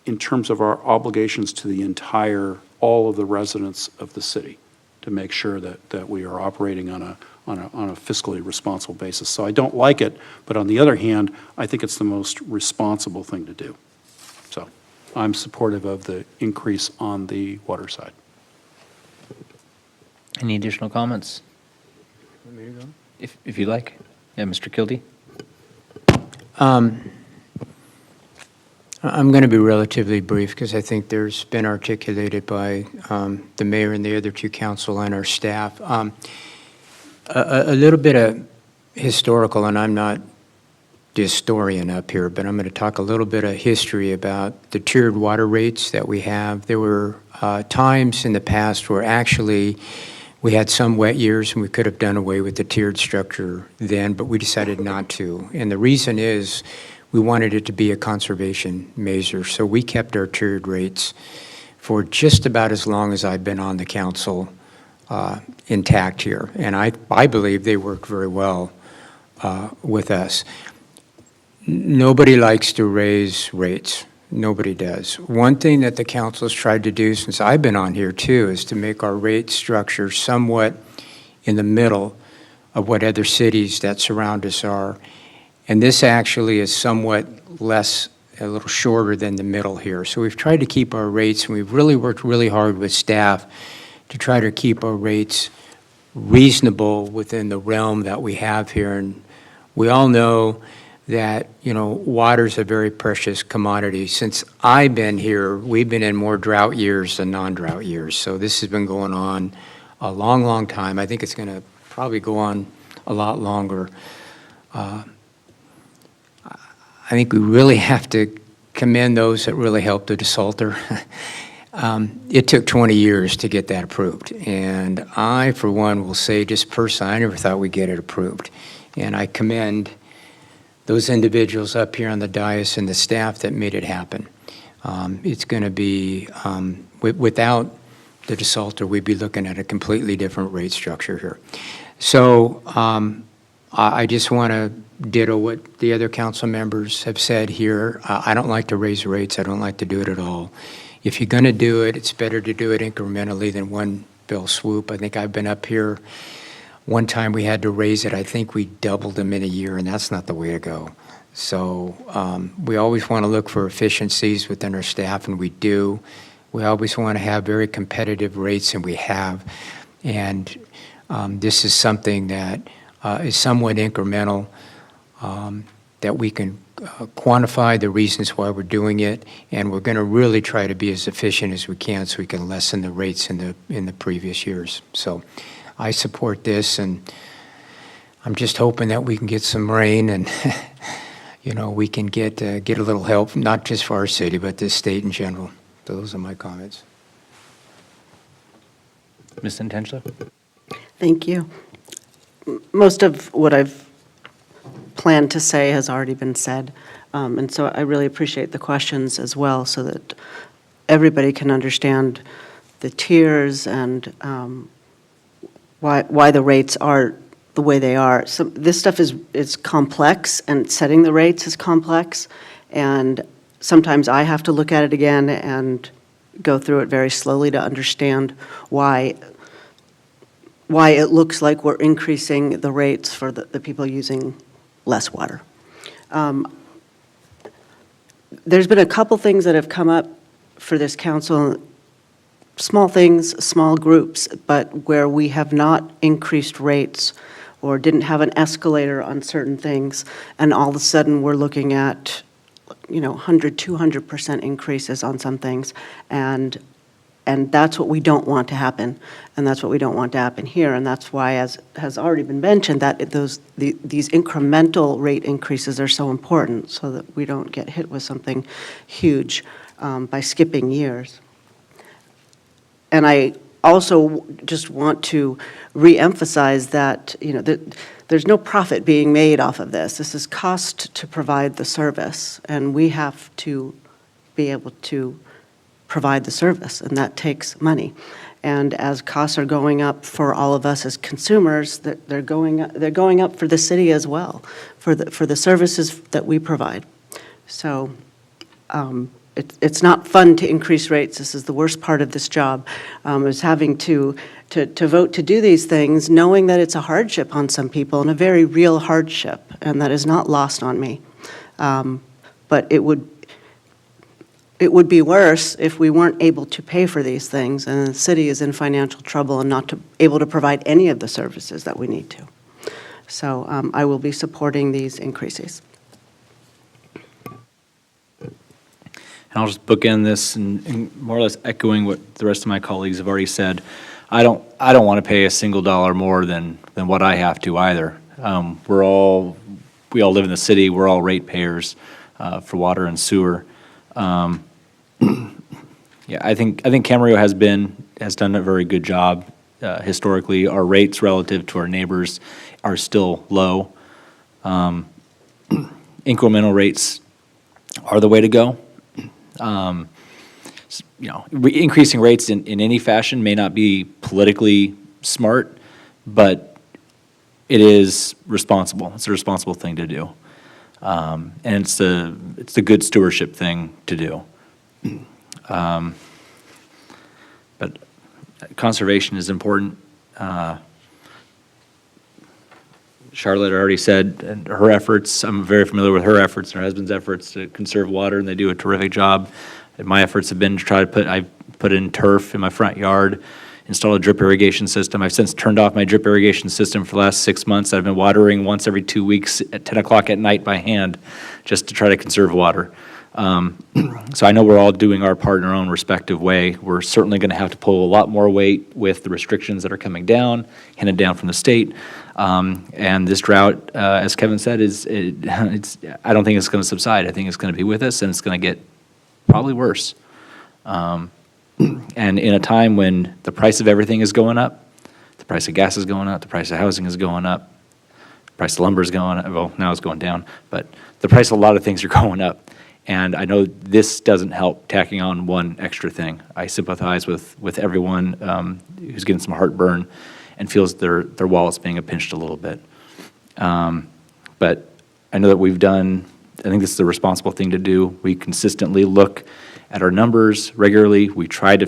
in terms of our obligations to all of the residents of the city, to make sure that we are operating on a fiscally responsible basis. So I don't like it, but on the other hand, I think it's the most responsible thing to do. So I'm supportive of the increase on the water side. Any additional comments? If you like. Yeah, Mr. Kildee? I'm going to be relatively brief because I think there's been articulated by the mayor and the other two council and our staff. A little bit of historical, and I'm not the historian up here, but I'm going to talk a little bit of history about the tiered water rates that we have. There were times in the past where actually we had some wet years and we could have done away with the tiered structure then, but we decided not to. And the reason is we wanted it to be a conservation measure, so we kept our tiered rates for just about as long as I've been on the council. intact here. And I believe they work very well with us. Nobody likes to raise rates. Nobody does. One thing that the council's tried to do since I've been on here too is to make our rate structure somewhat in the middle of what other cities that surround us are. And this actually is somewhat less, a little shorter than the middle here. So we've tried to keep our rates, and we've really worked really hard with staff to try to keep our rates reasonable within the realm that we have here. And we all know that, water is a very precious commodity. Since I've been here, we've been in more drought years than non-drought years. So this has been going on a long, long time. I think it's going to probably go on a lot longer. I think we really have to commend those that really helped the Disalter. It took 20 years to get that approved. And I, for one, will say just personally, I never thought we'd get it approved. And I commend those individuals up here on the dais and the staff that made it happen. It's going to be, without the Disalter, we'd be looking at a completely different rate structure here. So I just want to ditto what the other council members have said here. I don't like to raise rates. I don't like to do it at all. If you're going to do it, it's better to do it incrementally than one fell swoop. I think I've been up here. One time we had to raise it. I think we doubled them in a year, and that's not the way to go. So we always want to look for efficiencies within our staff, and we do. We always want to have very competitive rates, and we have. And this is something that is somewhat incremental, that we can quantify the reasons why we're doing it, and we're going to really try to be as efficient as we can so we can lessen the rates in the previous years. So I support this, and I'm just hoping that we can get some rain and we can get a little help, not just for our city, but this state in general. So those are my comments. Ms. Intensla? Thank you. Most of what I've planned to say has already been said, and so I really appreciate the questions as well, so that everybody can understand the tiers and why the rates are the way they are. So this stuff is complex, and setting the rates is complex, and sometimes I have to look at it again and go through it very slowly to understand why it looks like we're increasing the rates for the people using less water. There's been a couple things that have come up for this council, small things, small groups, but where we have not increased rates or didn't have an escalator on certain things, and all of a sudden we're looking at 100, 200% increases on some things, and that's what we don't want to happen, and that's what we don't want to happen here, and that's why, as has already been mentioned, that these incremental rate increases are so important, so that we don't get hit with something huge by skipping years. And I also just want to reemphasize that that there's no profit being made off of this. This is cost to provide the service, and we have to be able to provide the service, and that takes money. And as costs are going up for all of us as consumers, they're going up for the city as well, for the services that we provide. So it's not fun to increase rates. This is the worst part of this job, is having to vote to do these things, knowing that it's a hardship on some people, and a very real hardship, and that is not lost on me. But it would be worse if we weren't able to pay for these things, and the city is in financial trouble and not able to provide any of the services that we need to. So I will be supporting these increases. And I'll just bookend this and more or less echoing what the rest of my colleagues have already said. I don't want to pay a single dollar more than what I have to either. We all live in the city. We're all ratepayers for water and sewer. Yeah, I think Camarillo has done a very good job historically. Our rates relative to our neighbors are still low. Incremental rates are the way to go. Increasing rates in any fashion may not be politically smart, but it is responsible. It's a responsible thing to do. And it's a good stewardship thing to do. But conservation is important. Charlotte already said her efforts, I'm very familiar with her efforts and her husband's efforts to conserve water, and they do a terrific job. And my efforts have been to try to I've put in turf in my front yard, installed a drip irrigation system. I've since turned off my drip irrigation system for the last 6 months. I've been watering once every 2 weeks at 10 o'clock at night by hand, just to try to conserve water. So I know we're all doing our part in our own respective way. We're certainly going to have to pull a lot more weight with the restrictions that are coming down, handed down from the state. And this drought, as Kevin said, I don't think it's going to subside. I think it's going to be with us, and it's going to get probably worse. And in a time when the price of everything is going up, the price of gas is going up, the price of housing is going up, the price of lumber is going up. Well, now it's going down, but the price of a lot of things are going up. And I know this doesn't help tacking on one extra thing. I sympathize with everyone who's getting some heartburn and feels their wallet's being pinched a little bit. But I know that we've done, I think this is the responsible thing to do. We consistently look at our numbers regularly. We try to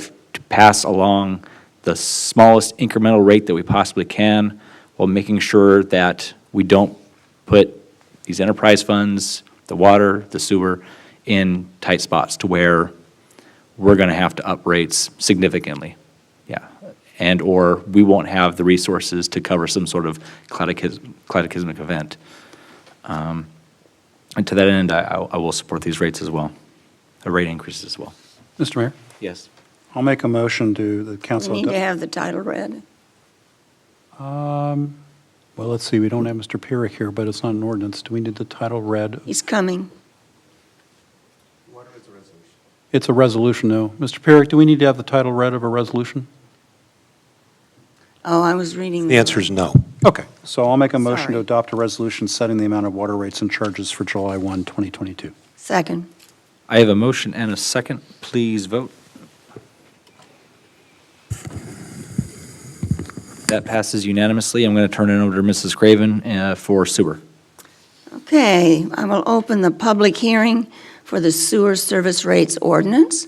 pass along the smallest incremental rate that we possibly can while making sure that we don't put these enterprise funds, the water, the sewer, in tight spots to where we're going to have to up rates significantly. Yeah. And or we won't have the resources to cover some sort of cataclysmic event. And to that end, I will support these rates as well, rate increases as well. Mr. Mayor? Yes. I'll make a motion to the We council. need to have the title read. Well, let's see, we don't have Mr. Pierik here, but it's not an ordinance. Do we need the title read? He's coming. It's a resolution, no. Mr. Pierik, do we need to have the title read of a resolution? Oh, I was reading. The answer is no. Okay, so I'll make a motion to Sorry. adopt a resolution setting the amount of water rates and charges for July 1, 2022. Second. I have a motion and a second. Please vote. That passes unanimously. I'm going to turn it over to Mrs. Craven for sewer. Okay, I will open the public hearing for the sewer service rates ordinance.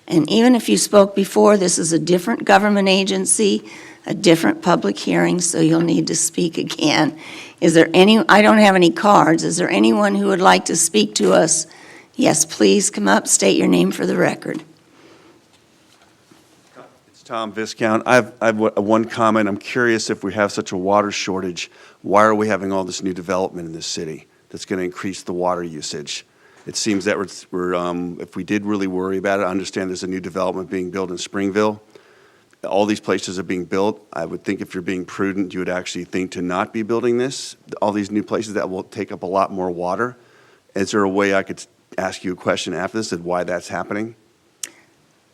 And even if you spoke before, this is a different government agency, a different public hearing, so you'll need to speak again. Is there I don't have any cards. Is there anyone who would like to speak to us? Yes, please come up, state your name for the record. It's Tom Viscount. I have one comment. I'm curious, if we have such a water shortage, why are we having all this new development in this city that's going to increase the water usage? It seems that if we did really worry about it, I understand there's a new development being built in Springville. All these places are being built. I would think if you're being prudent, you would actually think to not be building all these new places that will take up a lot more water. Is there a way I could ask you a question after this of why that's happening?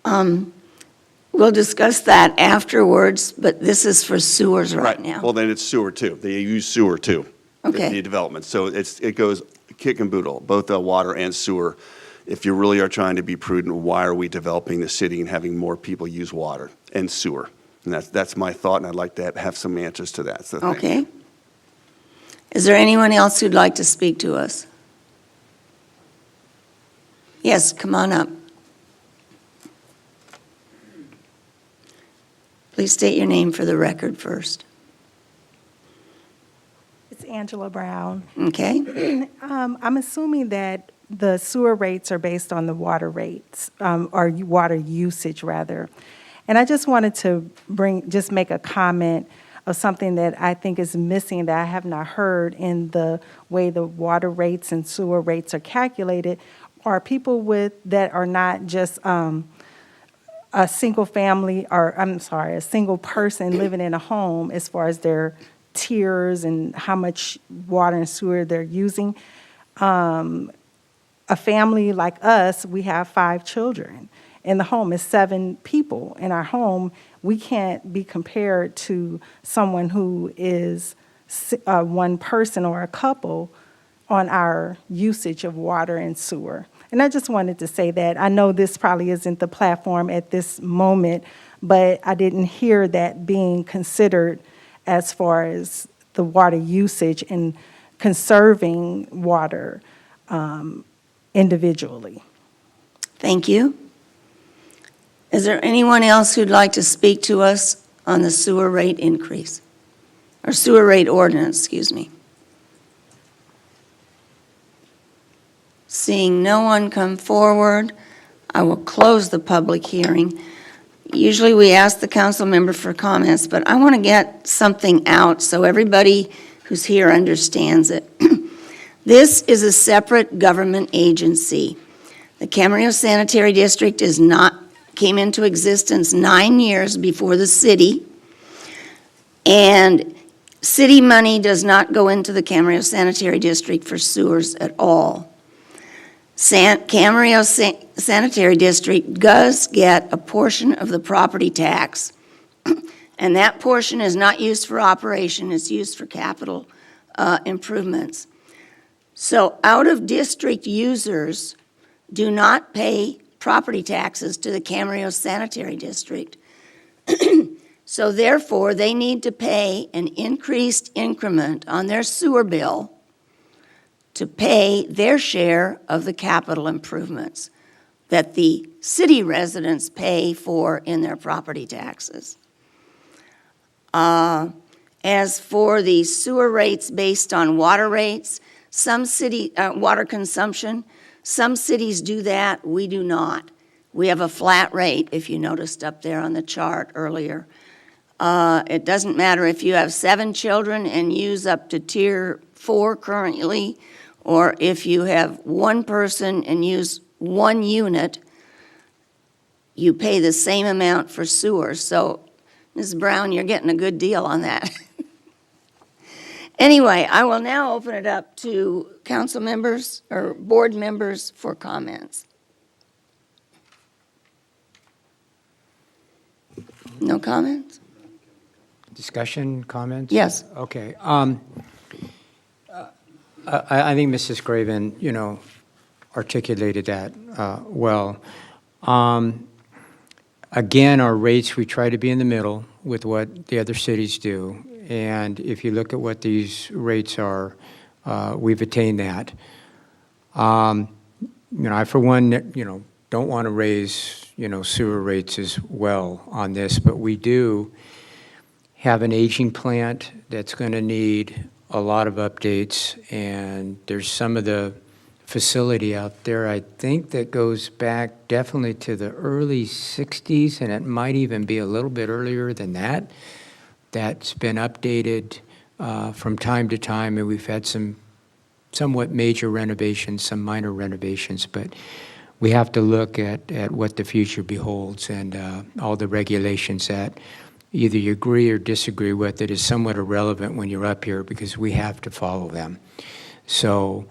We'll discuss that afterwards, but this is for sewers right now. Well, then it's sewer too. They use sewer too. Okay. The development. So it goes kick and boodle, both water and sewer. If you really are trying to be prudent, why are we developing the city and having more people use water and sewer? And that's my thought, and I'd like to have some answers to that. So thank you. Okay. Is there anyone else who'd like to speak to us? Yes, come on up. Please state your name for the record first. It's Angela Brown. Okay. I'm assuming that the sewer rates are based on the water rates, or water usage, rather. And I just wanted to make a comment of something that I think is missing that I have not heard in the way the water rates and sewer rates are calculated, are people that are not just a single family, a single person living in a home as far as their tiers and how much water and sewer they're using. A family like us, we have 5 children. In the home is 7 people. In our home, we can't be compared to someone who is one person or a couple on our usage of water and sewer. And I just wanted to say that. I know this probably isn't the platform at this moment, but I didn't hear that being considered as far as the water usage and conserving water individually. Thank you. Is there anyone else who'd like to speak to us on the sewer rate increase? Or sewer rate ordinance, excuse me. Seeing no one come forward, I will close the public hearing. Usually we ask the council member for comments, but I want to get something out so everybody who's here understands it. This is a separate government agency. The Camarillo Sanitary District came into existence 9 years before the city, and city money does not go into the Camarillo Sanitary District for sewers at all. Camarillo Sanitary District does get a portion of the property tax, and that portion is not used for operation, it's used for capital improvements. So out-of-district users do not pay property taxes to the Camarillo Sanitary District. So therefore, they need to pay an increased increment on their sewer bill to pay their share of the capital improvements that the city residents pay for in their property taxes. As for the sewer rates based on water rates, water consumption, some cities do that, we do not. We have a flat rate, if you noticed up there on the chart earlier. It doesn't matter if you have 7 children and use up to Tier 4 currently, or if you have 1 person and use 1 unit, you pay the same amount for sewer. So, Ms. Brown, you're getting a good deal on that. Anyway, I will now open it up to council members or board members for comments. No comments? Discussion, comments? Yes. Okay. I think Mrs. Craven, articulated that well. Again, our rates, we try to be in the middle with what the other cities do. And if you look at what these rates are, we've attained that. I, for one, don't want to raise, sewer rates as well on this, but we do have an aging plant that's going to need a lot of updates, and there's some of the facility out there, I think, that goes back definitely to the early 60s, and it might even be a little bit earlier than that. That's been updated from time to time, and we've had some somewhat major renovations, some minor renovations, but we have to look at what the future beholds, and all the regulations that either you agree or disagree with it is somewhat irrelevant when you're up here because we have to follow them. So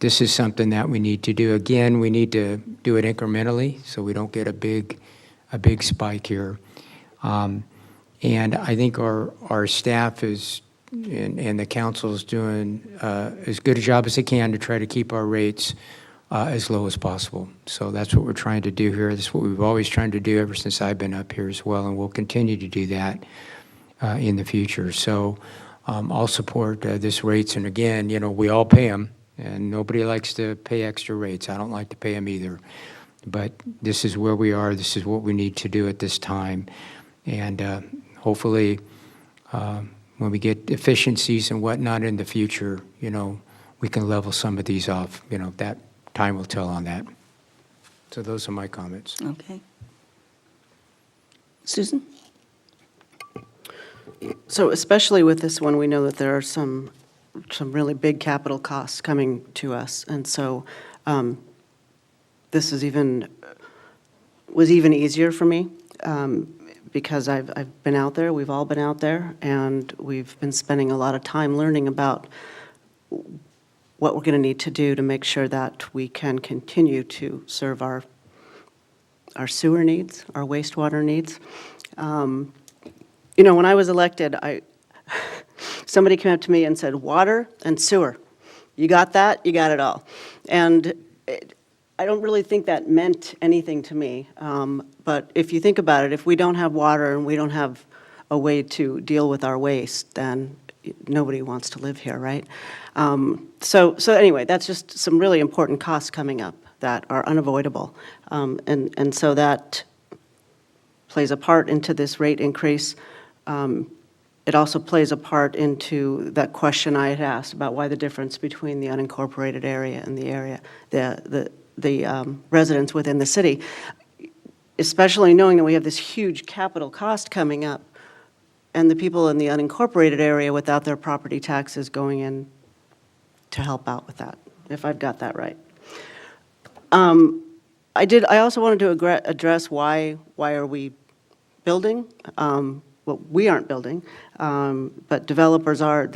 this is something that we need to do. Again, we need to do it incrementally so we don't get a big spike here. And I think our staff is, and the council is doing as good a job as they can to try to keep our rates as low as possible. So that's what we're trying to do here. That's what we've always tried to do ever since I've been up here as well, and we'll continue to do that in the future. So I'll support this rates, and again, we all pay them, and nobody likes to pay extra rates. I don't like to pay them either. But this is where we are. This is what we need to do at this time. And hopefully, when we get efficiencies and whatnot in the future, we can level some of these off. That time will tell on that. So those are my comments. Okay. Susan? So especially with this one, we know that there are some really big capital costs coming to us. And so this was even easier for me because I've been out there, we've all been out there, and we've been spending a lot of time learning about what we're going to need to do to make sure that we can continue to serve our sewer needs, our wastewater needs. When I was elected, somebody came up to me and said, water and sewer. You got that? You got it all. And I don't really think that meant anything to me. But if you think about it, if we don't have water and we don't have a way to deal with our waste, then nobody wants to live here, right? So anyway, that's just some really important costs coming up that are unavoidable. And so that plays a part into this rate increase. It also plays a part into that question I had asked about why the difference between the unincorporated area and the area, the residents within the city, especially knowing that we have this huge capital cost coming up, and the people in the unincorporated area without their property taxes going in to help out with that, if I've got that right. I also wanted to address why are we building? Well, we aren't building, but developers are.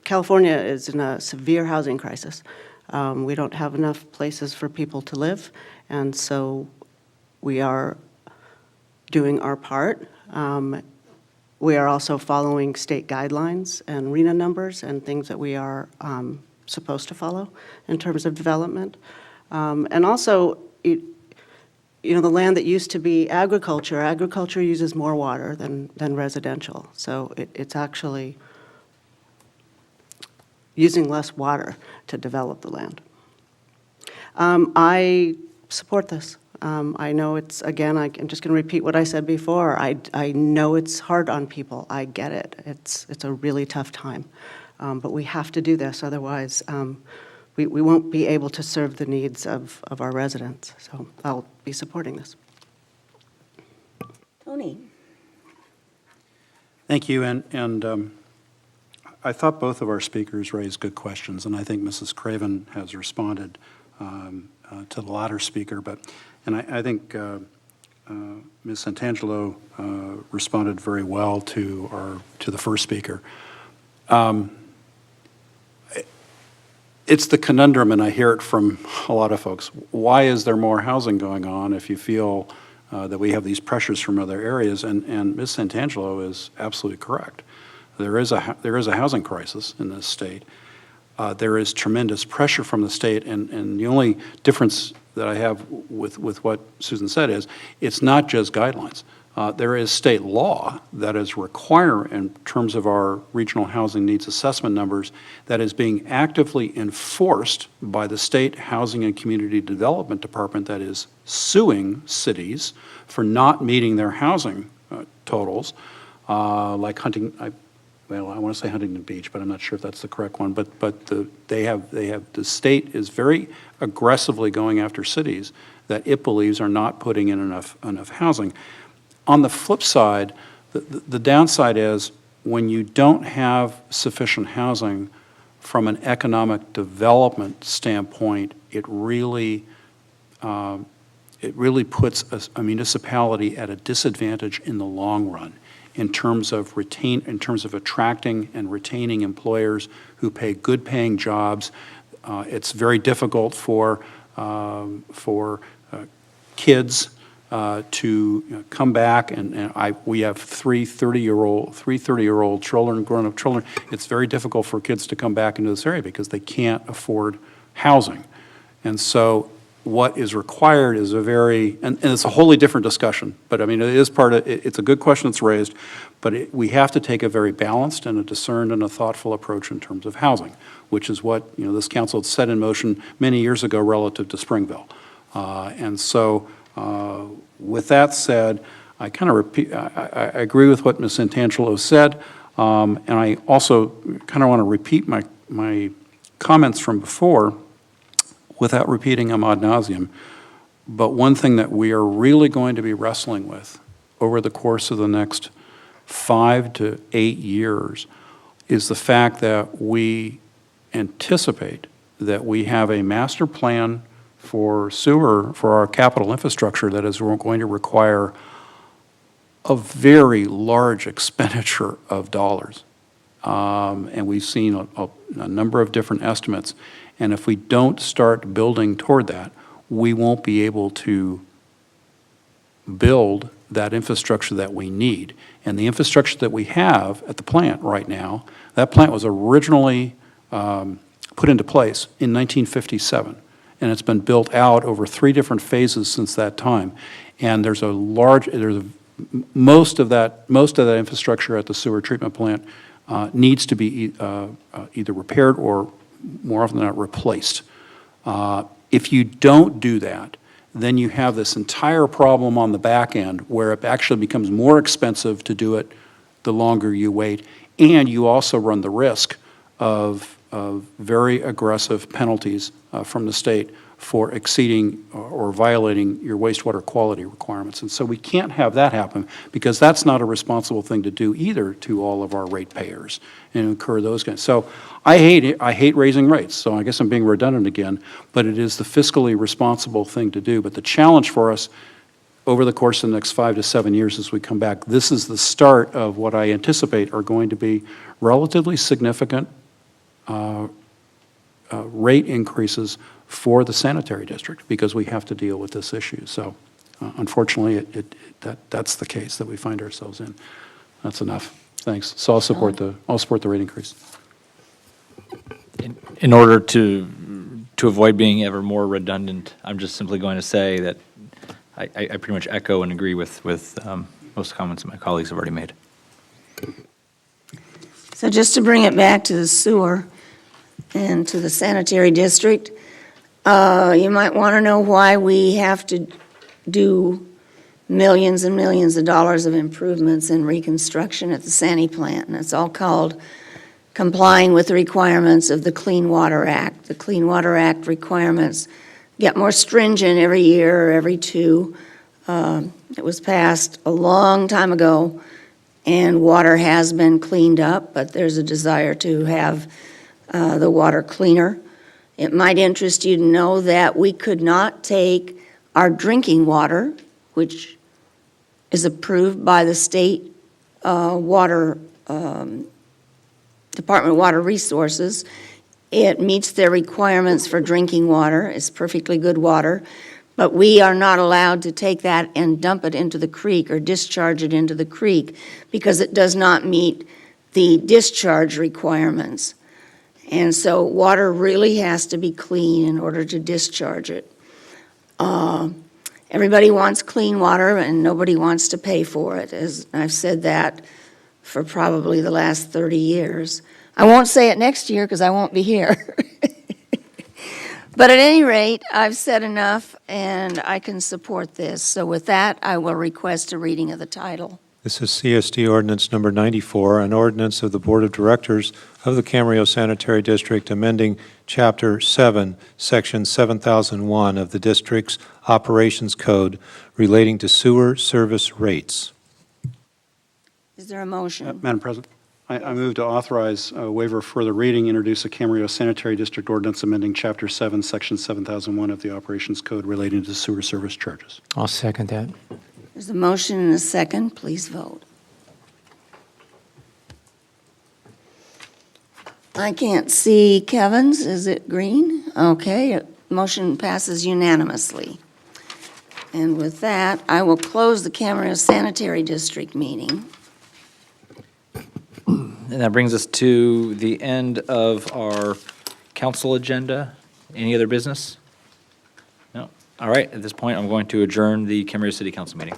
California is in a severe housing crisis. We don't have enough places for people to live, and so we are doing our part. We are also following state guidelines and RENA numbers and things that we are supposed to follow in terms of development. And also, the land that used to be agriculture uses more water than residential. So it's actually using less water to develop the land. I support this. I know it's, again, I'm just going to repeat what I said before. I know it's hard on people. I get it. It's a really tough time. But we have to do this, otherwise we won't be able to serve the needs of our residents. So I'll be supporting this. Tony? Thank you, and I thought both of our speakers raised good questions, and I think Mrs. Craven has responded to the latter speaker, and I think Ms. Santangelo responded very well to the first speaker. It's the conundrum, and I hear it from a lot of folks. Why is there more housing going on if you feel that we have these pressures from other areas? And Ms. Santangelo is absolutely correct. There is a housing crisis in this state. There is tremendous pressure from the state, and the only difference that I have with what Susan said is it's not just guidelines. There is state law that is required in terms of our regional housing needs assessment numbers that is being actively enforced by the State Housing and Community Development Department that is suing cities for not meeting their housing totals, like I want to say Huntington Beach, but I'm not sure if that's the correct one. But the state is very aggressively going after cities that it believes are not putting in enough housing. On the flip side, the downside is when you don't have sufficient housing from an economic development standpoint, it really puts a municipality at a disadvantage in the long run in terms of attracting and retaining employers who pay good paying jobs. It's very difficult for kids to come back, and we have three 30-year-old children, grown-up children. It's very difficult for kids to come back into this area because they can't afford housing. And so what is required is and it's a wholly different discussion, but I mean, it's a good question that's raised, but we have to take a very balanced and a discerned and a thoughtful approach in terms of housing, which is what, this council had set in motion many years ago relative to Springville. And so, with that said, I agree with what Ms. Santangelo said, and I also kind of want to repeat my comments from before without repeating them ad nauseum. But one thing that we are really going to be wrestling with over the course of the next 5 to 8 years is the fact that we anticipate that we have a master plan for sewer, for our capital infrastructure that is going to require a very large expenditure of dollars. And we've seen a number of different estimates. And if we don't start building toward that, we won't be able to build that infrastructure that we need. And the infrastructure that we have at the plant right now, that plant was originally put into place in 1957. and it's been built out over 3 different phases since that time. And there's most of that infrastructure at the sewer treatment plant needs to be either repaired or, more often than not, replaced. If you don't do that, then you have this entire problem on the back end where it actually becomes more expensive to do it the longer you wait, and you also run the risk of very aggressive penalties from the state for exceeding or violating your wastewater quality requirements. And so we can't have that happen, because that's not a responsible thing to do either to all of our ratepayers and incur those kinds. So I hate it. I hate raising rates, so I guess I'm being redundant again, but it is the fiscally responsible thing to do. But the challenge for us over the course of the next 5 to 7 years as we come back, this is the start of what I anticipate are going to be relatively significant rate increases for the sanitary district, because we have to deal with this issue. So unfortunately, that's the case that we find ourselves in. That's enough. Thanks. So I'll support the rate increase. In order to avoid being ever more redundant, I'm just simply going to say that I pretty much echo and agree with most comments that my colleagues have already made. So just to bring it back to the sewer and to the sanitary district, you might want to know why we have to do millions and millions of dollars of improvements and reconstruction at the Sani plant, and it's all called complying with the requirements of the Clean Water Act. The Clean Water Act requirements get more stringent every year or every 2. It was passed a long time ago, and water has been cleaned up, but there's a desire to have the water cleaner. It might interest you to know that we could not take our drinking water, which is approved by the state water Department of Water Resources. It meets their requirements for drinking water. It's perfectly good water. But we are not allowed to take that and dump it into the creek or discharge it into the creek, because it does not meet the discharge requirements. And so water really has to be clean in order to discharge it. Everybody wants clean water, and nobody wants to pay for it, as I've said that for probably the last 30 years. I won't say it next year because I won't be here. But at any rate, I've said enough, and I can support this. So with that, I will request a reading of the title. This is CSD Ordinance Number 94, an ordinance of the Board of Directors of the Camarillo Sanitary District amending Chapter 7, Section 7001 of the district's Operations Code relating to sewer service rates. Is there a motion? Madam President, I move to authorize a waiver of further reading, introduce a Camarillo Sanitary District ordinance amending Chapter 7, Section 7001 of the Operations Code relating to sewer service charges. I'll second that. There's a motion and a second. Please vote. I can't see Kevin's. Is it green? Okay, motion passes unanimously. And with that, I will close the Camarillo Sanitary District meeting. And that brings us to the end of our council agenda. Any other business? No? All right, at this point, I'm going to adjourn the Camarillo City Council meeting.